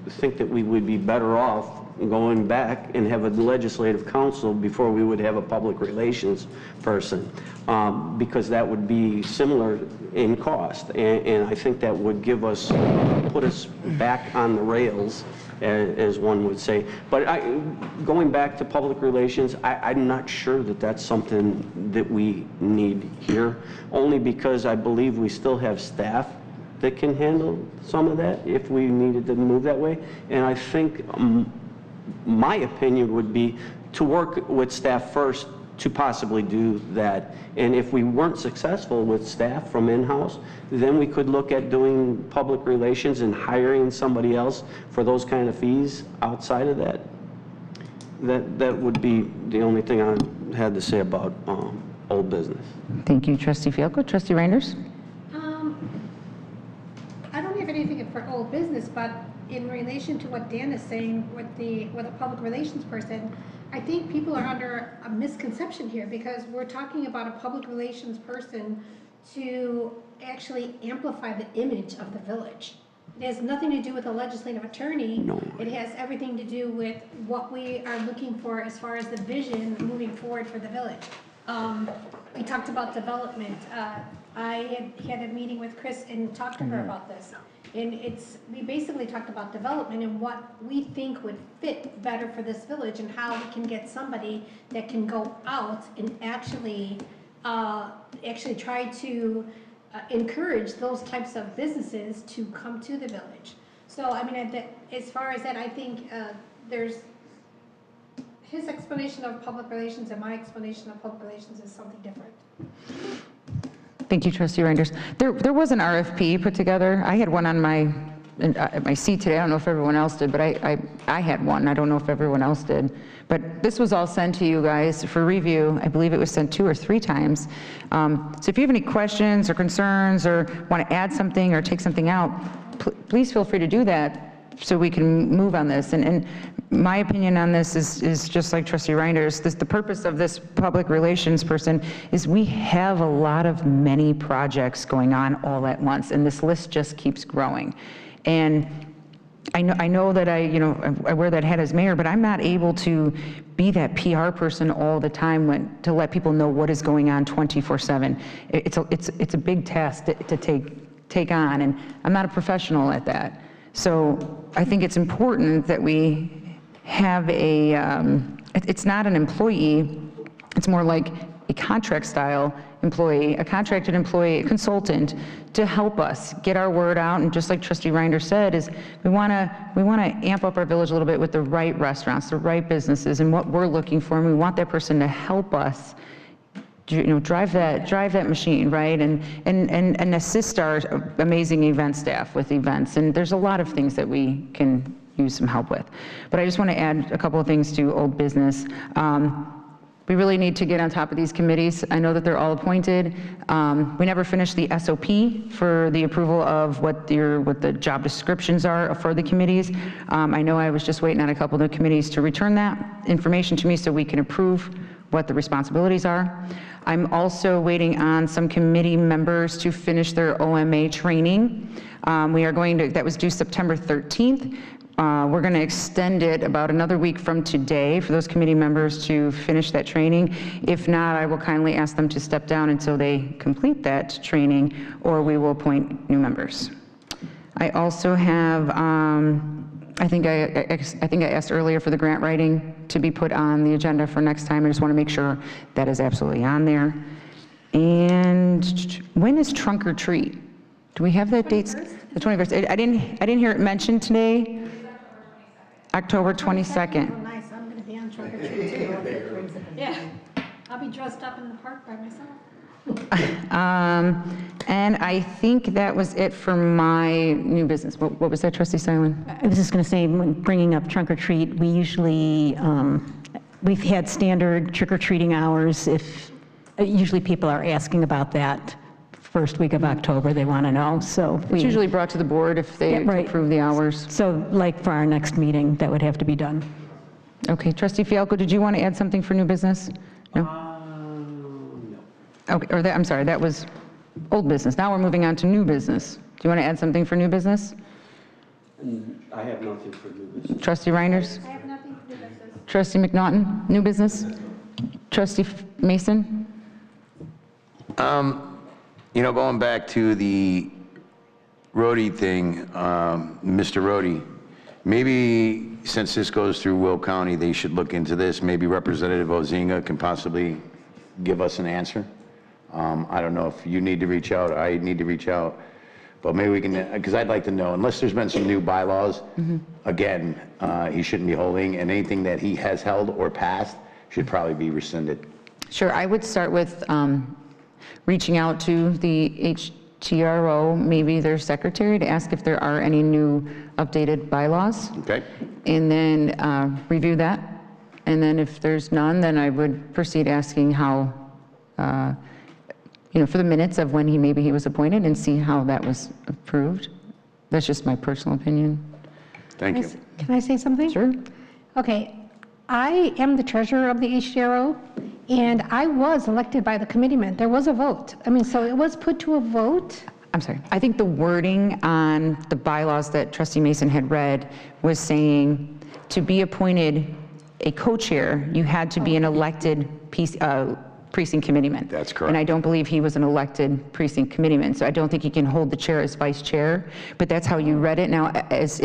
think that we would be better off going back and have a legislative council before we would have a public relations person, because that would be similar in cost, and I think that would put us back on the rails, as one would say. But going back to public relations, I'm not sure that that's something that we need here, only because I believe we still have staff that can handle some of that if we needed to move that way. And I think my opinion would be to work with staff first to possibly do that. And if we weren't successful with staff from in-house, then we could look at doing public relations and hiring somebody else for those kind of fees outside of that. That would be the only thing I had to say about old business. Thank you, Trustee Fialko. Trustee Reinders? I don't have anything for old business, but in relation to what Dan is saying with a public relations person, I think people are under a misconception here, because we're talking about a public relations person to actually amplify the image of the village. It has nothing to do with a legislative attorney. No. It has everything to do with what we are looking for as far as the vision moving forward for the village. We talked about development. I had a meeting with Chris and talked to her about this. And we basically talked about development and what we think would fit better for this village, and how we can get somebody that can go out and actually try to encourage those types of businesses to come to the village. So, I mean, as far as that, I think there's his explanation of public relations and my explanation of public relations is something different. Thank you, Trustee Reinders. There was an RFP put together. I had one on my seat today. I don't know if everyone else did, but I had one. I don't know if everyone else did. But this was all sent to you guys for review. I believe it was sent 2 or 3 times. So if you have any questions or concerns or want to add something or take something out, please feel free to do that so we can move on this. And my opinion on this is just like Trustee Reinders. The purpose of this public relations person is we have a lot of many projects going on all at once, and this list just keeps growing. And I know that I wear that hat as mayor, but I'm not able to be that PR person all the time to let people know what is going on 24/7. It's a big task to take on, and I'm not a professional at that. So I think it's important that we have it's not an employee, it's more like a contract style employee, a contracted employee, a consultant to help us get our word out. And just like Trustee Reinders said, is we want to amp up our village a little bit with the right restaurants, the right businesses, and what we're looking for. And we want that person to help us drive that machine, right? And assist our amazing event staff with events. And there's a lot of things that we can use some help with. But I just want to add a couple of things to old business. We really need to get on top of these committees. I know that they're all appointed. We never finished the SOP for the approval of what the job descriptions are for the committees. I know I was just waiting on a couple of the committees to return that information to me so we can approve what the responsibilities are. I'm also waiting on some committee members to finish their OMA training. That was due September 13th. We're going to extend it about another week from today for those committee members to finish that training. If not, I will kindly ask them to step down until they complete that training, or we will appoint new members. I also have, I think I asked earlier for the grant writing to be put on the agenda for next time. I just want to make sure that is absolutely on there. And when is trunk or treat? Do we have that date? The 21st. I didn't hear it mentioned today. October 22nd. Oh, nice, I'm gonna be on trunk or treat too. Yeah, I'll be dressed up in the park by myself. And I think that was it for my new business. What was that, Trustee Silent? I was just going to say, when bringing up trunk or treat, we usually, we've had standard trick-or-treating hours. If usually people are asking about that first week of October, they want to know, so. It's usually brought to the board if they approve the hours. So like for our next meeting, that would have to be done. Okay, Trustee Fialko, did you want to add something for new business? No? Okay, or that, I'm sorry, that was old business. Now we're moving on to new business. Do you want to add something for new business? I have nothing for new business. Trustee Reinders? I have nothing for new business. Trustee McNaughton, new business? Trustee Mason? You know, going back to the Rhodey thing, Mr. Rhodey, maybe since this goes through Will County, they should look into this. Maybe Representative Ozinga can possibly give us an answer. I don't know if you need to reach out, I need to reach out, but maybe we can, because I'd like to know, unless there's been some new bylaws, again, he shouldn't be holding, and anything that he has held or passed should probably be rescinded. Sure, I would start with reaching out to the HTRO, maybe their secretary, to ask if there are any new updated bylaws. Okay. And then review that. And then if there's none, then I would proceed asking how, for the minutes of when maybe he was appointed, and see how that was approved. That's just my personal opinion. Thank you. Can I say something? Sure. Okay, I am the treasurer of the HDRO, and I was elected by the committeemen. There was a vote. I mean, so it was put to a vote. I'm sorry. I think the wording on the bylaws that Trustee Mason had read was saying to be appointed a co-chair, you had to be an elected precinct committeeman. That's correct. And I don't believe he was an elected precinct committeeman, so I don't think he can hold the chair as vice chair, but that's how you read it. Now, as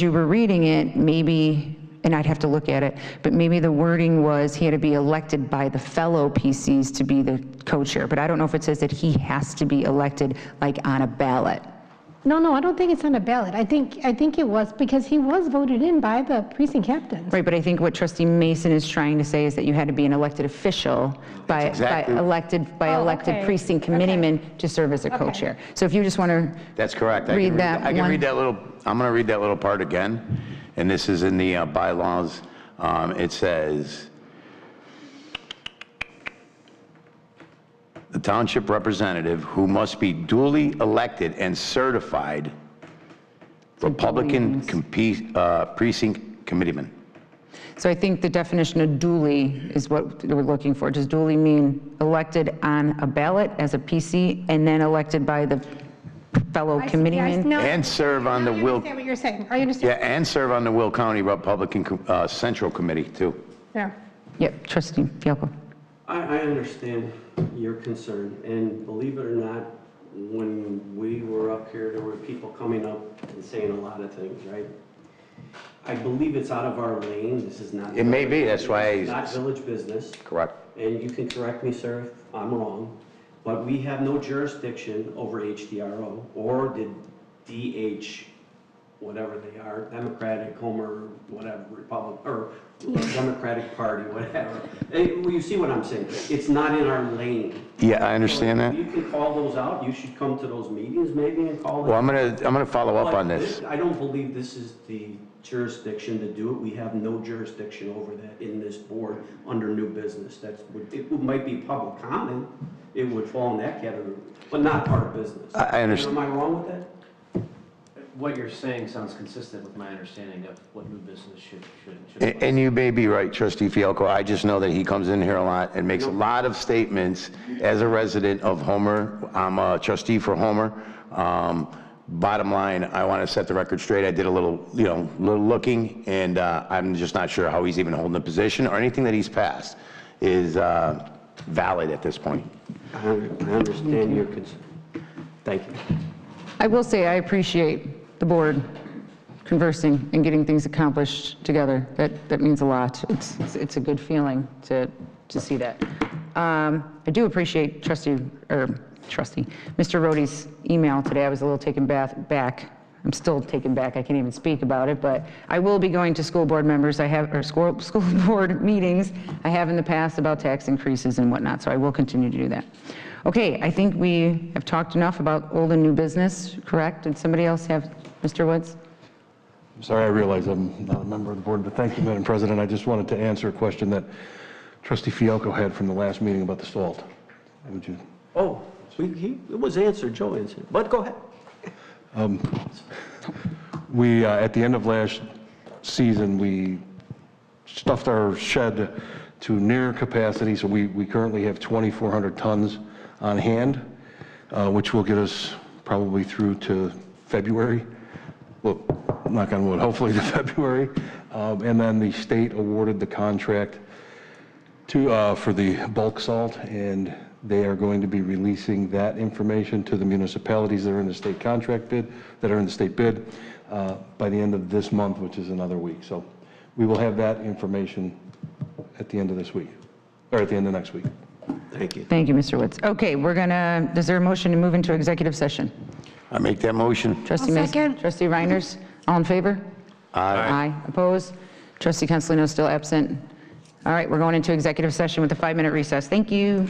you were reading it, maybe, and I'd have to look at it, but maybe the wording was he had to be elected by the fellow PCs to be the co-chair, but I don't know if it says that he has to be elected like on a ballot. No, I don't think it's on a ballot. I think it was, because he was voted in by the precinct captains. Right, but I think what Trustee Mason is trying to say is that you had to be an elected official by elected precinct committeeman to serve as a co-chair. So if you just want to That's correct. I can read that little, I'm going to read that little part again, and this is in the bylaws. It says, the township representative who must be duly elected and certified Republican precinct committeeman. So I think the definition of duly is what we're looking for. Does duly mean elected on a ballot as a PC and then elected by the fellow committeeman? And serve on the Will. I understand what you're saying. I understand. Yeah, and serve on the Will County Republican Central Committee too. Yeah. Yep, Trustee Fialko. I understand your concern, and believe it or not, when we were up here, there were people coming up and saying a lot of things, right? I believe it's out of our lane. This is not. It may be, that's why. It's not village business. Correct. And you can correct me, sir, if I'm wrong, but we have no jurisdiction over HDRO or the DH, whatever they are, Democratic, Homer, whatever, Republic, or Democratic Party, whatever. Well, you see what I'm saying? It's not in our lane. Yeah, I understand that. You can call those out. You should come to those meetings maybe and call them. Well, I'm gonna follow up on this. I don't believe this is the jurisdiction to do it. We have no jurisdiction over that in this board under new business. It might be public comment. It would fall in that category, but not part of business. I understand. Am I wrong with that? What you're saying sounds consistent with my understanding of what new business should. And you may be right, Trustee Fialko. I just know that he comes in here a lot and makes a lot of statements as a resident of Homer. I'm a trustee for Homer. Bottom line, I want to set the record straight. I did a little, little looking, and I'm just not sure how he's even holding the position or anything that he's passed is valid at this point. I understand your concern. Thank you. I will say I appreciate the board conversing and getting things accomplished together. That means a lot. It's a good feeling to see that. I do appreciate Mr. Rohde's email today. I was a little taken back. I'm still taken back. I can't even speak about it, but I will be going to school board members. School board meetings I have in the past about tax increases and whatnot, so I will continue to do that. Okay, I think we have talked enough about old and new business, correct? Did somebody else have, Mr. Woods? I'm sorry, I realize I'm not a member of the board, but thank you, Madam President. I just wanted to answer a question that Trustee Fiocco had from the last meeting about the salt. Would you? Oh, it was answered, Joe answered, but go ahead. We, at the end of last season, we stuffed our shed to near capacity, so we currently have 2,400 tons on hand, which will get us probably through to February. Well, knock on wood, hopefully to February. And then the state awarded the contract for the bulk salt, and they are going to be releasing that information to the municipalities that are in the state contract bid, that are in the state bid, by the end of this month, which is another week. So we will have that information at the end of this week, or at the end of next week. Thank you. Thank you, Mr. Woods. Okay, is there a motion to move into executive session? I make that motion. Trustee Mason, Trustee Reinders, all in favor? Aye. Opposed? Trustee Consolino still absent. All right, we're going into executive session with a 5-minute recess. Thank you.